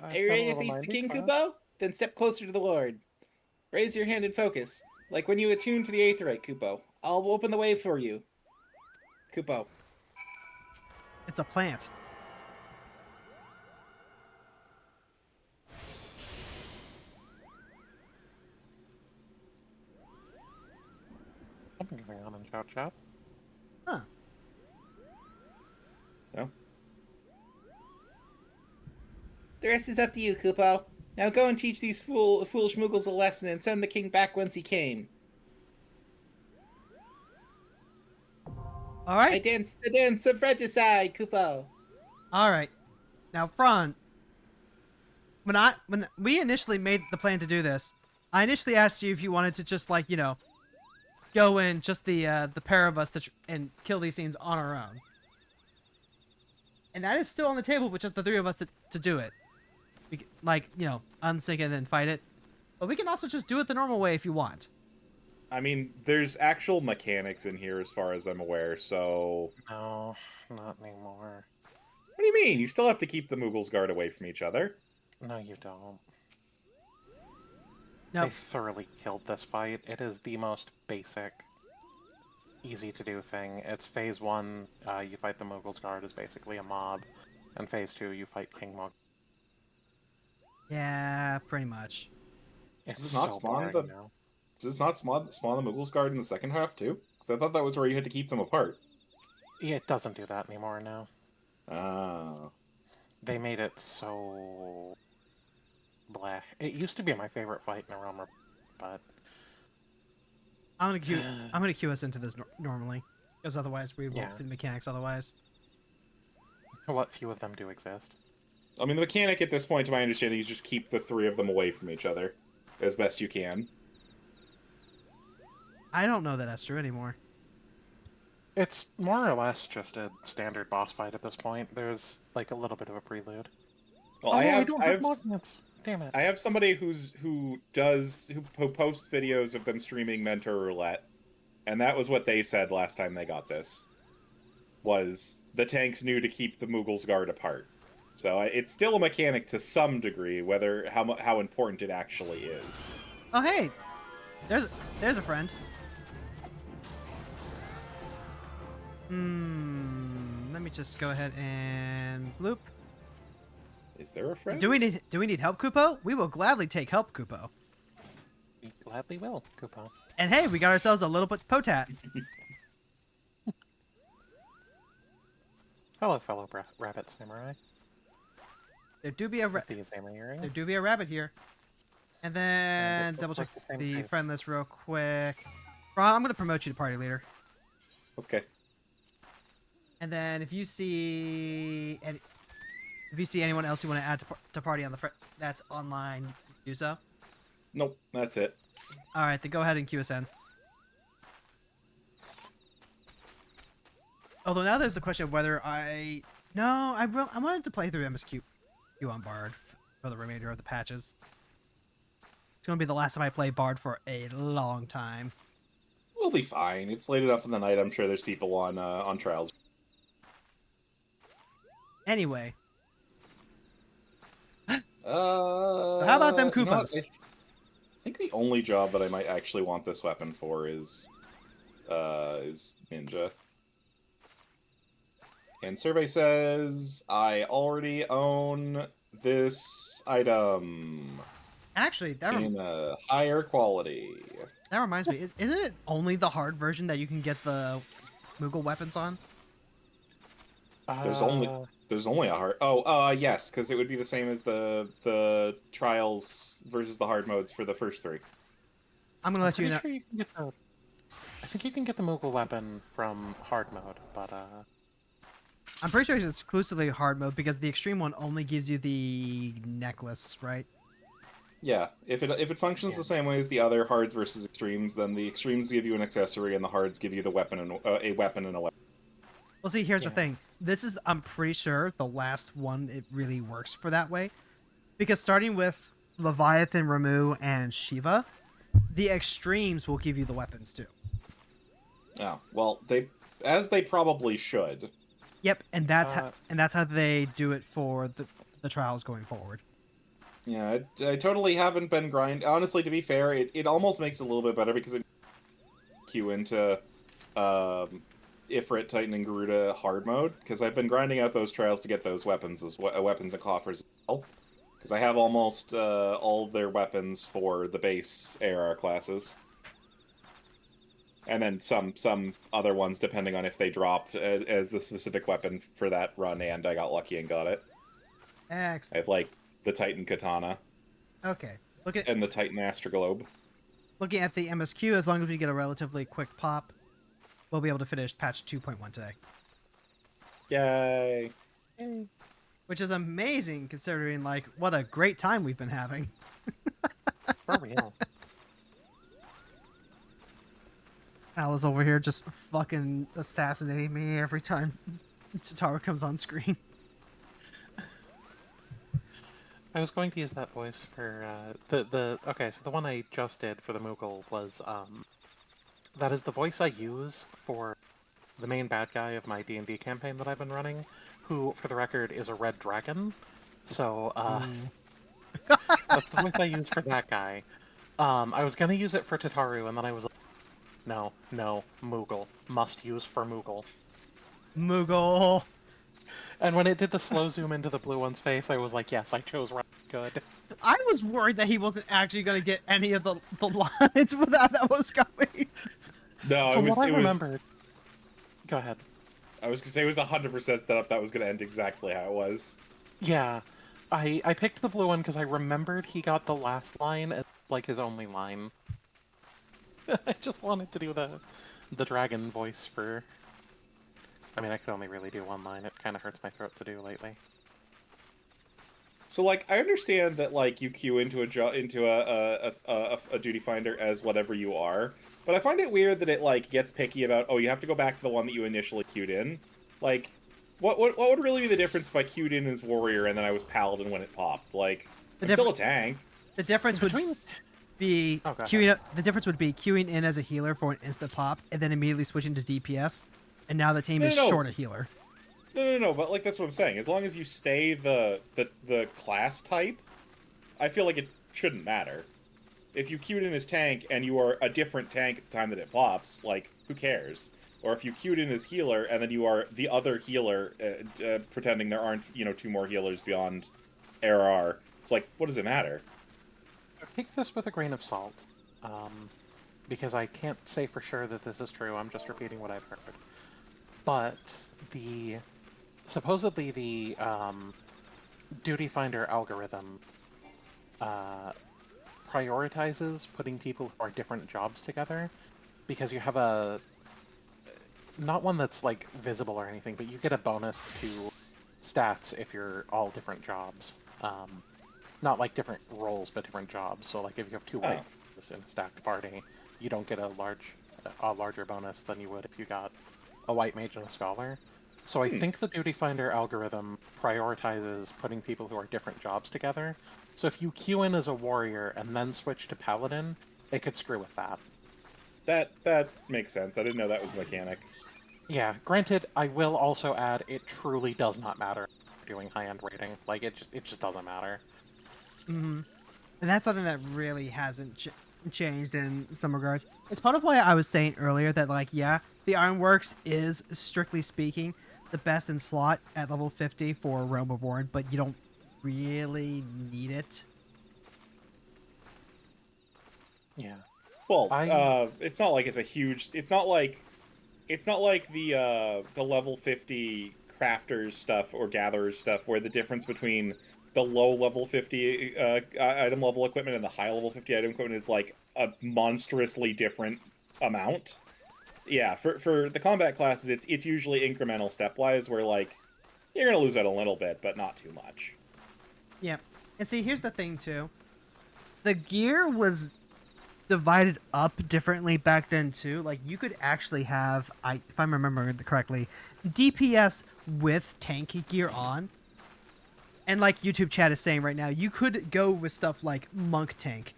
Are you ready to face the king, Kupo? Then step closer to the Lord. Raise your hand and focus, like when you attune to the Aetherite, Kupo. I'll open the way for you. Kupo. It's a plant. Something going on in chat. Huh. No? The rest is up to you, Kupo. Now go and teach these foolish Moogles a lesson and send the king back whence he came. I Alright. dance the dance of fratricide, Kupo. Alright. Now, Fron, when we initially made the plan to do this, I initially asked you if you wanted to just, like, go in, just the pair of us, and kill these things on our own. And that is still on the table with just the 3 of us to do it. We can, like, unsync it and then fight it. But we can also just do it the normal way if you want. I mean, there's actual mechanics in here as far as I'm aware, so... No, not anymore. What do you mean? You still have to keep the Moogles guard away from each other. No, you don't. Nope. They thoroughly killed this fight. It is the most basic, easy to do thing. It's phase 1, you fight the Moogle's guard is basically a mob, and phase 2, you fight King Mog. Yeah, pretty much. It's Does it not so spawn boring the- now. Does it not spawn the Moogles guard in the second half too? Because I thought that was where you had to keep them apart. Yeah, it doesn't do that anymore now. Ah. They made it so... blah. It used to be my favorite fight in a Realm, but... I'm gonna cue us into this normally. Because otherwise we won't Yeah. see the mechanics otherwise. What few of them do exist. I mean, the mechanic at this point, to my understanding, is just keep the three of them away from each other as best you can. I don't know that that's true anymore. It's more or less just a standard boss fight at this point. There's like a little bit of a prelude. Well, oh, I no, have, we don't I have have, magnets. Damn it. I have somebody who posts videos of them streaming Mentor Roulette, and that was what they said last time they got this. Was the tanks knew to keep the Moogle's guard apart. So it's still a mechanic to some degree, whether how important it actually is. Oh hey, there's a friend. Let me just go ahead and bloop. Is there a friend? Do we need help, Kupo? We will gladly take help, Kupo. We gladly will, Kupo. And hey, we got ourselves a little bit potat. Hello, fellow rabbit samurai. There do be a With these earring. there do be a rabbit here. And then it double check looks like the same the face. friend list real quick. Ron, I'm gonna promote you to party leader. Okay. And then if you see anyone else you want to add to party on the that's online, you can do so. Nope, that's it. All right, then go ahead and queue us in. Although now there's the question of whether I wanted to play through MSQ on Bard for the remainder of the patches. It's gonna be the last time I play Bard for a long time. We'll be fine. It's late enough in the night. I'm sure there's people on trials. Anyway, How about them Koopas? I think the only job that I might actually want this weapon for is Ninja. And survey says I already own this item actually, in a higher quality. that reminds me. Isn't it only the hard version that you can get the Moogle weapons on? There's only a hard. Yes, because it would be the same as the trials versus the hard modes for the first three. I'm gonna let you know. Sure you can get the... I think you can get the Moogle weapon from hard mode, but I'm pretty sure it's exclusively hard mode because the extreme one only gives you the necklace, right? Yeah, if it functions the same way as the other hards versus extremes, then the extremes give you an accessory and the hards give you the weapon and a weapon and a weapon. Well, see, here's the thing. This is, I'm pretty sure, the last one it really works for that way. Because starting with Leviathan, Ramu, and Shiva, the extremes will give you the weapons too. Oh, well, they probably should. Yep, and that's how they do it for the trials going forward. Yeah, I totally haven't been grind. Honestly, to be fair, it almost makes it a little bit better because it queue into Ifrit, Titan, and Garuda hard mode, because I've been grinding out those trials to get those weapons weapons and coffers as well. Because I have almost all their weapons for the base AR classes. And then some other ones depending on if they dropped as the specific weapon for that run, and I got lucky and got it. I Excellent. have like the Titan Katana Okay. and the Titan Astroglobe. Looking at the MSQ, as long as we get a relatively quick pop, we'll be able to finish patch 2.1 today. Yay! Which is amazing considering, like, what a great time we've been having. for real. Alice over here just fucking assassinating me every time Chitara comes on screen. I was going to use that voice for okay, so the one I just did for the Moogle was that is the voice I use for the main bad guy of my D&D campaign that I've been running, who, for the record, is a red dragon. So that's the voice I use for that guy. I was gonna use it for Tataru, and then I was like, no, Moogle. Must use for Moogle. Moogle. And when it did the slow zoom into the blue one's face, I was like, yes, I chose right. Good. I was worried that he wasn't actually going to get any of the lines without that was coming. No, From it was. what I It remembered... was. Go ahead. I was gonna say it was 100% set up. That was gonna end exactly how it was. Yeah. I picked the blue one because I remembered he got the last line as, like, his only line. I just wanted to do the dragon voice for I mean, I could only really do one line. It kind of hurts my throat to do lately. So, like, I understand that, like, you queue into a duty finder as whatever you are, but I find it weird that it, like, gets picky about, oh, you have to go back to the one that you initially queued in. Like, what would really be the difference if I queued in as warrior and then I was paladin when it popped? Like, I'm still a tank. The difference would be queuing up. The difference would be queuing in as a healer for an instant pop, and then immediately switching to DPS. And now the team is short a healer. No, but like that's what I'm saying. As long as you stay the class type, I feel like it shouldn't matter. If you queued in as tank and you are a different tank at the time that it pops, like who cares? Or if you queued in as healer and then you are the other healer, pretending there aren't 2 more healers beyond RR, it's like what does it matter? Take this with a grain of salt, because I can't say for sure that this is true. I'm just repeating what I've heard. But supposedly the duty finder algorithm prioritizes putting people who are different jobs together, because you have not one that's like visible or anything, but you get a bonus to stats if you're all different jobs. Not like different roles, but different jobs. So like if you have 2 white in a stacked party, you don't get a larger bonus than you would if you got a white mage and a scholar. So I think the duty finder algorithm prioritizes putting people who are different jobs together. So if you queue in as a warrior and then switch to paladin, it could screw with that. That makes sense. I didn't know that was a mechanic. Yeah, granted, I will also add it truly does not matter doing high-end rating. Like it just doesn't matter. Mm-hmm. And that's something that really hasn't changed in some regards. It's part of why I was saying earlier that, like, yeah, the Ironworks is, strictly speaking, the best in slot at level 50 for Realm Reborn, but you don't really need it. Yeah. Well, it's not like it's a huge... It's not like the level 50 crafters stuff or gatherers stuff where the difference between the low level 50 item level equipment and the high level 50 item equipment is like a monstrously different amount. Yeah, for the combat classes, it's usually incremental stepwise, where like you're gonna lose out a little bit, but not too much. Yeah, and see, here's the thing too. The gear was divided up differently back then too. Like you could actually have, if I remember correctly, DPS with tanky gear on. And like YouTube chat is saying right now, you could go with stuff like monk tank,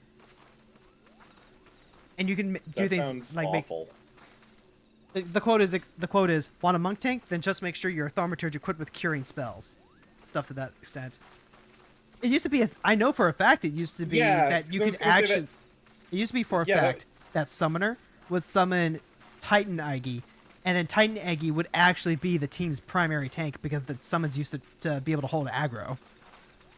and you can do things like awful. The quote is want a monk tank? Then just make sure your thaumaturge equipped with curing spells, stuff to that extent. It used to be I know for a fact it used to be that you could actually. It used to be for a fact that summoner would summon Titan Iggy. And then Titan Eggy would actually be the team's primary tank because the summons used to be able to hold aggro.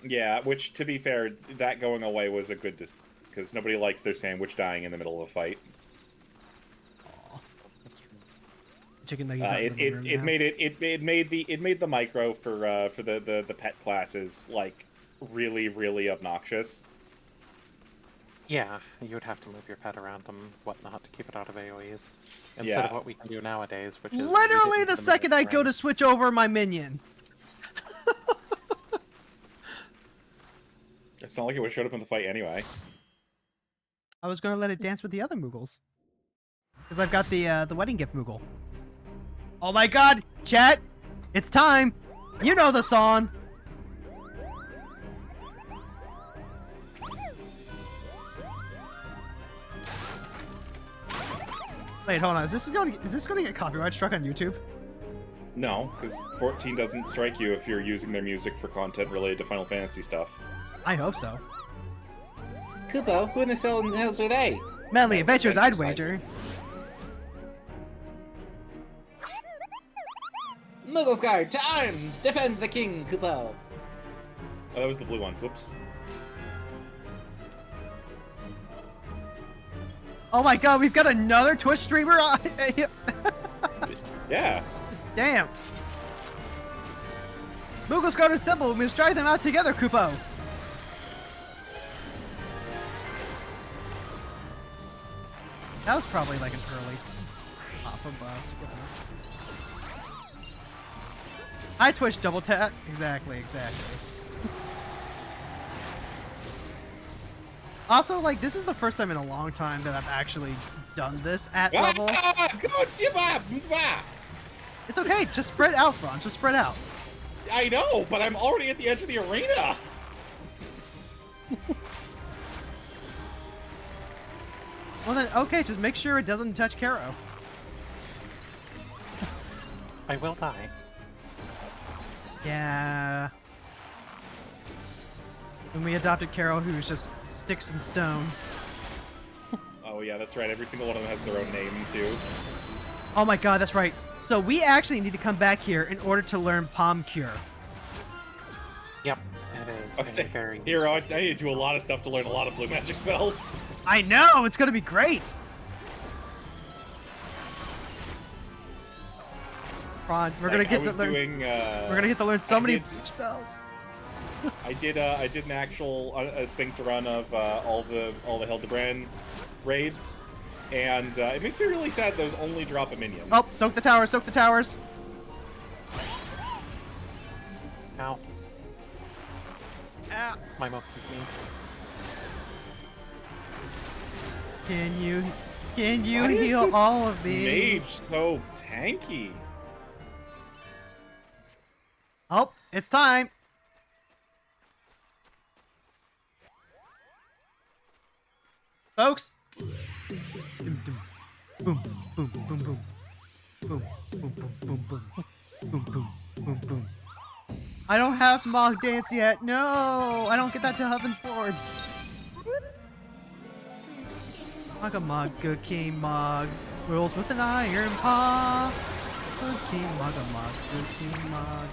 Yeah, which, to be fair, that going away was a good decision, because nobody likes their sandwich dying in the middle of a fight. Aww. Chicken nuggets out in the living room it made the micro for the pet classes like really, really obnoxious. Yeah, you would have to move your pet around and whatnot to keep it out of AoEs. Instead of what we can do nowadays, which is... Literally the second I go to switch over my minion. It's not like it would have showed up in the fight anyway. I was going to let it dance with the other Moogles. Because I've got the wedding gift Moogle. Oh my god! Chat! It's time! You know the song! Wait, hold on. Is this going to get copyright struck on YouTube? No, because 14 doesn't strike you if you're using their music for content related to Final Fantasy stuff. I hope so. Kupo, who in the hells are they? Manly Adventures, I'd wager. Muggle's Guard, to arms! Defend the king, Kupo! Oh, that was the blue one. Whoops. Oh my god, we've got another Twitch streamer? Yeah. Damn. Moogle's Guard is simple. We must drive them out together, Kupo. That was probably like an early pop of us. I twitch double tap. Exactly. Also, like, this is the first time in a long time that I've actually done this at level. It's okay. Just spread out, Frons. Just spread out. I know, but I'm already at the edge of the arena. Well then, okay, just make sure it doesn't touch Carrow. I will die. Yeah. When we adopted Carrow, who was just sticks and stones. Oh yeah, that's right. Every single one of them has their own name too. Oh my god, that's right. So we actually need to come back here in order to learn Palm Cure. Yep, it is. I was saying, Hero, I need to do a lot of stuff to learn a lot of blue magic spells. I know, it's gonna be great. Ron, we're gonna get to learn. We're gonna get to learn so many spells. I did an actual synced run of all the Hildebrand raids, and it makes me really sad those only drop a minion. Oh, soak the towers, soak the towers. Ow. Ah. My mouse is me. Can you Why is heal this all of me? Mage so tanky. Oh, it's time. Folks. Boom, boom, boom, boom, boom. Boom, boom, boom, boom, boom. Boom, boom, boom, boom. I don't have Mog Dance yet. No, I don't get that to Heaven's Board. Mog a Mog, good King Mog. Rules with an iron paw. Good King Mog a Mog, good King Mog.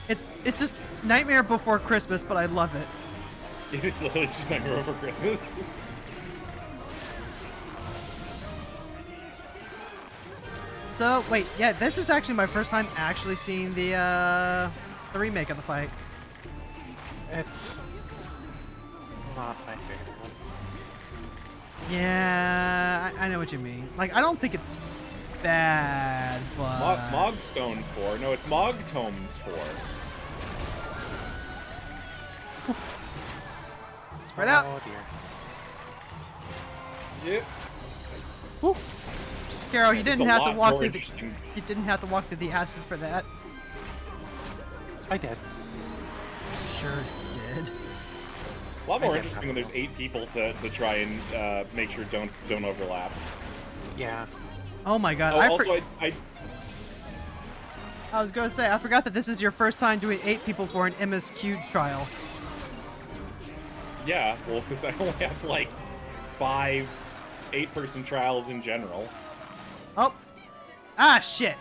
It's just Nightmare Before Christmas, but I love it. It is literally just Nightmare Over Christmas. So wait, yeah, this is actually my first time actually seeing the remake of the fight. It's not my favorite one. Yeah, I know what you mean. Like, I don't think it's bad, but Mogstone 4. No, it's Mogtomes 4. Spread out. Oh dear. Yep. Woo. Carrow, you It's didn't a have to lot walk more through interesting. you didn't have to walk through the acid for that. I did. Sure did. A lot more I get interesting that. when there's 8 people to try and make sure don't overlap. Yeah. Oh my god. Oh, also, I was gonna say, I forgot that this is your first time doing 8 people for an MSQ trial. yeah, well, because I only have like 5 8-person trials in general. Oh. Ah, shit.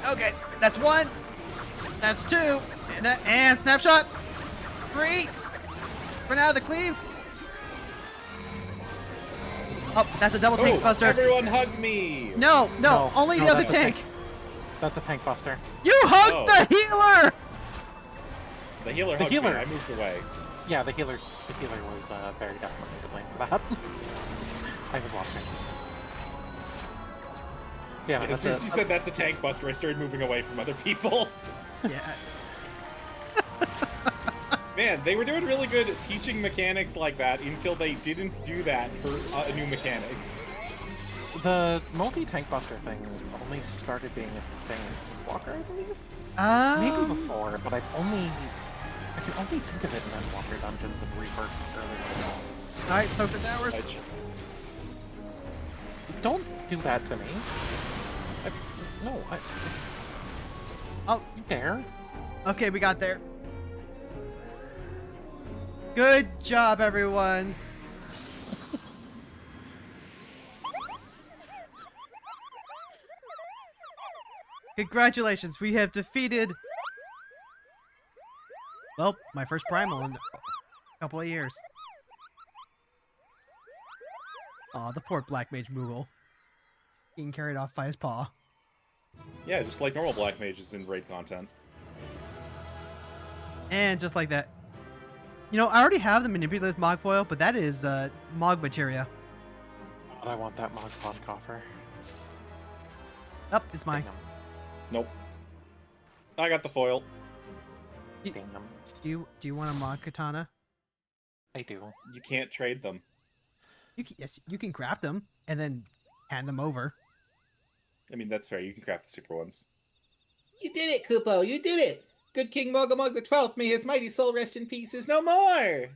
Okay, that's 1. That's 2. And snapshot. 3. For now, the cleave. Oh, that's a double tank buster. Everyone hug me! No, No, only no, the other that's a tank. That's a tank buster. You hugged Oh. the healer! The healer The hugged healer. me. I moved away. Yeah, the healer was very definitely to blame for that. I was watching. Yeah, As that's soon as you said that's a tank buster, I started moving away from other people. Yeah. Man, they were doing really good at teaching mechanics like that until they didn't do that for new mechanics. the multi-tank buster thing only started being a thing in Endwalker, I believe. Maybe before, but I can only think of it in Endwalker dungeons and Rebirth earlier. Alright, soak the towers. Don't do that to me. No, Oh, you dare? okay, we got there. Good job, everyone. Congratulations, we have defeated... Well, my first primal in a couple of years. Aw, the poor Black Mage Moogle. Being carried off by his paw. Yeah, just like normal black mages in raid content. And just like that. You know, I already have the Manipulative Mogfoil, but that is Mog materia. But I want that Mod Pond coffer. Oh, it's mine. Damn. Nope. I got the foil. Damn. Do you want a mod katana? I do. You can't trade them. Yes, you can craft them and then hand them over. I mean, that's fair. You can craft the super ones. You did it, Kupo! You did it! Good King Mogamog the 12th, may his mighty soul rest in peace, is no more!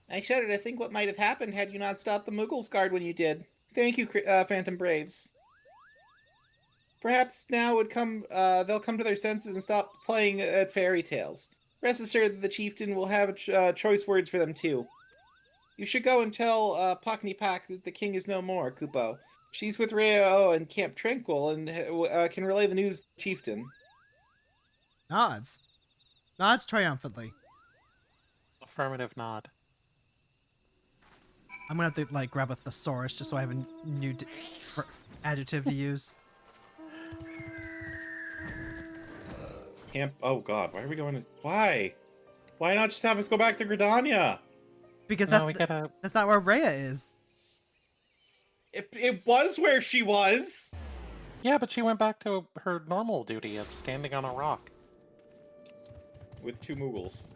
I shudder to think what might have happened had you not stopped the Muggles guard when you did. Thank you, Phantom Braves. Perhaps now they'll come to their senses and stop playing at fairy tales. Rest assured that the chieftain will have choice words for them too. You should go and tell Pockney Pock that the king is no more, Kupo. She's with Reo in Camp Tranquil and can relay the news to the chieftain. Nods. Nods triumphantly. Affirmative nod. I'm gonna have to like grab a thesaurus just so I have a new adjective to use. Camp. Oh God, why are we going to? Why? Why not just have us go back to Gridania? Because No, we gotta. that's not where Rhea is. It was where she was. Yeah, but she went back to her normal duty of standing on a rock. With 2 Muggles.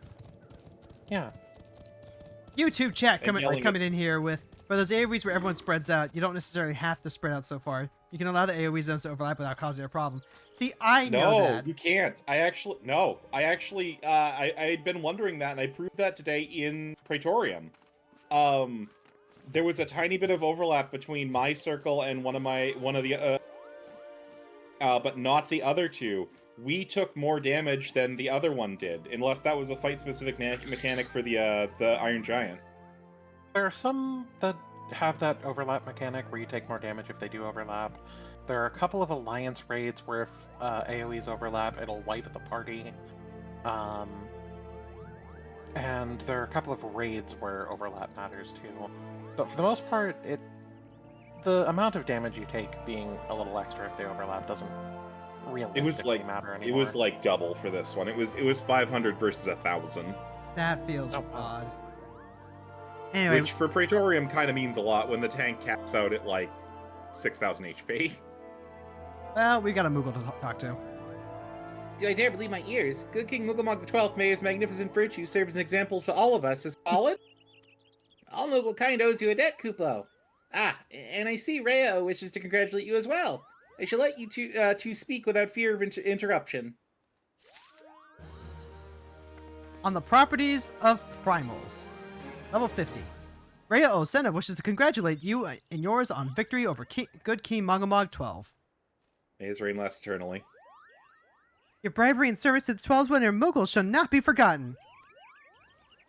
Yeah. YouTube chat And yelling coming in here with for those AoEs where everyone spreads out. You don't necessarily have to spread out so far. You can allow the AoE zones to overlap without causing a problem. See, I know No, that. you can't. I had been wondering that, and I proved that today in Praetorium. There was a tiny bit of overlap between my circle and one of the but not the other 2. We took more damage than the other one did, unless that was a fight-specific mechanic for the Iron Giant. There are some that have that overlap mechanic where you take more damage if they do overlap. There are a couple of alliance raids where if AoEs overlap, it'll wipe the party. And there are a couple of raids where overlap matters too. But for the most part, the amount of damage you take being a little extra if they overlap doesn't realistically matter anymore. It was like double for this one. It was 500 versus 1,000. That feels Oh, odd. Anyway, Which for Praetorium kind of means a lot when the tank caps out at like 6,000 HP. well, we got a Moogle to talk to. Do I dare believe my ears? Good King Mugamog the 12th, may his magnificent virtue serve as an example to all of us as fallen. All Moogle kind owes you a debt, Kupo. Ah, and I see Rhea wishes to congratulate you as well. I shall let you two speak without fear of interruption. On the properties of primals. Level 50. Rhea Osena wishes to congratulate you and yours on victory over Good King Mogamog 12. May his reign last eternally. Your bravery and service to the 12 winner Mughals shall not be forgotten.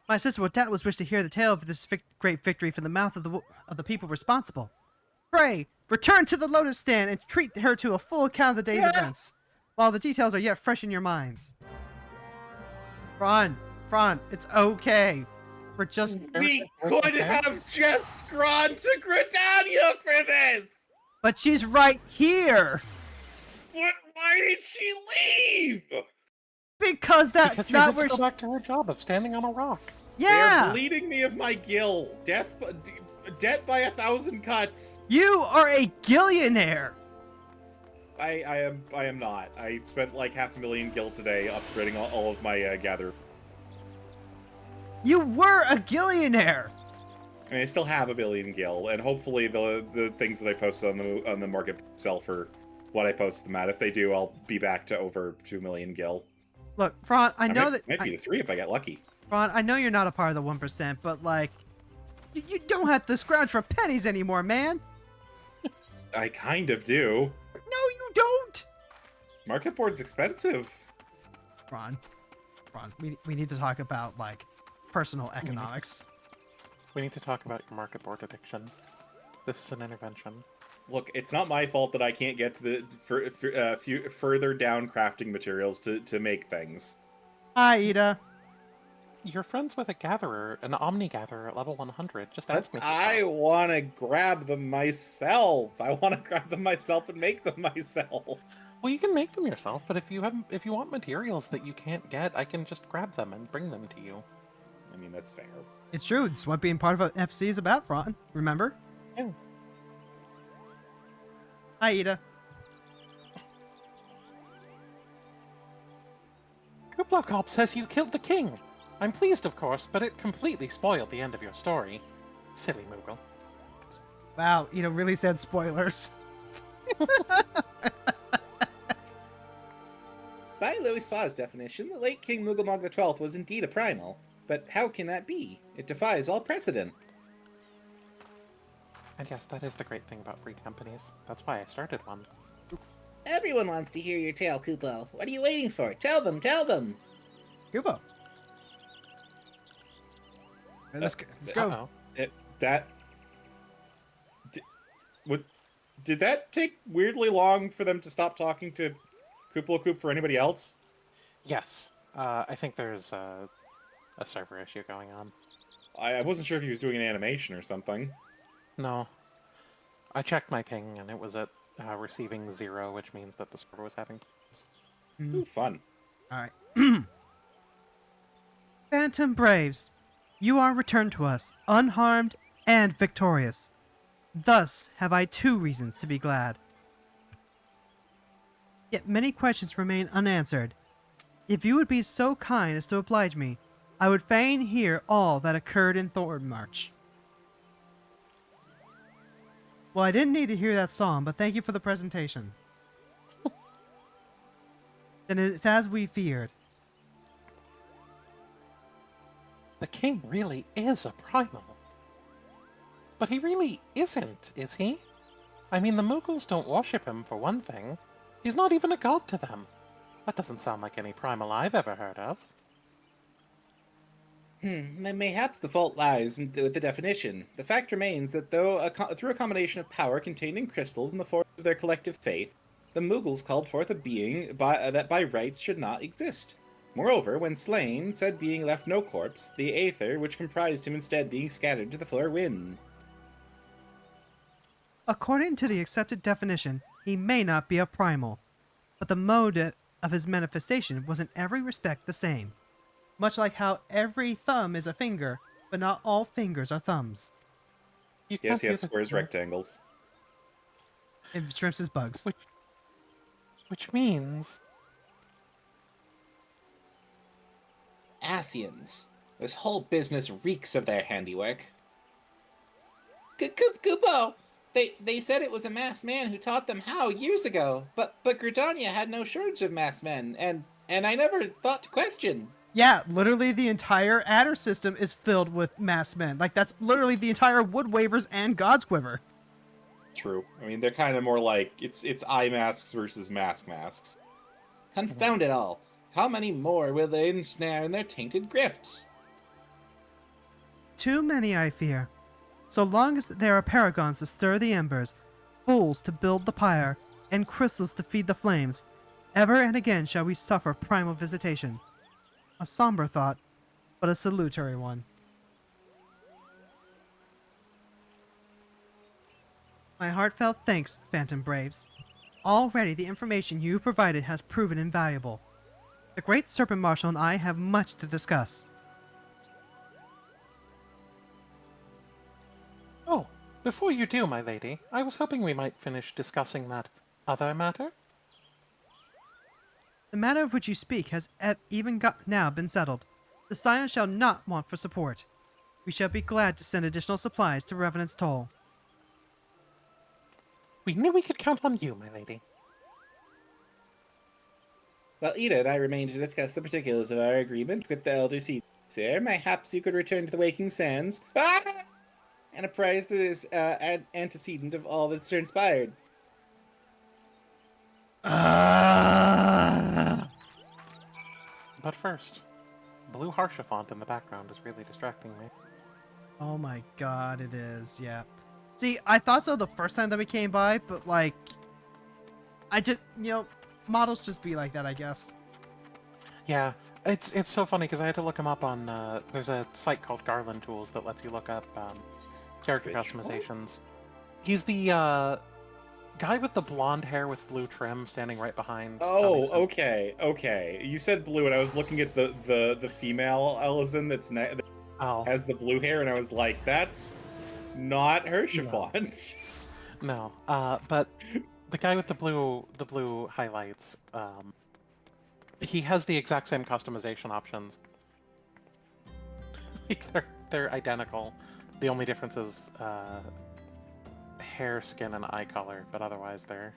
My sister will doubtless wish to hear the tale of this great victory from the mouth of the people responsible. Pray, return to the Lotus Stand and treat her to a full account of the day's events, while the details are yet fresh in your minds. Fron, it's okay. We're just... We could have just gone to Gridania for this! But she's right here! But why did she leave? Because Because she that had to was... go back to her job of standing on a rock. Yeah! They're bleeding me of my gill. Debt by 1,000 cuts. You are a gillionaire! I am not. I spent like 500,000 gil today upgrading all of my gather. You were a gillionaire! I mean, I still have 1 billion gil, and hopefully the things that I posted on the market sell for what I posted them at. If they do, I'll be back to over 2 million gil. Look, Fron, I know might be to 3 if I get lucky. Fron, I know you're not a part of the 1%, but like, you don't have to scrounge for pennies anymore, man. I kind of do. No, you don't. Market board's expensive. Fron, we need to talk about like personal economics. We need to talk about your market board addiction. This is an intervention. Look, it's not my fault that I can't get to the further down crafting materials to make things. Hi, Ida. You're friends with a gatherer, an omni gatherer at level 100. Just ask me. I want to grab them myself. I want to grab them myself and make them myself. Well, you can make them yourself, but if you want materials that you can't get, I can just grab them and bring them to you. I mean, that's fair. It's true. It's what being part of an FC is about, Fron. Remember? Yeah. Hi, Ida. Kuplo Cop says you killed the king. I'm pleased, of course, but it completely spoiled the end of your story. Silly Moogle. Wow, Ida really said spoilers. By Louis Swah's definition, the late King Moogalmog XII was indeed a primal. But how can that be? It defies all precedent. And yes, that is the great thing about free companies. That's why I started one. Everyone wants to hear your tale, Kupo. What are you waiting for? Tell them, tell them! Kubo. Let's go. Uh-oh. Did that take weirdly long for them to stop talking to Kuplo Koop for anybody else? Yes. I think there's a server issue going on. I wasn't sure if he was doing an animation or something. No. I checked my ping and it was at receiving 0, which means that the server was having problems. Ooh, fun. All right. Phantom Braves, you are returned to us, unharmed and victorious. Thus have I 2 reasons to be glad. Yet many questions remain unanswered. If you would be so kind as to oblige me, I would fain hear all that occurred in Thornmarch. Well, I didn't need to hear that song, but thank you for the presentation. Then it's as we feared. The king really is a primal. But he really isn't, is he? I mean, the Moogles don't worship him, for one thing. He's not even a god to them. That doesn't sound like any primal I've ever heard of. Mayhaps the fault lies with the definition. The fact remains that through a combination of power contained in crystals in the force of their collective faith, the Moogles called forth a being that by rights should not exist. Moreover, when slain, said being left no corpse, the aether which comprised him instead being scattered to the four winds. According to the accepted definition, he may not be a primal, but the mode of his manifestation was in every respect the same. Much like how every thumb is a finger, but not all fingers are thumbs. You Yes, can't do this squares, to- rectangles. And shrimps is bugs. Which means... Asians. This whole business reeks of their handiwork. Kupo! They said it was a masked man who taught them how years ago, but Gridania had no shortage of masked men, and I never thought to question. Yeah, literally the entire adder system is filled with masked men. Like, that's literally the entire Wood Wavers and God's Quiver. True. I mean, they're kind of more like, it's eye masks versus masks. Confound it all. How many more will they ensnare in their tainted grifts? Too many, I fear. So long as there are paragons to stir the embers, fools to build the pyre, and crystals to feed the flames, ever and again shall we suffer primal visitation. A somber thought, but a salutary one. My heartfelt thanks, Phantom Braves. Already the information you provided has proven invaluable. The Great Serpent Marshal and I have much to discuss. Oh, before you do, my lady, I was hoping we might finish discussing that other matter. The matter of which you speak has even now been settled. The Scion shall not want for support. We shall be glad to send additional supplies to Revenant's Toll. We knew we could count on you, my lady. While Ida and I remain to discuss the particulars of our agreement with the Elder Seed, sir, mayhaps you could return to the Waking Sands and apprise that is antecedent of all that's transpired. But first, blue Harsha font in the background is really distracting me. Oh my god, it is, yeah. See, I thought so the first time that we came by, but like, I just, models just be like that, I guess. Yeah, it's so funny because I had to look him up on, there's a site called Garland Tools that lets you look up character Which customizations. He's the guy with the blonde hair with blue trim standing right behind. Oh, Tommy Smith. okay. You said blue, and I was looking at the female Ellison that's Oh. has the blue hair, and I was like, that's not her chiffon. No, but the guy with the blue highlights, he has the exact same customization options. They're identical. The only difference is hair, skin, and eye color, but otherwise they're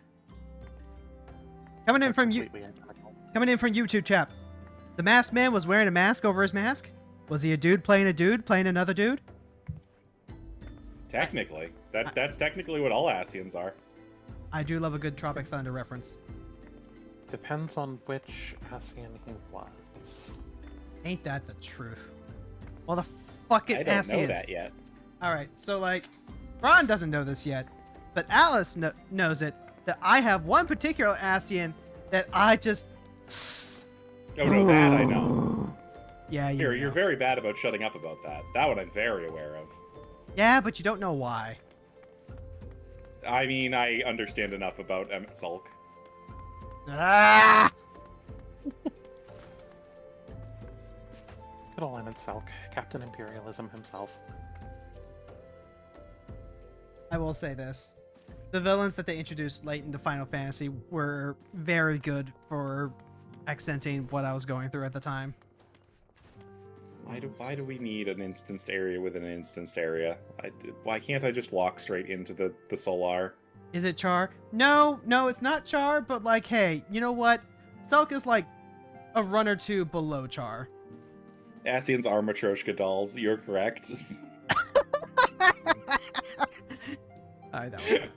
Coming in they're from you. completely identical. Coming in from YouTube chat. The masked man was wearing a mask over his mask? Was he a dude playing another dude? Technically. That's technically what all Asians are. I do love a good Tropic Thunder reference. Depends on which Asian he was. Ain't that the truth? Well, the fucking I don't know Asians. that yet. Alright, so like, Ron doesn't know this yet, but Alice knows it, that I have one particular ASEAN that I just... Oh no, that I know. Yeah, you know. You're very bad about shutting up about that. That one I'm very aware of. Yeah, but you don't know why. I mean, I understand enough about Emmett Sulk. Ah! Good old Emmett Selk, Captain Imperialism himself. I will say this. The villains that they introduced late into Final Fantasy were very good for accenting what I was going through at the time. Why do we need an instanced area within an instanced area? Why can't I just walk straight into the Solar? Is it Char? No, it's not Char, but like, hey, you know what? Selk is like a run or two below Char. Asians are Matryoshka dolls, you're correct. Alright, that one.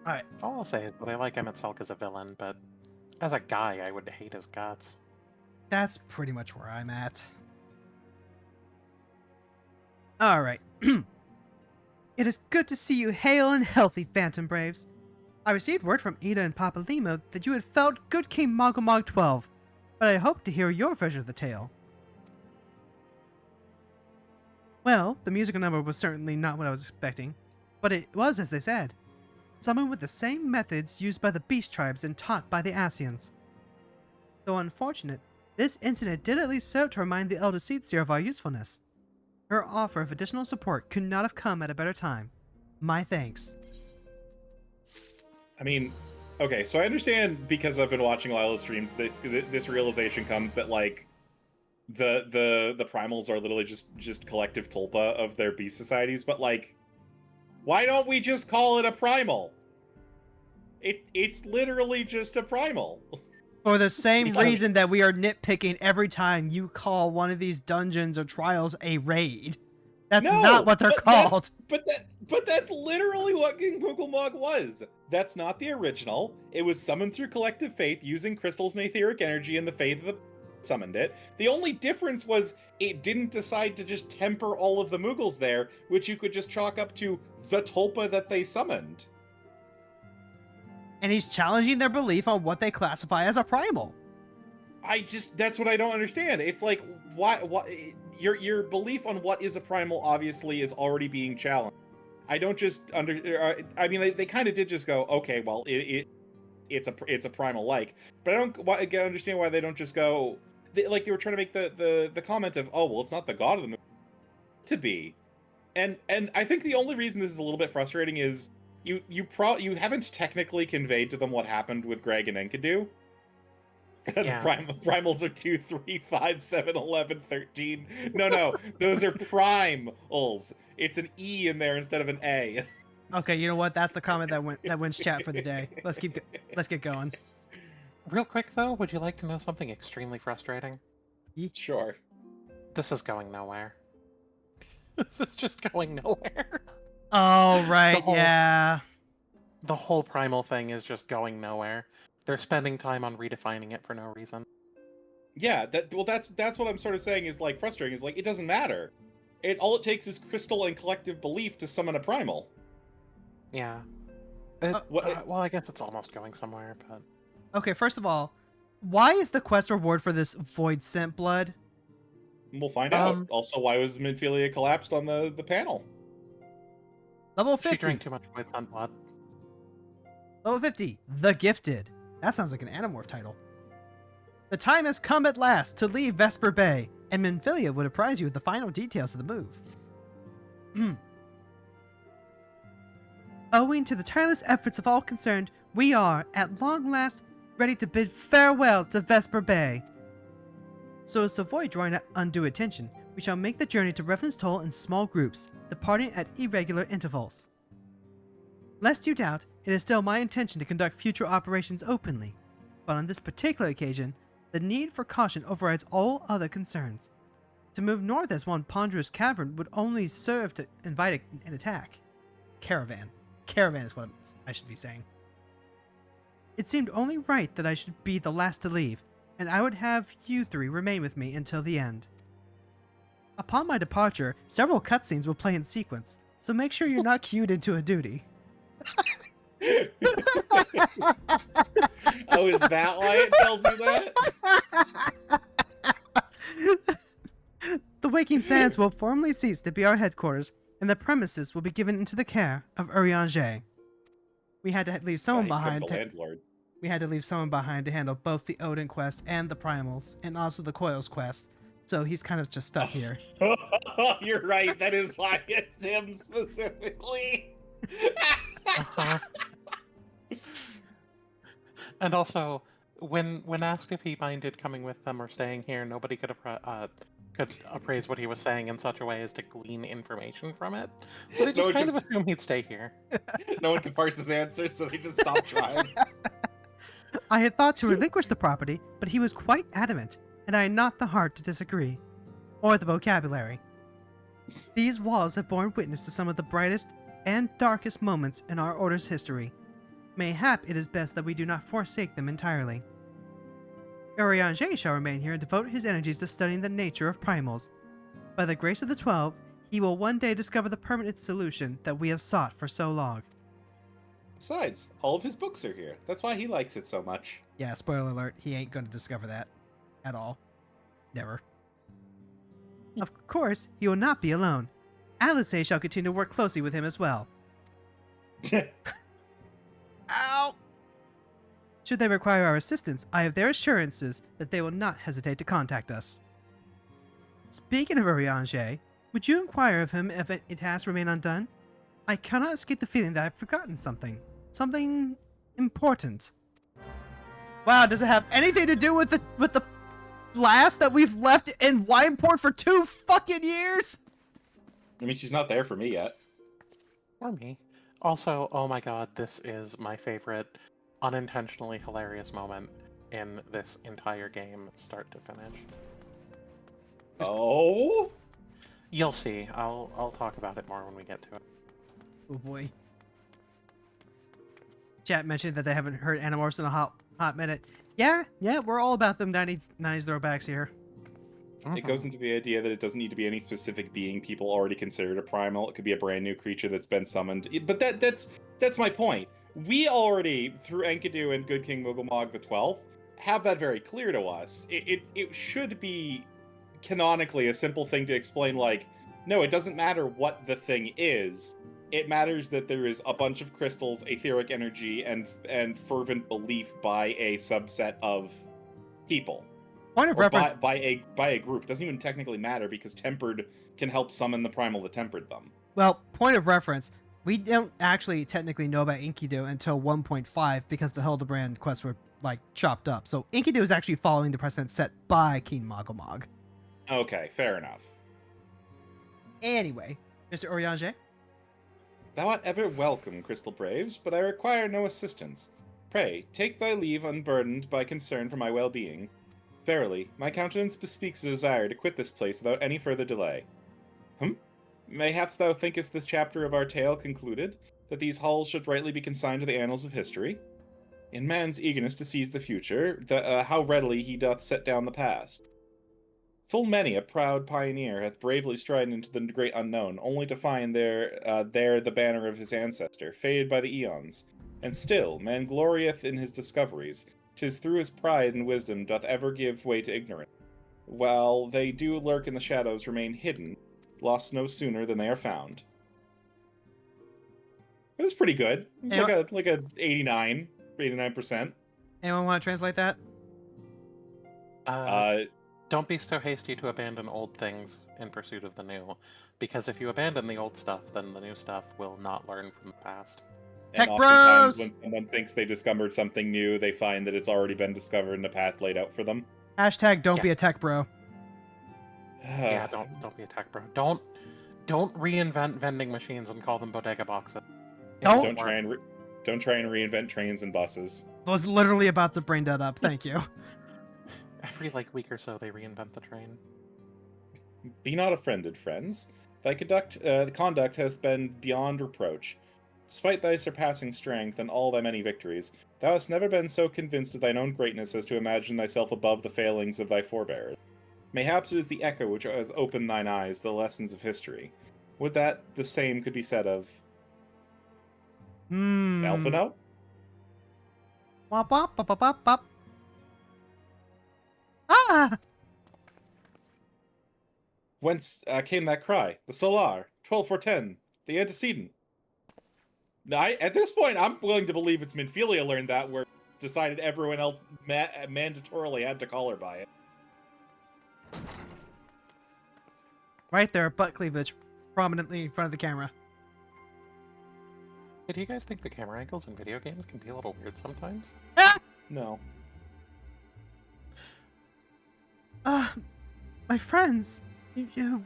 Alright. All I'll say is that I like Emmett Selk as a villain, but as a guy, I would hate his guts. That's pretty much where I'm at. Alright. It is good to see you hale and healthy, Phantom Braves. I received word from Ada and Papa Limo that you had felt good King Mogomog 12, but I hope to hear your version of the tale. Well, the musical number was certainly not what I was expecting, but it was as they said. Summoned with the same methods used by the Beast Tribes and taught by the Asians. Though unfortunate, this incident did at least serve to remind the Elder Seedseer of our usefulness. Her offer of additional support could not have come at a better time. My thanks. I mean, okay, so I understand because I've been watching Lila's streams that this realization comes that like the primals are literally just collective tulpa of their beast societies, but like, why don't we just call it a primal? It's literally just a primal. For the same reason that we are nitpicking every time you call one of these dungeons or trials a raid. That's not what they're called. But that's literally what King Pugelmog was. That's not the original. It was summoned through collective faith using crystals and etheric energy, and the faith of the summoned it. The only difference was it didn't decide to just temper all of the Moogles there, which you could just chalk up to the tulpa that they summoned. And he's challenging their belief on what they classify as a primal. That's what I don't understand. It's like, why your belief on what is a primal obviously is already being challenged. I don't just I mean, they kind of did just go, okay, well, it's a primal like, but I don't understand why they don't just go, like they were trying to make the comment of, oh, well, it's not the god of the moon to be, and I think the only reason this is a little bit frustrating is you haven't technically conveyed to them what happened with Greg and Enkidu. Yeah. Primals are 2, 3, 5, 7, 11, 13. No, those are primals. It's an E in there instead of an A. Okay, you know what? That's the comment that wins chat for the day. Let's get going. Real quick though, would you like to know something extremely frustrating? Sure. This is going nowhere. This is just going nowhere. Oh right, yeah. The whole primal thing is just going nowhere. They're spending time on redefining it for no reason. Yeah, that's what I'm sort of saying is like frustrating. Is like it doesn't matter. All it takes is crystal and collective belief to summon a primal. Yeah. Well, I guess it's almost going somewhere, but... Okay, first of all, why is the quest reward for this void scent blood? We'll find out. Also, why was Midphilia collapsed on the panel? Level 50. She drank too much void scent blood. Level 50. The Gifted. That sounds like an Animorph title. The time has come at last to leave Vesper Bay. and Menphilia would apprise you with the final details of the move. Owing to the tireless efforts of all concerned, we are, at long last, ready to bid farewell to Vesper Bay. So as to avoid drawing undue attention, we shall make the journey to Revenant's Toll in small groups, departing at irregular intervals. Lest you doubt, it is still my intention to conduct future operations openly, but on this particular occasion, the need for caution overrides all other concerns. To move north as one ponderous cavern would only serve to invite an attack. Caravan. Caravan is what I should be saying. It seemed only right that I should be the last to leave, and I would have you three remain with me until the end. Upon my departure, several cutscenes will play in sequence, so make sure you're not cued into a duty. Oh, is that why it tells you that? The Waking Sands will formally cease to be our headquarters, and the premises will be given into the care of Urianger. We had to leave someone behind. The landlord. We had to leave someone behind to handle both the Odin quest and the Primals, and also the Coils quest. So he's kind of just stuck here. You're right. That is why it's him specifically. Uh-huh. And also, when asked if he minded coming with them or staying here, nobody could appraise what he was saying in such a way as to glean information from it. So they just kind of assume he'd stay here. No one could parse his answers, so they just stopped trying. I had thought to relinquish the property, but he was quite adamant, and I had not the heart to disagree, or the vocabulary. These walls have borne witness to some of the brightest and darkest moments in our Order's history. Mayhap it is best that we do not forsake them entirely. Urianger shall remain here and devote his energies to studying the nature of primals. By the grace of the 12, he will one day discover the permanent solution that we have sought for so long. Besides, all of his books are here. That's why he likes it so much. Yeah, spoiler alert, he ain't going to discover that. At all. Never. Of course, he will not be alone. Alice shall continue to work closely with him as well. Ow! Should they require our assistance, I have their assurances that they will not hesitate to contact us. Speaking of Urianger, would you inquire of him if it has remained undone? I cannot escape the feeling that I've forgotten something. Something important. Wow, does it have anything to do with the blast that we've left in Wineport for 2 fucking years? I mean, she's not there for me yet. Or me. Also, oh my god, this is my favorite unintentionally hilarious moment in this entire game, start to finish. Oh? You'll see. I'll talk about it more when we get to it. Oh boy. Chat mentioned that they haven't heard Animorphs in a hot minute. Yeah, we're all about them 90s throwbacks here. It goes into the idea that it doesn't need to be any specific being people already considered a primal. It could be a brand new creature that's been summoned. But that's my point. We already, through Enkidu and Good King Mugglemog the 12th, have that very clear to us. It should be canonically a simple thing to explain, like, no, it doesn't matter what the thing is. It matters that there is a bunch of crystals, etheric energy, and fervent belief by a subset of people. Point of reference. By a group. It doesn't even technically matter because Tempered can help summon the primal that tempered them. Well, point of reference. We don't actually technically know about Enkidu until 1.5 because the Hildebrand quests were, like, chopped up. So Enkidu is actually following the precedent set by King Mugglemog. Okay, fair enough. Anyway, Mr. Urianger? Thou art ever welcome, Crystal Braves, but I require no assistance. Pray, take thy leave unburdened by concern for my well-being. Verily, my countenance bespeaks a desire to quit this place without any further delay. Mayhaps thou thinkest this chapter of our tale concluded, that these halls should rightly be consigned to the annals of history? In man's eagerness to seize the future, how readily he doth set down the past. Full many a proud pioneer hath bravely stridden into the great unknown, only to find there the banner of his ancestor, faded by the eons. And still, man glorieth in his discoveries, 'tis through his pride and wisdom doth ever give way to ignorance. While they do lurk in the shadows, remain hidden, lost no sooner than they are found. It was pretty good. It was like a 89%. Anyone want to translate that? Don't be so hasty to abandon old things in pursuit of the new, because if you abandon the old stuff, then the new stuff will not learn from the past. And Tech oftentimes, bros! when someone thinks they discovered something new, they find that it's already been discovered and a path laid out for them. Hashtag don't be Yes. a tech bro. Yeah, don't be a tech bro. Don't reinvent vending machines and call them bodega boxes. It Don't- won't Don't try and reinvent trains and buses. I was literally about to bring that up. Thank you. Every week or so, they reinvent the train. Be not offended, friends. Thy conduct has been beyond reproach. Despite thy surpassing strength and all thy many victories, thou hast never been so convinced of thine own greatness as to imagine thyself above the failings of thy forebears. Mayhaps it is the echo which has opened thine eyes to the lessons of history. Would that the same could be said of Alphino? Wop, wop, wop, wop, wop, wop. Ah! Whence came that cry? The Solar, 12-4-10, the antecedent. Now, at this point, I'm willing to believe it's Minfilia learned that, where decided everyone else mandatorily had to call her by it. Right there, butt cleavage, prominently in front of the camera. Hey, do you guys think the camera angles in video games can be a little weird sometimes? No. My friends, you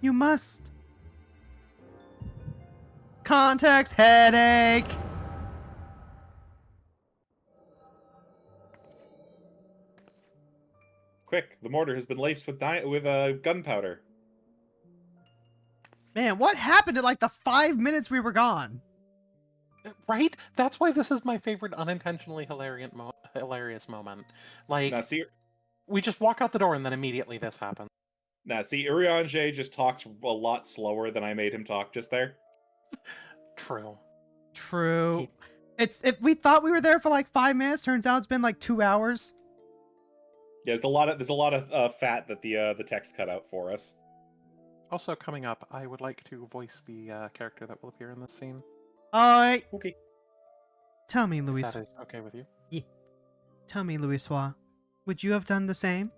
must. Context headache. Quick, the mortar has been laced with gunpowder. Man, what happened in like the 5 minutes we were gone? Right? That's why this is my favorite unintentionally hilarious moment. Like, Now see, we just walk out the door and then immediately this happens. Urianger just talks a lot slower than I made him talk just there. True. True. If we thought we were there for like 5 minutes, turns out it's been like 2 hours. Yeah, there's a lot of fat that the text cut out for us. Also, coming up, I would like to voice the character that will appear in this scene. Alright. Okay. Tell me, If Louis. that is okay with you. Tell me, Louis, would you have done the same?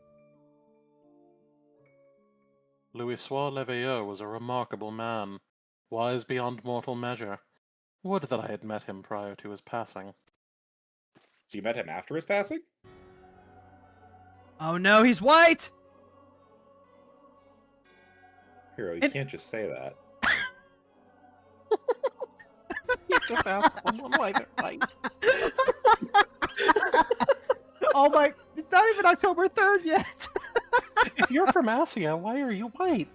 Louis-Soix Leveilleur was a remarkable man, wise beyond mortal measure. Would that I had met him prior to his passing. So you met him after his passing? Oh no, he's white! Hero, you can't just say that. You just asked someone why they're white. Oh my, it's not even October 3rd yet. If you're from Asia, why are you white?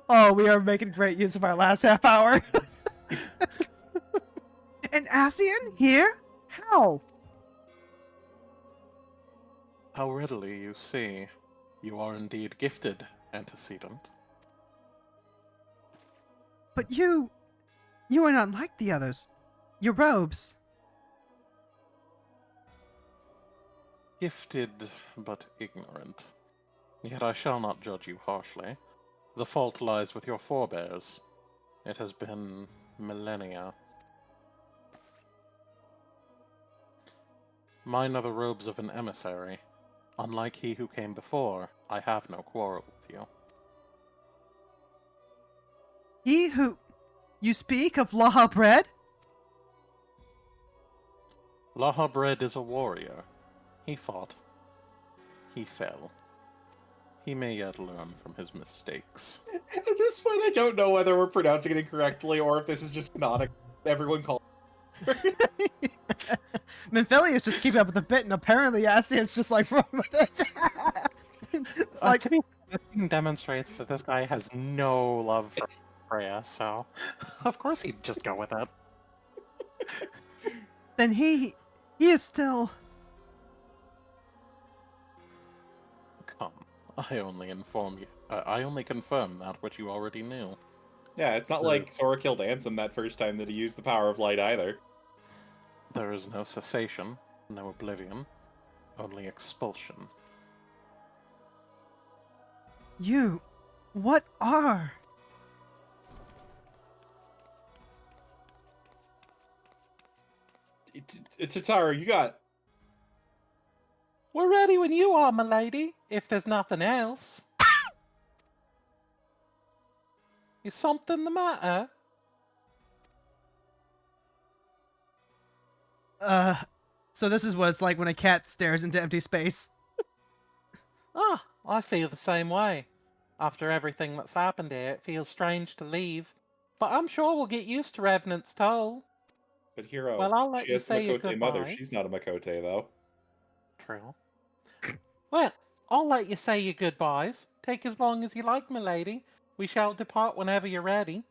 Oh, we are making great use of our last half hour. An ASEAN here? How? How readily you see. You are indeed gifted, antecedent. But you are not like the others. Your robes. Gifted, but ignorant. Yet I shall not judge you harshly. The fault lies with your forebears. It has been millennia. Mine are the robes of an emissary. Unlike he who came before, I have no quarrel with you. He who... You speak of Laha bread? Lahabred is a warrior. He fought. He fell. He may yet learn from his mistakes. At this point, I don't know whether we're pronouncing it incorrectly or if this is just not everyone calls. Minfilia is just keeping up with the bit, and apparently ASEAN's just like, wrong with it. It's like, To me, this thing demonstrates that this guy has no love for Freya, so of course he'd just go with it. then he is still... Come, I only inform you. I only confirm that which you already knew. Yeah, it's not like Sora killed Ansem that first time that he used the power of light either. There is no cessation, no oblivion, only expulsion. You... What are... It's Tataru, you got... We're ready when you are, my lady, if there's nothing else. Is something the matter? So this is what it's like when a cat stares into empty space. Ah, I feel the same way. After everything that's happened here, it feels strange to leave. But I'm sure we'll get used to Revenant's toll. But Hero, Well, I'll let she you has a say your Makote mother. goodbye. She's not a Makote, though. True. Well, I'll let you say your goodbyes. Take as long as you like, my lady. We shall depart whenever you're ready.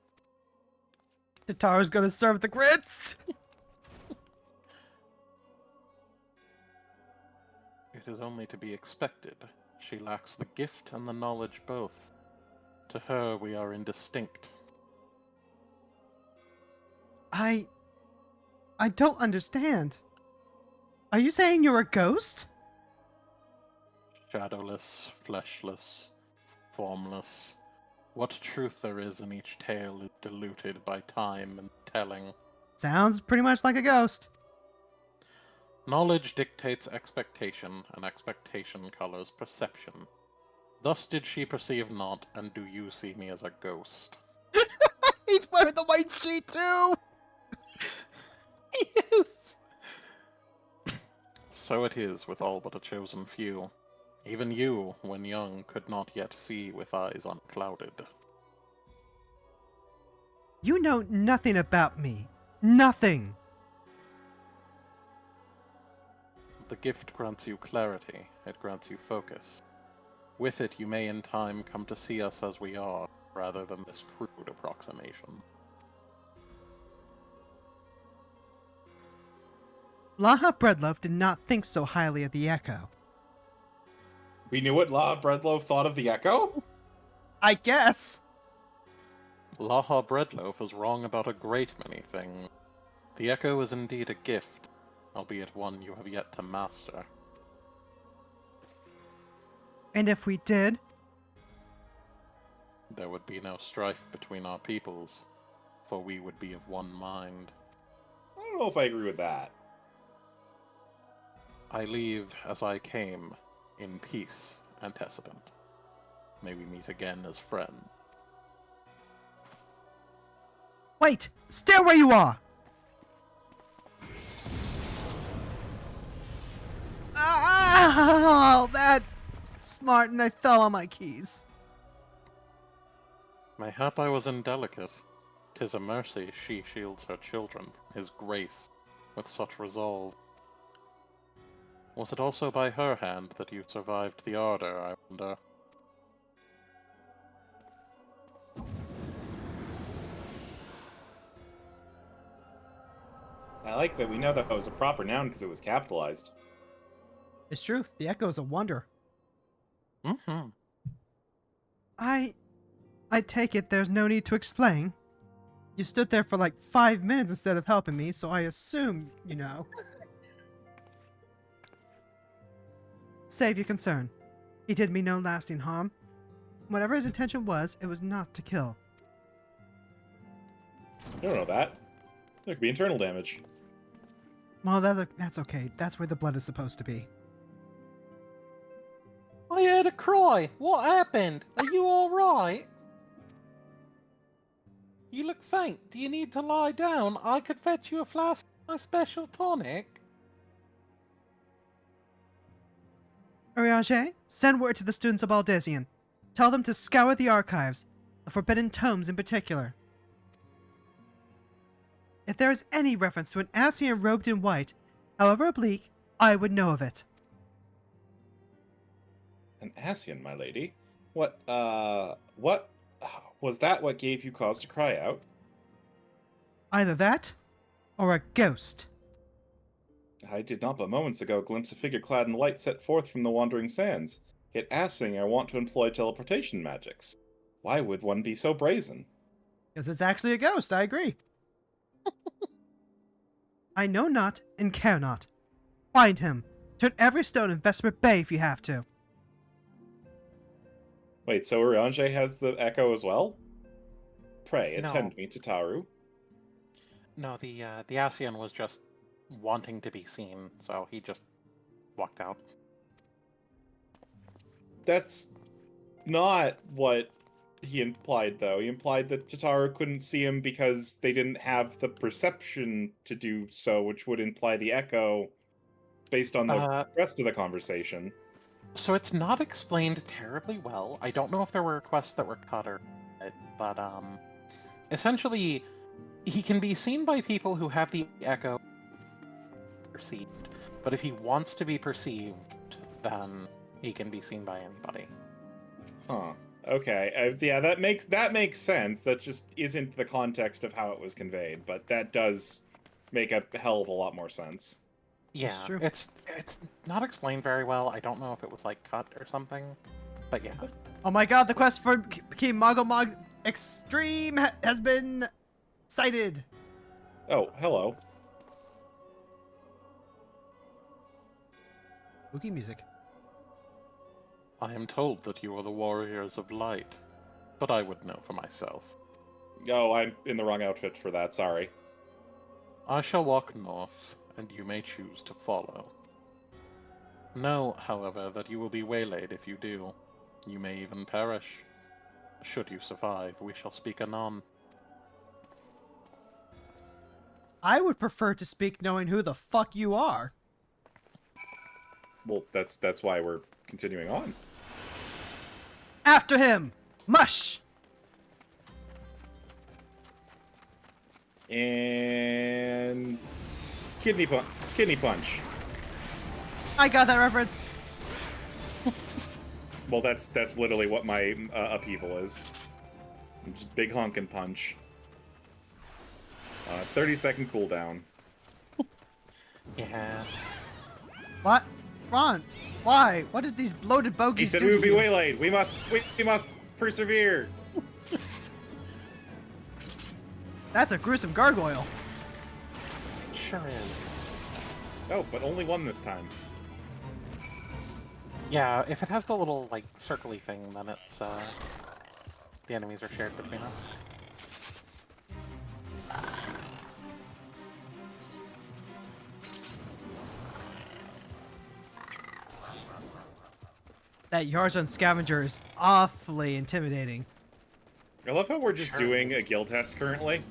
Tataru's gonna serve the grits! It is only to be expected. She lacks the gift and the knowledge both. To her, we are indistinct. I don't understand. Are you saying you're a ghost? Shadowless, fleshless, formless. What truth there is in each tale is diluted by time and telling. Sounds pretty much like a ghost. Knowledge dictates expectation, and expectation colors perception. Thus did she perceive not, and do you see me as a ghost? He's wearing the white sheet too! Yes! So it is with all but a chosen few. Even you, when young, could not yet see with eyes unclouded. You know nothing about me. Nothing! The gift grants you clarity, it grants you focus. With it you may in time come to see us as we are, rather than this crude approximation. Laha Breadloaf did not think so highly of the Echo. We knew what La Breadloaf thought of the Echo? I guess! Laha Breadloaf is wrong about a great many things. The Echo is indeed a gift, albeit one you have yet to master. And if we did? There would be no strife between our peoples, for we would be of one mind. I don't know if I agree with that. I leave as I came, in peace, Antecedent. May we meet again as friends. Wait! Stay where you are! Oh, that's smart, and I fell on my keys. Mayhap I was indelicate. 'Tis a mercy she shields her children from his grace with such resolve. Was it also by her hand that you survived the ardor, I wonder? I like that we know that was a proper noun because it was capitalized. It's true, the Echo is a wonder. Mm-hmm. I take it there's no need to explain. You stood there for like 5 minutes instead of helping me, so I assume you know. Save your concern. He did me no lasting harm. Whatever his intention was, it was not to kill. You don't know that. There could be internal damage. Well, that's okay. That's where the blood is supposed to be. I heard a cry! What happened? Are you alright? You look faint. Do you need to lie down? I could fetch you a flask of my special tonic. Urianger, send word to the students of Aldesian. Tell them to scour the archives, the forbidden tomes in particular. If there is any reference to an Ascian robed in white, however oblique, I would know of it. An Ascian, my lady? What, was that what gave you cause to cry out? Either that, or a ghost. I did not but moments ago glimpse a figure clad in white set forth from the wandering sands. Yet asking I want to employ teleportation magics. Why would one be so brazen? Because it's actually a ghost, I agree. I know not and care not. Find him. Turn every stone in Vesper Bay if you have to. Wait, so Urianger has the Echo as well? Pray, No. attend me to Taru. No, the Ascian was just wanting to be seen, so he just walked out. That's not what he implied, though. He implied that Tataru couldn't see him because they didn't have the perception to do so, which would imply the echo based on the rest of the conversation. So it's not explained terribly well. I don't know if there were quests that were cut or but essentially he can be seen by people who have the echo perceived. But if he wants to be perceived, then he can be seen by anybody. Huh. Okay. Yeah, that makes sense. That just isn't the context of how it was conveyed, but that does make a hell of a lot more sense. Yeah, true. it's not explained very well. I don't know if it was like cut or something, but yeah. Oh my god, the quest for King Moggle Extreme has been cited. Oh, hello. Spooky music. I am told that you are the Warriors of Light, but I would know for myself. Oh, I'm in the wrong outfit for that, sorry. I shall walk north, and you may choose to follow. Know, however, that you will be waylaid if you do. You may even perish. Should you survive, we shall speak anon. I would prefer to speak knowing who the fuck you are. Well, that's why we're continuing on. After him! Mush! And kidney punch. I got that reference. Well, that's literally what my upheaval is. Just big honkin' punch. 30-second cooldown. Yeah. What? Ron, why? What did these bloated He bogies said do we would to be you? waylaid. We must persevere. That's a gruesome gargoyle. Sure is. Oh, but only one this time. Yeah, if it has the little, like, circly thing, then it's, the enemies are shared between us. That Yarzon scavenger is awfully intimidating. I love how we're just Sure doing is. a guild test currently.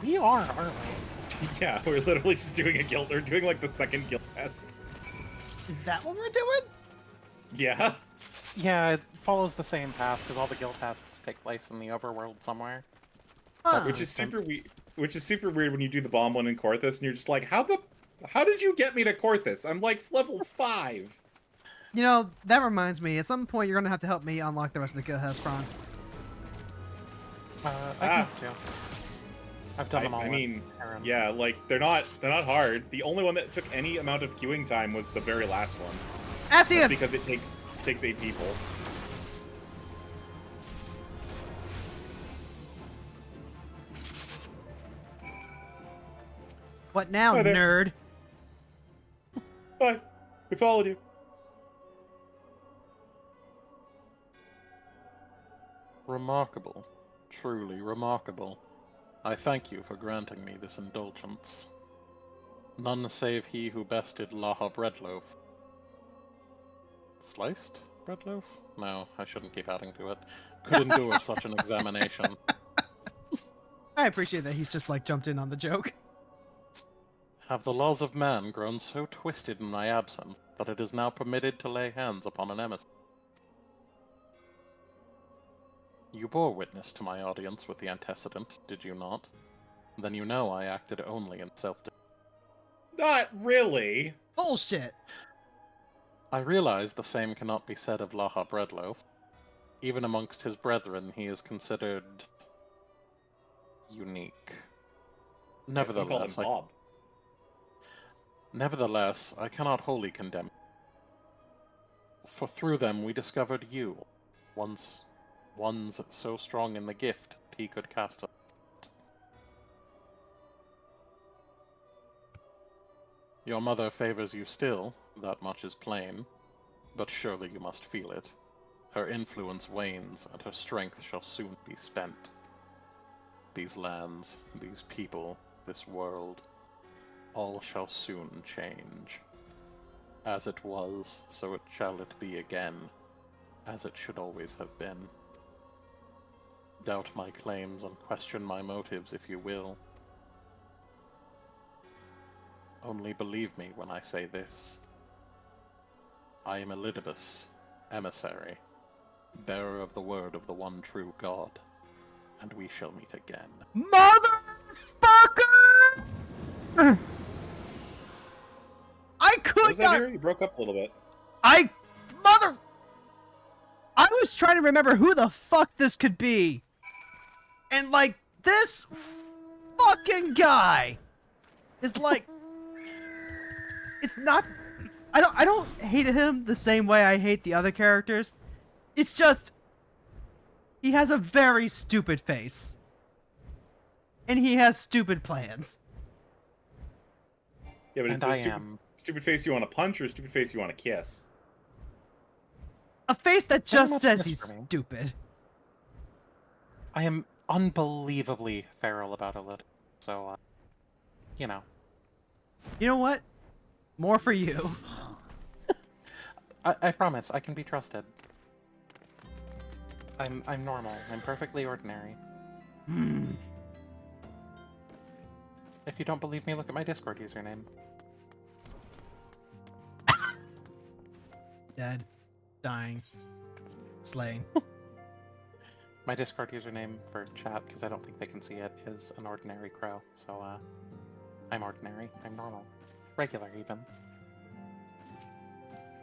We are, aren't we? Yeah, we're literally just doing a guild. We're doing like the second guild test. Is that what we're doing? Yeah. Yeah, it follows the same path, because all the guild tests take place in the overworld somewhere. Huh. Which is super weird. Which is super weird when you do the bomb one in Korthus, and you're just like, how did you get me to Korthus? I'm like level 5. You know, that reminds me, at some point you're gonna have to help me unlock the rest of the guild house, Fron. I have to. I've done them all. I with mean, Aaron. yeah, like they're not hard. The only one that took any amount of queuing time was the very last one. That's Asius! because it takes 8 people. What now, Hi there. nerd? Bye. We followed you. Remarkable. Truly remarkable. I thank you for granting me this indulgence. None save he who bested Laha Breadloaf. Sliced Breadloaf? No, I shouldn't keep adding to it. Could endure such an examination. I appreciate that he's just like jumped in on the joke. Have the laws of man grown so twisted in my absence that it is now permitted to lay hands upon an emissary? You bore witness to my audience with the antecedent, did you not? Then you know I acted only in self-defense. Not really. Bullshit. I realize the same cannot be said of Laha Breadloaf. Even amongst his brethren, he is considered unique. Nevertheless, Nevertheless, I cannot wholly condemn. For through them we discovered you, ones so strong in the gift that he could cast a. Your mother favors you still, that much is plain, but surely you must feel it. Her influence wanes, and her strength shall soon be spent. These lands, these people, this world, all shall soon change. As it was, so it shall it be again, as it should always have been. Doubt my claims and question my motives if you will. Only believe me when I say this. I am Elidibus, emissary, bearer of the word of the one true God, and we shall meet again. Motherfucker! I What could was that not. here? You broke up a little bit. I was trying to remember who the fuck this could be, and like this fucking guy is like, it's not. I don't hate him the same way I hate the other characters. It's just he has a very stupid face, and he has stupid plans. Yeah, but it's And a I stupid, am. stupid face you want to punch or a stupid face you want to kiss. A face that Very just much says this he's for me. stupid. I am unbelievably feral about it, so, you know. You know what? More for you. I promise, I can be trusted. I'm normal. I'm perfectly ordinary. If you don't believe me, look at my Discord username. Dead. Dying. Slain. My Discord username for chat, because I don't think they can see it, is an ordinary crow. So, I'm ordinary. I'm normal. Regular, even.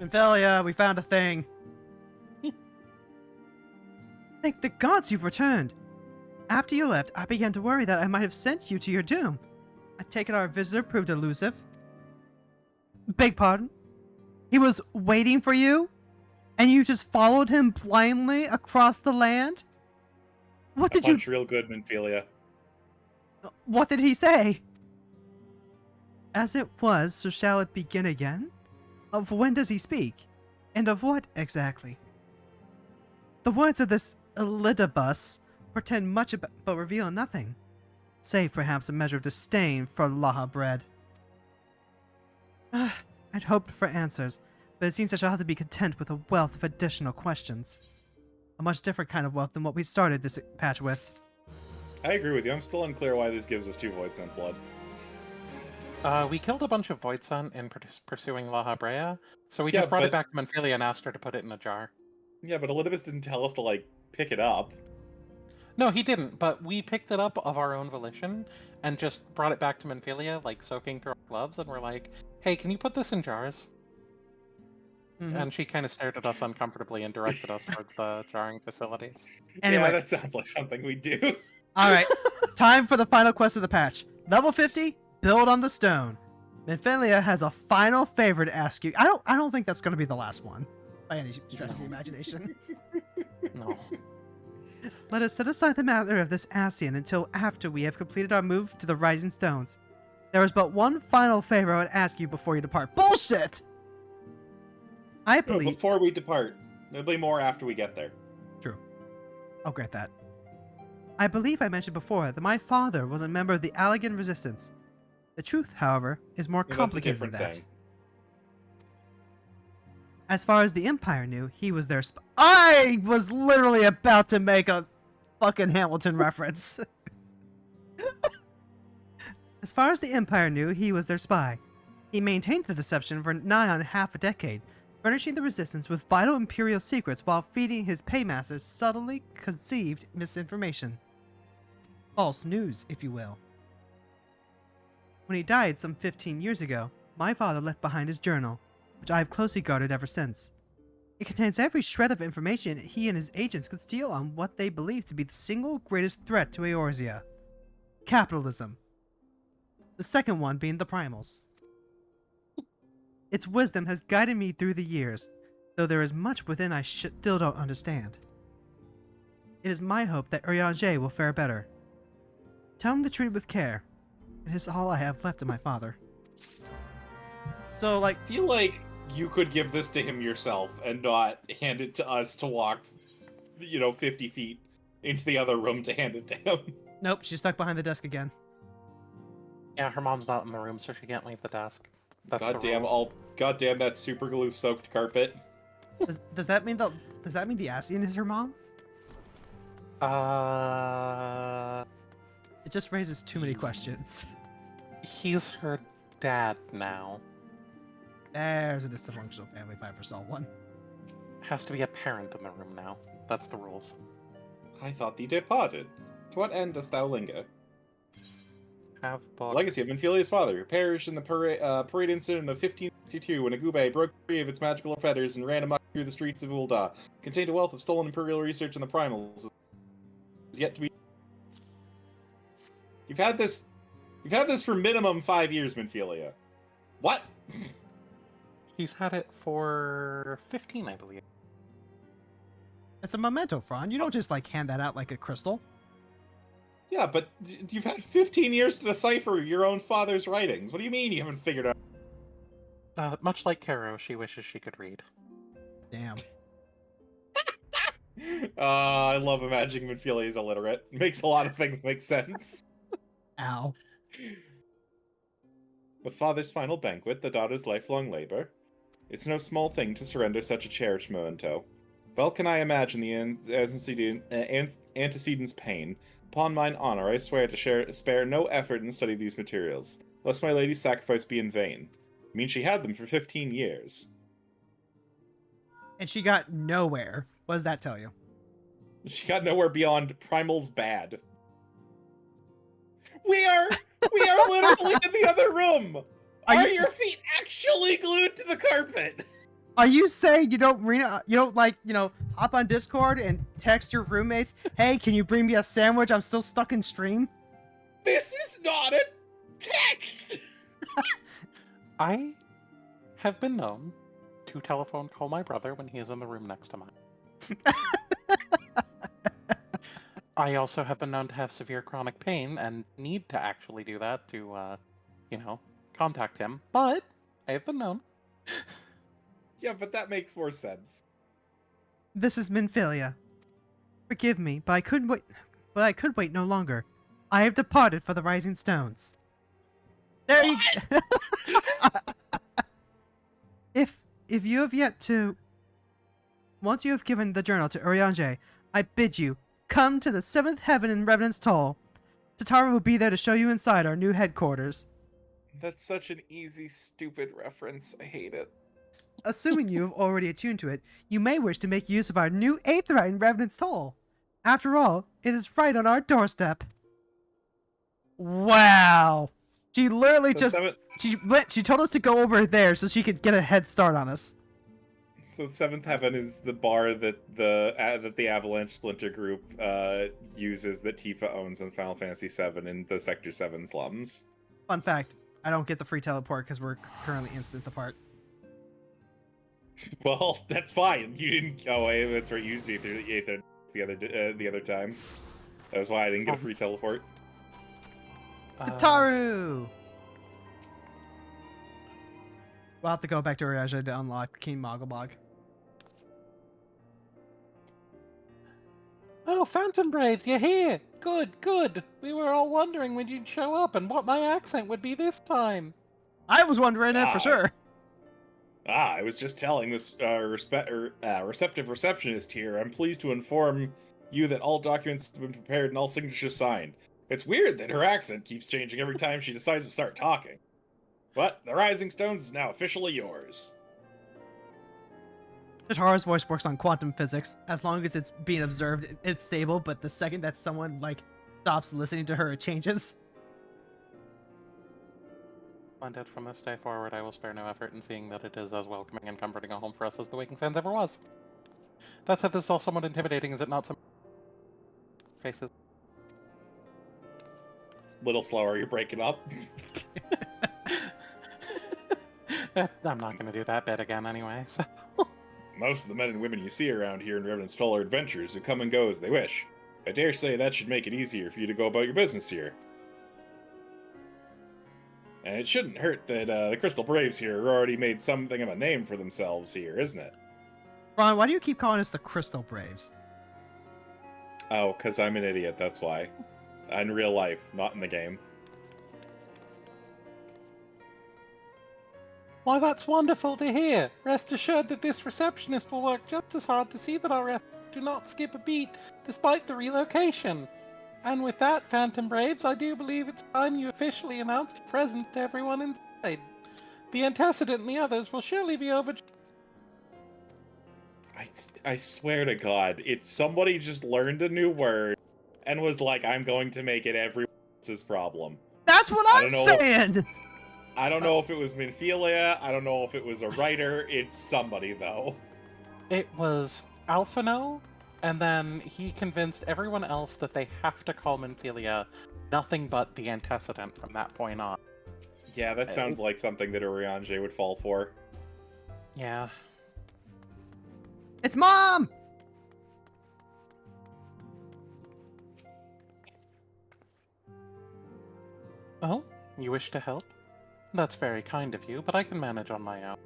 Symphilia, we found a thing. Thank the gods you've returned. After you left, I began to worry that I might have sent you to your doom. I take it our visitor proved elusive. Beg pardon? He was waiting for you? And you just followed him blindly across the land? What I did you... punch real good, Minphilia. What did he say? As it was, so shall it begin again? Of when does he speak? And of what, exactly? The words of this Elidibus pretend much about, but reveal nothing, save perhaps a measure of disdain for Laha bread. I'd hoped for answers, but it seems I shall have to be content with a wealth of additional questions. A much different kind of wealth than what we started this patch with. I agree with you. I'm still unclear why this gives us 2 Void Scent blood. We killed a bunch of Void Sun in pursuing La Habrea, so we Yeah, just brought it but- back to Manphilia and asked her to put it in a jar. Yeah, but Elidibus didn't tell us to, like, pick it up. No, he didn't, but we picked it up of our own volition and just brought it back to Manphilia, like soaking through our gloves, and we're like, hey, can you put this in jars? Mhm. And she kind of stared at us uncomfortably and directed us towards the jarring facilities. Anyway. Yeah, that sounds like something we do. Alright, time for the final quest of the patch. Level 50, build on the stone. Minphilia has a final favor to ask you. I don't think that's gonna be the last one. By any stretch of the imagination. No. Let us set aside the matter of this Ascian until after we have completed our move to the Rising Stones. There is but one final favor I would ask you before you depart. Bullshit! I No, believe... before we depart. There'll be more after we get there. True. I'll grant that. I believe I mentioned before that my father was a member of the Allegan Resistance. The truth, however, is more Yeah, that's a complicated than different that. thing. As far as the Empire knew, he was their I was literally about to make a fucking Hamilton reference. As far as the Empire knew, he was their spy. He maintained the deception for nigh on half a decade, furnishing the Resistance with vital Imperial secrets while feeding his paymasters subtly conceived misinformation. False news, if you will. When he died some 15 years ago, my father left behind his journal, which I have closely guarded ever since. It contains every shred of information he and his agents could steal on what they believe to be the single greatest threat to Eorzea. Capitalism. The second one being the primals. Its wisdom has guided me through the years, though there is much within I still don't understand. It is my hope that Urianger will fare better. Tell him to treat it with care. It is all I have left of my father. So, like, I feel like you could give this to him yourself and not hand it to us to walk, 50 feet into the other room to hand it to him. nope, she's stuck behind the desk again. Yeah, her mom's not in the room, so she can't leave the desk. That's the Goddamn rule. goddamn that super glue soaked carpet. Does that mean the Asian is her mom? It just raises too many questions. He's her dad now. There's a dysfunctional family if I ever saw one. Has to be a parent in the room now. That's the rules. I thought thee departed. To what end dost thou linger? Have book. Legacy of Menphelia's father, who perished in the parade incident of 1562 when a Gube broke free of its magical fetters and ran amok through the streets of Ul'dah, contained a wealth of stolen imperial research on the primals. Is yet to be. You've had this for minimum 5 years, Menphelia. What? He's had it for 15, I believe. It's a memento, Fron. You don't just like hand that out like a crystal. Yeah, but you've had 15 years to decipher your own father's writings. What do you mean you haven't figured out? Much like Carrow, she wishes she could read. Damn. I love imagining Menphelia is illiterate. Makes a lot of things make sense. Ow. The father's final banquet, the daughter's lifelong labor. It's no small thing to surrender such a cherished memento. Well can I imagine the antecedent's pain. Upon mine honor, I swear to spare no effort in the study of these materials, lest my lady's sacrifice be in vain. I mean, she had them for 15 years. And she got nowhere. What does that tell you? She got nowhere beyond Primal's bad. We are literally in the other room! Are your feet actually glued to the carpet? Are you saying you don't hop on Discord and text your roommates, hey, can you bring me a sandwich? I'm still stuck in stream? This is not a text! I have been known to telephone call my brother when he is in the room next to mine. I also have been known to have severe chronic pain and need to actually do that to, contact him. But I have been known. Yeah, but that makes more sense. This is Menphelia. Forgive me, but I couldn't wait. But I could wait no longer. I have departed for the Rising Stones. There you. If you have yet to, once you have given the journal to Urianger, I bid you come to the 7th heaven in Revenant's Toll. Tatara will be there to show you inside our new headquarters. That's such an easy, stupid reference. I hate it. Assuming you have already attuned to it, you may wish to make use of our new Aetheryte in Revenant's Toll. After all, it is right on our doorstep. Wow. She literally she told us to go over there so she could get a head start on us. So the 7th Heaven is the bar that the Avalanche Splinter Group uses, that Tifa owns in Final Fantasy VII in the Sector 7 slums. Fun fact, I don't get the free teleport because we're currently instance apart. Well, that's fine. You didn't. Oh, wait, that's right. You used the other time. That was why I didn't get a free teleport. Tataru! We'll have to go back to Urianger to unlock King Mogglebog. Oh, Fountain Braves, you're here! Good, good! We were all wondering when you'd show up and what my accent would be this time. I was wondering that for sure. I was just telling this receptive receptionist here. I'm pleased to inform you that all documents have been prepared and all signatures signed. It's weird that her accent keeps changing every time she decides to start talking. But the Rising Stones is now officially yours. Tatara's voice works on quantum physics. As long as it's being observed, it's stable, but the second that someone, stops listening to her, it changes. Splendid. From this day forward, I will spare no effort in seeing that it is as welcoming and comforting a home for us as the Waking Sands ever was. That said, this is all somewhat intimidating, is it not? Some faces. Little slower, you're breaking up. I'm not going to do that bit again anyway, so... Most of the men and women you see around here in Revenant's Toll are adventurers who come and go as they wish. I dare say that should make it easier for you to go about your business here. And it shouldn't hurt that the Crystal Braves here have already made something of a name for themselves here, isn't it? Ron, why do you keep calling us the Crystal Braves? Oh, because I'm an idiot, that's why. In real life, not in the game. Why, that's wonderful to hear. Rest assured that this receptionist will work just as hard to see that our efforts do not skip a beat, despite the relocation. And with that, Phantom Braves, I do believe it's time you officially announced a present to everyone inside. The antecedent and the others will surely be over. I swear to God, it's somebody just learned a new word and was like, I'm going to make it everyone else's problem. That's what I I'm don't know. saying! I don't know if it was Minphilia, I don't know if it was a writer, it's somebody, though. It was Alphino, and then he convinced everyone else that they have to call Minphilia nothing but the antecedent from that point on. Yeah, that sounds like something that Oriange would fall for. Yeah. It's Mom! Oh, you wish to help? That's very kind of you, but I can manage on my own.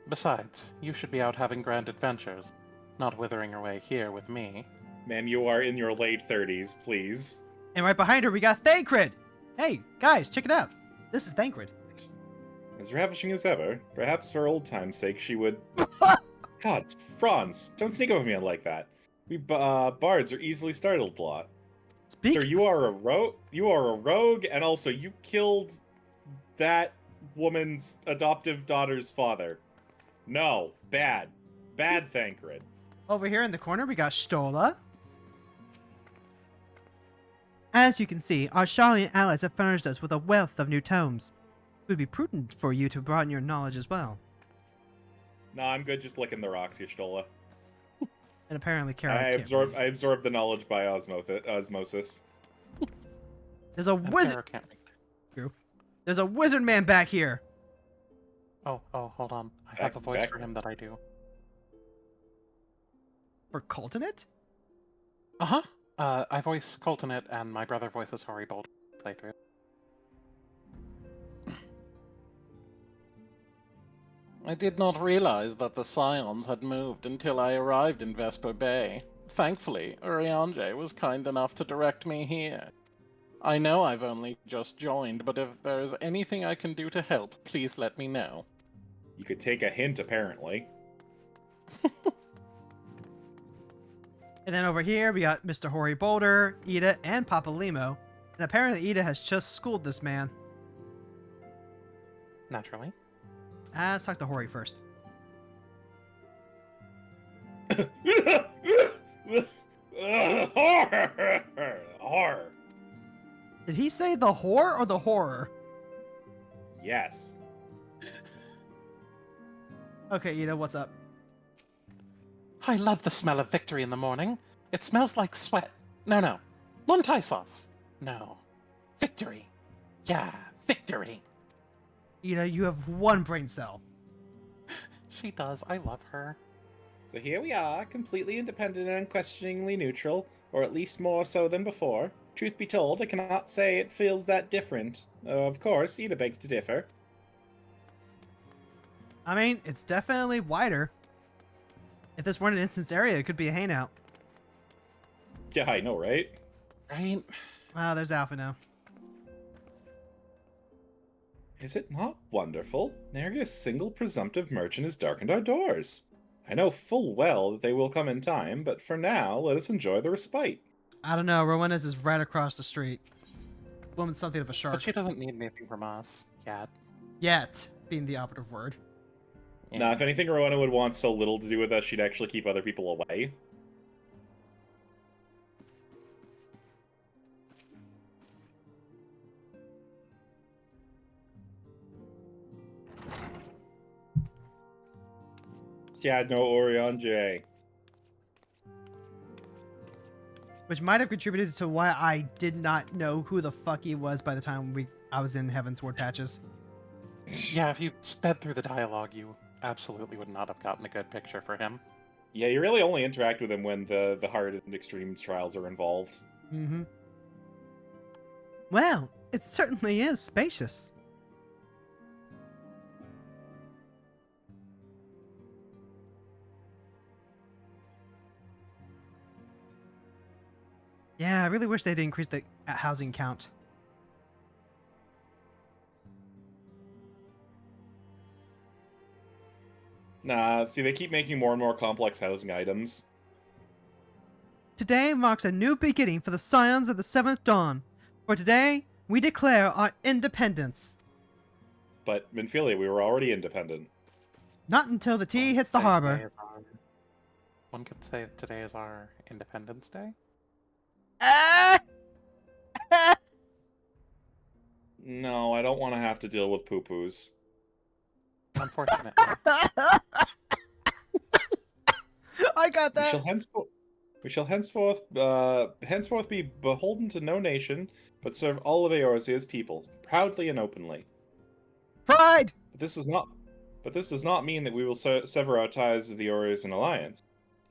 Besides, you should be out having grand adventures, not withering away here with me. Ma'am, you are in your late 30s, please. And right behind her, we got Thancred! Hey, guys, check it out. This is Thancred. As ravishing as ever, perhaps for old time's sake she would... God, it's Frons, don't sneak over me like that. We bards are easily startled a lot. Sir, you are a rogue, and also you killed that woman's adoptive daughter's father. No, bad. Bad, Thancred. Over here in the corner, we got Stola. As you can see, our Charlian allies have furnished us with a wealth of new tomes. It would be prudent for you to broaden your knowledge as well. No, I'm good just licking the rocks, Y'shtola. And apparently Carrow I absorb the knowledge by osmosis. There's a wizard. There's a wizard man back here. Oh, hold on. I have a voice for him that I do. For Coltonet? Uh-huh. I voice Coltonet, and my brother voices Hoary Bolt playthrough. I did not realize that the Scions had moved until I arrived in Vesper Bay. Thankfully, Oriange was kind enough to direct me here. I know I've only just joined, but if there's anything I can do to help, please let me know. You could take a hint, apparently. And then over here, we got Mr. Hoary Boulder, Ida, and Papa Limo. And apparently Ida has just schooled this man. Naturally. Let's talk to Hoary first. Horror. Did he say the whore or the horror? Yes. Okay, Ida, what's up? I love the smell of victory in the morning. It smells like sweat. No. Muntai sauce. No. Victory. Yeah, victory. Ida, you have one brain cell. She does. I love her. So here we are, completely independent and unquestioningly neutral, or at least more so than before. Truth be told, I cannot say it feels that different. Of course, Ida begs to differ. I mean, it's definitely wider. If this weren't an instance area, it could be a hangout. Yeah, I know, right? Right? Wow, there's Alpha now. Is it not wonderful? Nary a single presumptive merchant has darkened our doors. I know full well that they will come in time, but for now, let us enjoy the respite. I don't know, Rowena's is right across the street. Woman's something of a shark. But she doesn't need anything from us yet. Yet, being the operative word. Yeah. Now, if anything Rowena would want so little to do with us, she'd actually keep other people away. Yeah, no Oriange. Which might have contributed to why I did not know who the fuck he was by the time I was in Heavensward patches. Yeah, if you sped through the dialogue, you absolutely would not have gotten a good picture for him. Yeah, you really only interact with him when the hard and extreme trials are involved. Mm-hmm. Well, it certainly is spacious. Yeah, I really wish they'd increase the housing count. Nah, see, they keep making more and more complex housing items. Today marks a new beginning for the Scions of the Seventh Dawn. For today, we declare our independence. But, Minfilia, we were already independent. Not until the tea One hits could the say harbor. today is our- One could say today is our Independence Day. Ah! No, I don't want to have to deal with poo-poos. Unfortunately. I got We that. shall henceforth be beholden to no nation, but serve all of Eorzea's people, proudly and openly. Pride! But this does not mean that we will sever our ties with the Eorzean alliance.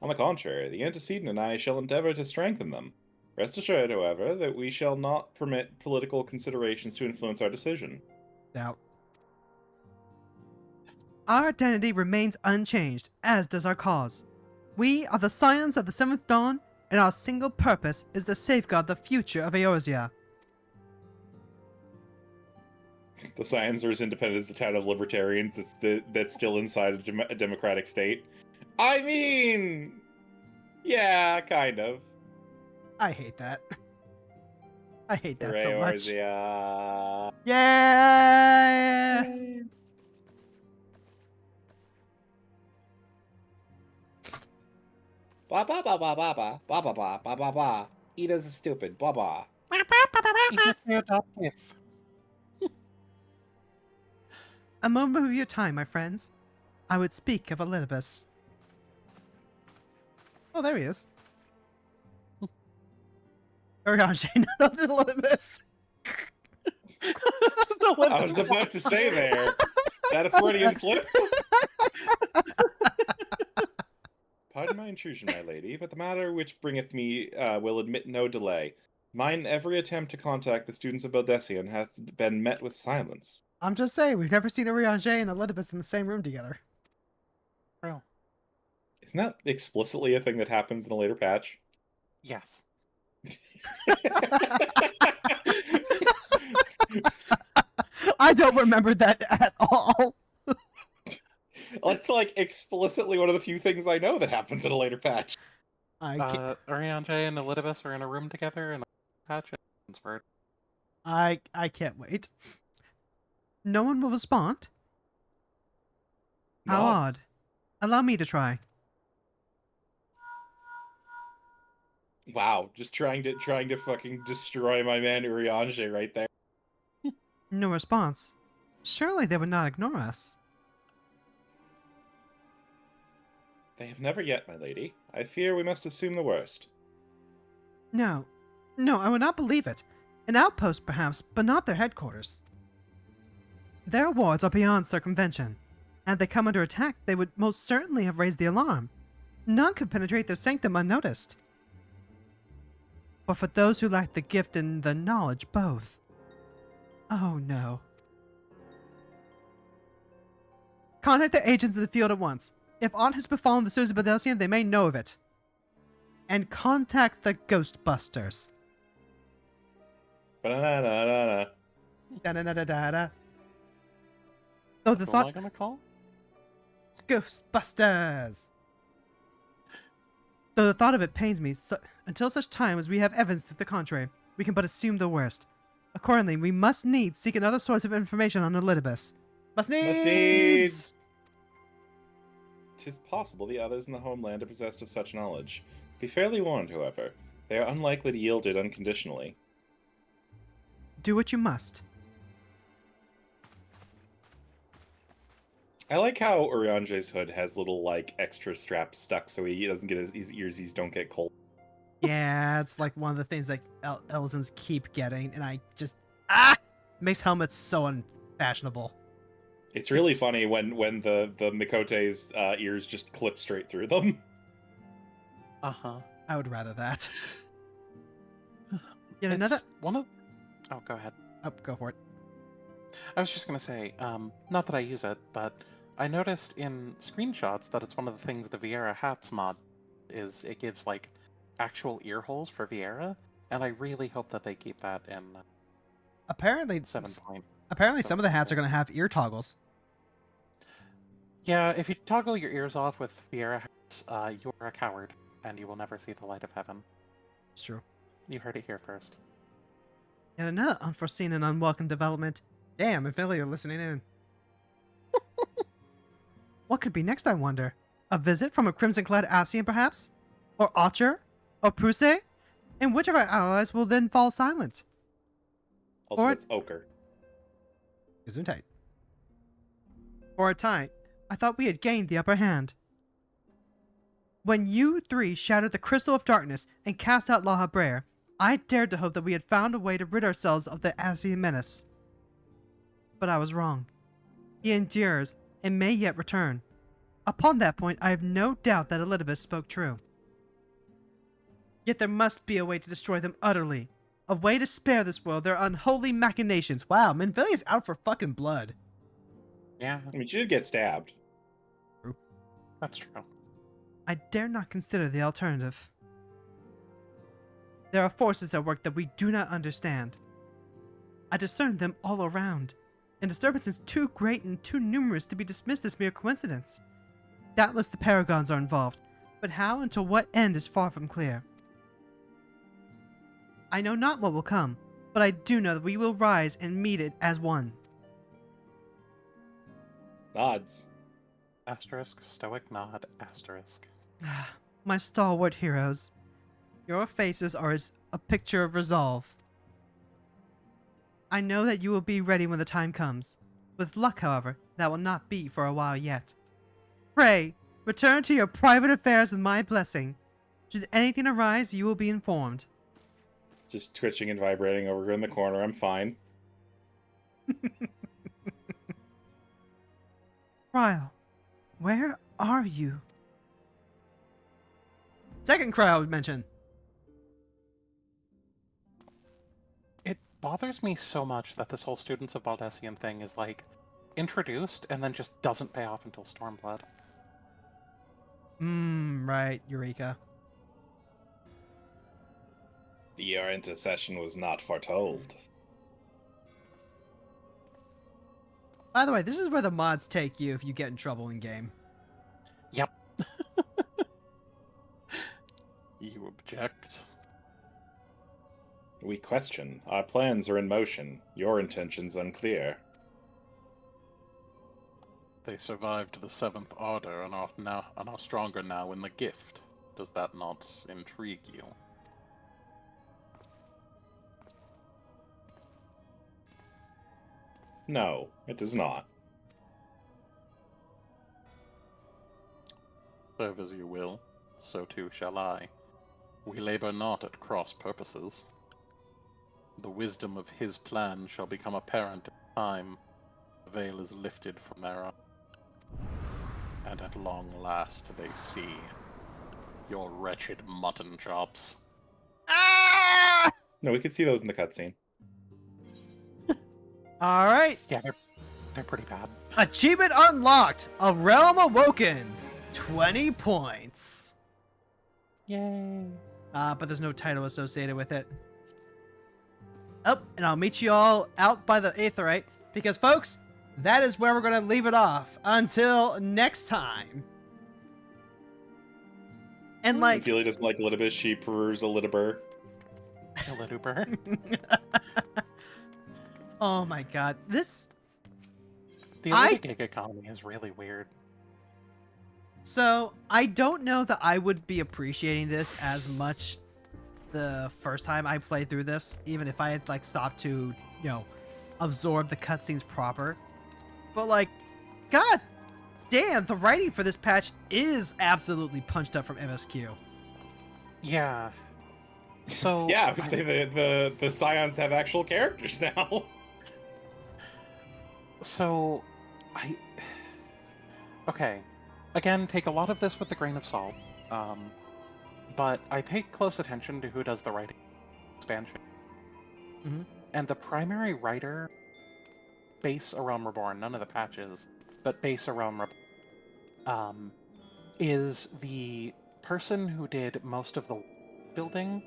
On the contrary, the antecedent and I shall endeavor to strengthen them. Rest assured, however, that we shall not permit political considerations to influence our decision. Doubt. Our identity remains unchanged, as does our cause. We are the Scions of the Seventh Dawn, and our single purpose is to safeguard the future of Eorzea. The Scions are as independent as the town of libertarians that's still inside a democratic state. I mean, yeah, kind of. I hate that. I hate that so Hooray, much. Eorzea. Yeah! Blah blah blah blah blah blah blah blah blah blah blah blah. Ida's stupid. Blah blah. A moment of your time, my friends. I would speak of Elidibus. Oh, there he is. Oriange, not Elidibus. I was about to say there. That a Freudian slip? Pardon my intrusion, my lady, but the matter which bringeth me will admit no delay. Mine every attempt to contact the students of Beldessian hath been met with silence. I'm just saying, we've never seen Oriange and Elidibus in the same room together. True. Isn't that explicitly a thing that happens in a later patch? Yes. I don't remember that at all. That's like explicitly one of the few things I know that happens in a later patch. Oriange and Elidibus are in a room together and patch transferred. I can't wait. No one will respond? How Not. odd. Allow me to try. Wow, just trying to fucking destroy my man Urianger right there. No response. Surely they would not ignore us. They have never yet, my lady. I fear we must assume the worst. No. No, I would not believe it. An outpost, perhaps, but not their headquarters. Their wards are beyond circumvention. Had they come under attack, they would most certainly have raised the alarm. None could penetrate their sanctum unnoticed. But for those who lack the gift and the knowledge, both. Oh no. Contact the agents in the field at once. If aught has befallen the students of Bedelsian, they may know of it. And contact the Ghostbusters. Ba-na-na-na-na. Da-da-da-da-da-da. Though the Who am I thought... gonna call? Ghostbusters! Though the thought of it pains me, until such time as we have evidence to the contrary, we can but assume the worst. Accordingly, we must needs seek another source of information on Elidibus. Must needs! 'Tis possible the others in the homeland are possessed of such knowledge. Be fairly warned, however. They are unlikely to yield it unconditionally. Do what you must. I like how Urianger's hood has little, like, extra straps stuck so he doesn't get his earsies don't get cold. Yeah, it's like one of the things that Elzins keep getting, and I just... Makes helmets so unfashionable. It's really funny when the Mikote's ears just clip straight through them. Uh-huh. I would rather that. Yet It's another... one of... Oh, go ahead. Oh, go for it. I was just gonna say, not that I use it, but I noticed in screenshots that it's one of the things the Vieira hats mod is it gives, like, actual ear holes for Vieira, and I really hope that they keep that in Apparently, 7 point. apparently some of the hats are going to have ear toggles. Yeah, if you toggle your ears off with Fiera, you're a coward, and you will never see the light of heaven. It's true. You heard it here first. Yet another unforeseen and unwelcome development. Damn, if you're listening in. What could be next, I wonder? A visit from a crimson-clad Asian, perhaps? Or Archer? Or Prusé? And which of our allies will then fall silent? Also, Or- it's ochre. Gesundheit. For a time, I thought we had gained the upper hand. When you three shattered the Crystal of Darkness and cast out La Habrere, I dared to hope that we had found a way to rid ourselves of the Asian menace. But I was wrong. He endures and may yet return. Upon that point, I have no doubt that Elizabeth spoke true. Yet there must be a way to destroy them utterly. A way to spare this world their unholy machinations. Wow, Minvillia's out for fucking blood. Yeah, I mean, she did get stabbed. that's true. I dare not consider the alternative. There are forces at work that we do not understand. I discern them all around, and disturbances too great and too numerous to be dismissed as mere coincidence. Doubtless the Paragons are involved, but how and to what end is far from clear. I know not what will come, but I do know that we will rise and meet it as one. Odds. Asterisk, stoic nod, asterisk. My stalwart heroes, your faces are as a picture of resolve. I know that you will be ready when the time comes. With luck, however, that will not be for a while yet. Pray, return to your private affairs with my blessing. Should anything arise, you will be informed. Just twitching and vibrating over here in the corner. I'm fine. Cryo, where are you? Second Cryo I would mention. It bothers me so much that this whole Students of Baldessian thing is, like, introduced and then just doesn't pay off until Stormblood. Right, Eureka. Your intercession was not foretold. By the way, this is where the mods take you if you get in trouble in game. Yep. You object? We question. Our plans are in motion. Your intentions unclear. They survived the Seventh Order and are stronger now in the Gift. Does that not intrigue you? No, it does not. Serve as you will, so too shall I. We labor not at cross purposes. The wisdom of his plan shall become apparent in time. The veil is lifted from their eyes. And at long last they see your wretched mutton chops. No, we could see those in the cutscene. Alright, Yeah, they're pretty bad. achievement unlocked! A Realm Awoken! 20 points. Yay. But there's no title associated with it. Oh, and I'll meet you all out by the Aetheryte, because folks, that is where we're going to leave it off until next time. And like, Ophelia doesn't like Elidibus, she prefers Elidiber. Eliduber. oh my god, this... The I- gig economy is really weird. So, I don't know that I would be appreciating this as much the first time I played through this, even if I had, like, stopped to, absorb the cutscenes proper. But, like, god damn, the writing for this patch is absolutely punched up from MSQ. Yeah. So Yeah, I would say the Scions have actual characters now. So, okay. Again, take a lot of this with a grain of salt. But I paid close attention to who does the writing expansion. Mhm. And the primary writer, base A Realm Reborn, none of the patches, but base A Realm Reborn, is the person who did most of the building,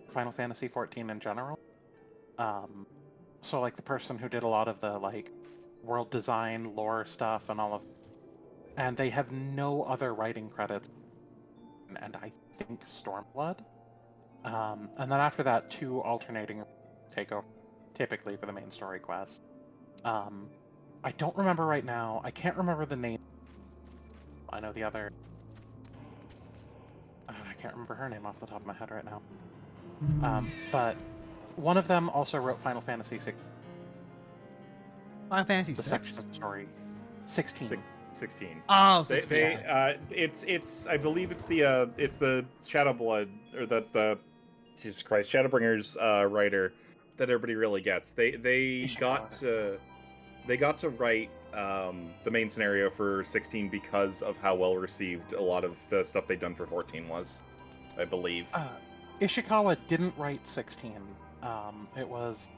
Final Fantasy XIV in general. So, like, the person who did a lot of the, like, world design, lore stuff, and all of and they have no other writing credits, and I think Stormblood. And then after that, 2 alternating take over, typically for the main story quest. I don't remember right now. I can't remember the name. I know the other. I can't remember her name off the top of my head right now. But one of them also wrote Final Fantasy 6. Final Fantasy The 6? section of the story. 16. 16. Oh, They, 16. it's I believe it's the Shadowblood or the Jesus Christ Shadowbringers writer that everybody really gets. They got to write the main scenario for 16 because of how well received a lot of the stuff they'd done for 14 was, I believe. Ishikawa didn't write 16. It was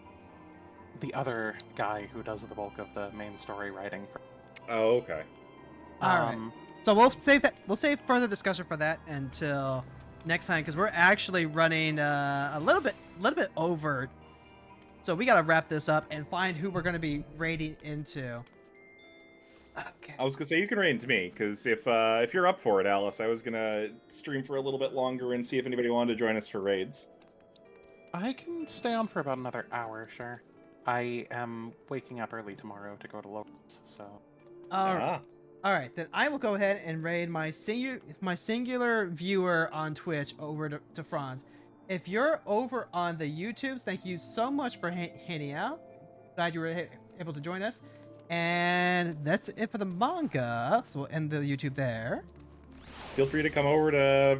the other guy who does the bulk of the main story writing. Oh, okay. All right. So we'll save that. We'll save further discussion for that until next time because we're actually running a little bit over. So we gotta wrap this up and find who we're gonna be raiding into. Okay. I was gonna say you can raid into me because if you're up for it, Alice, I was gonna stream for a little bit longer and see if anybody wanted to join us for raids. I can stay on for about another hour, sure. I am waking up early tomorrow to go to locals, so. All right, then I will go ahead and raid my singular viewer on Twitch over to Frons. If you're over on the YouTubes, thank you so much for hanging out. Glad you were able to join us. And that's it for the manga. So we'll end the YouTube there. Feel free to come over to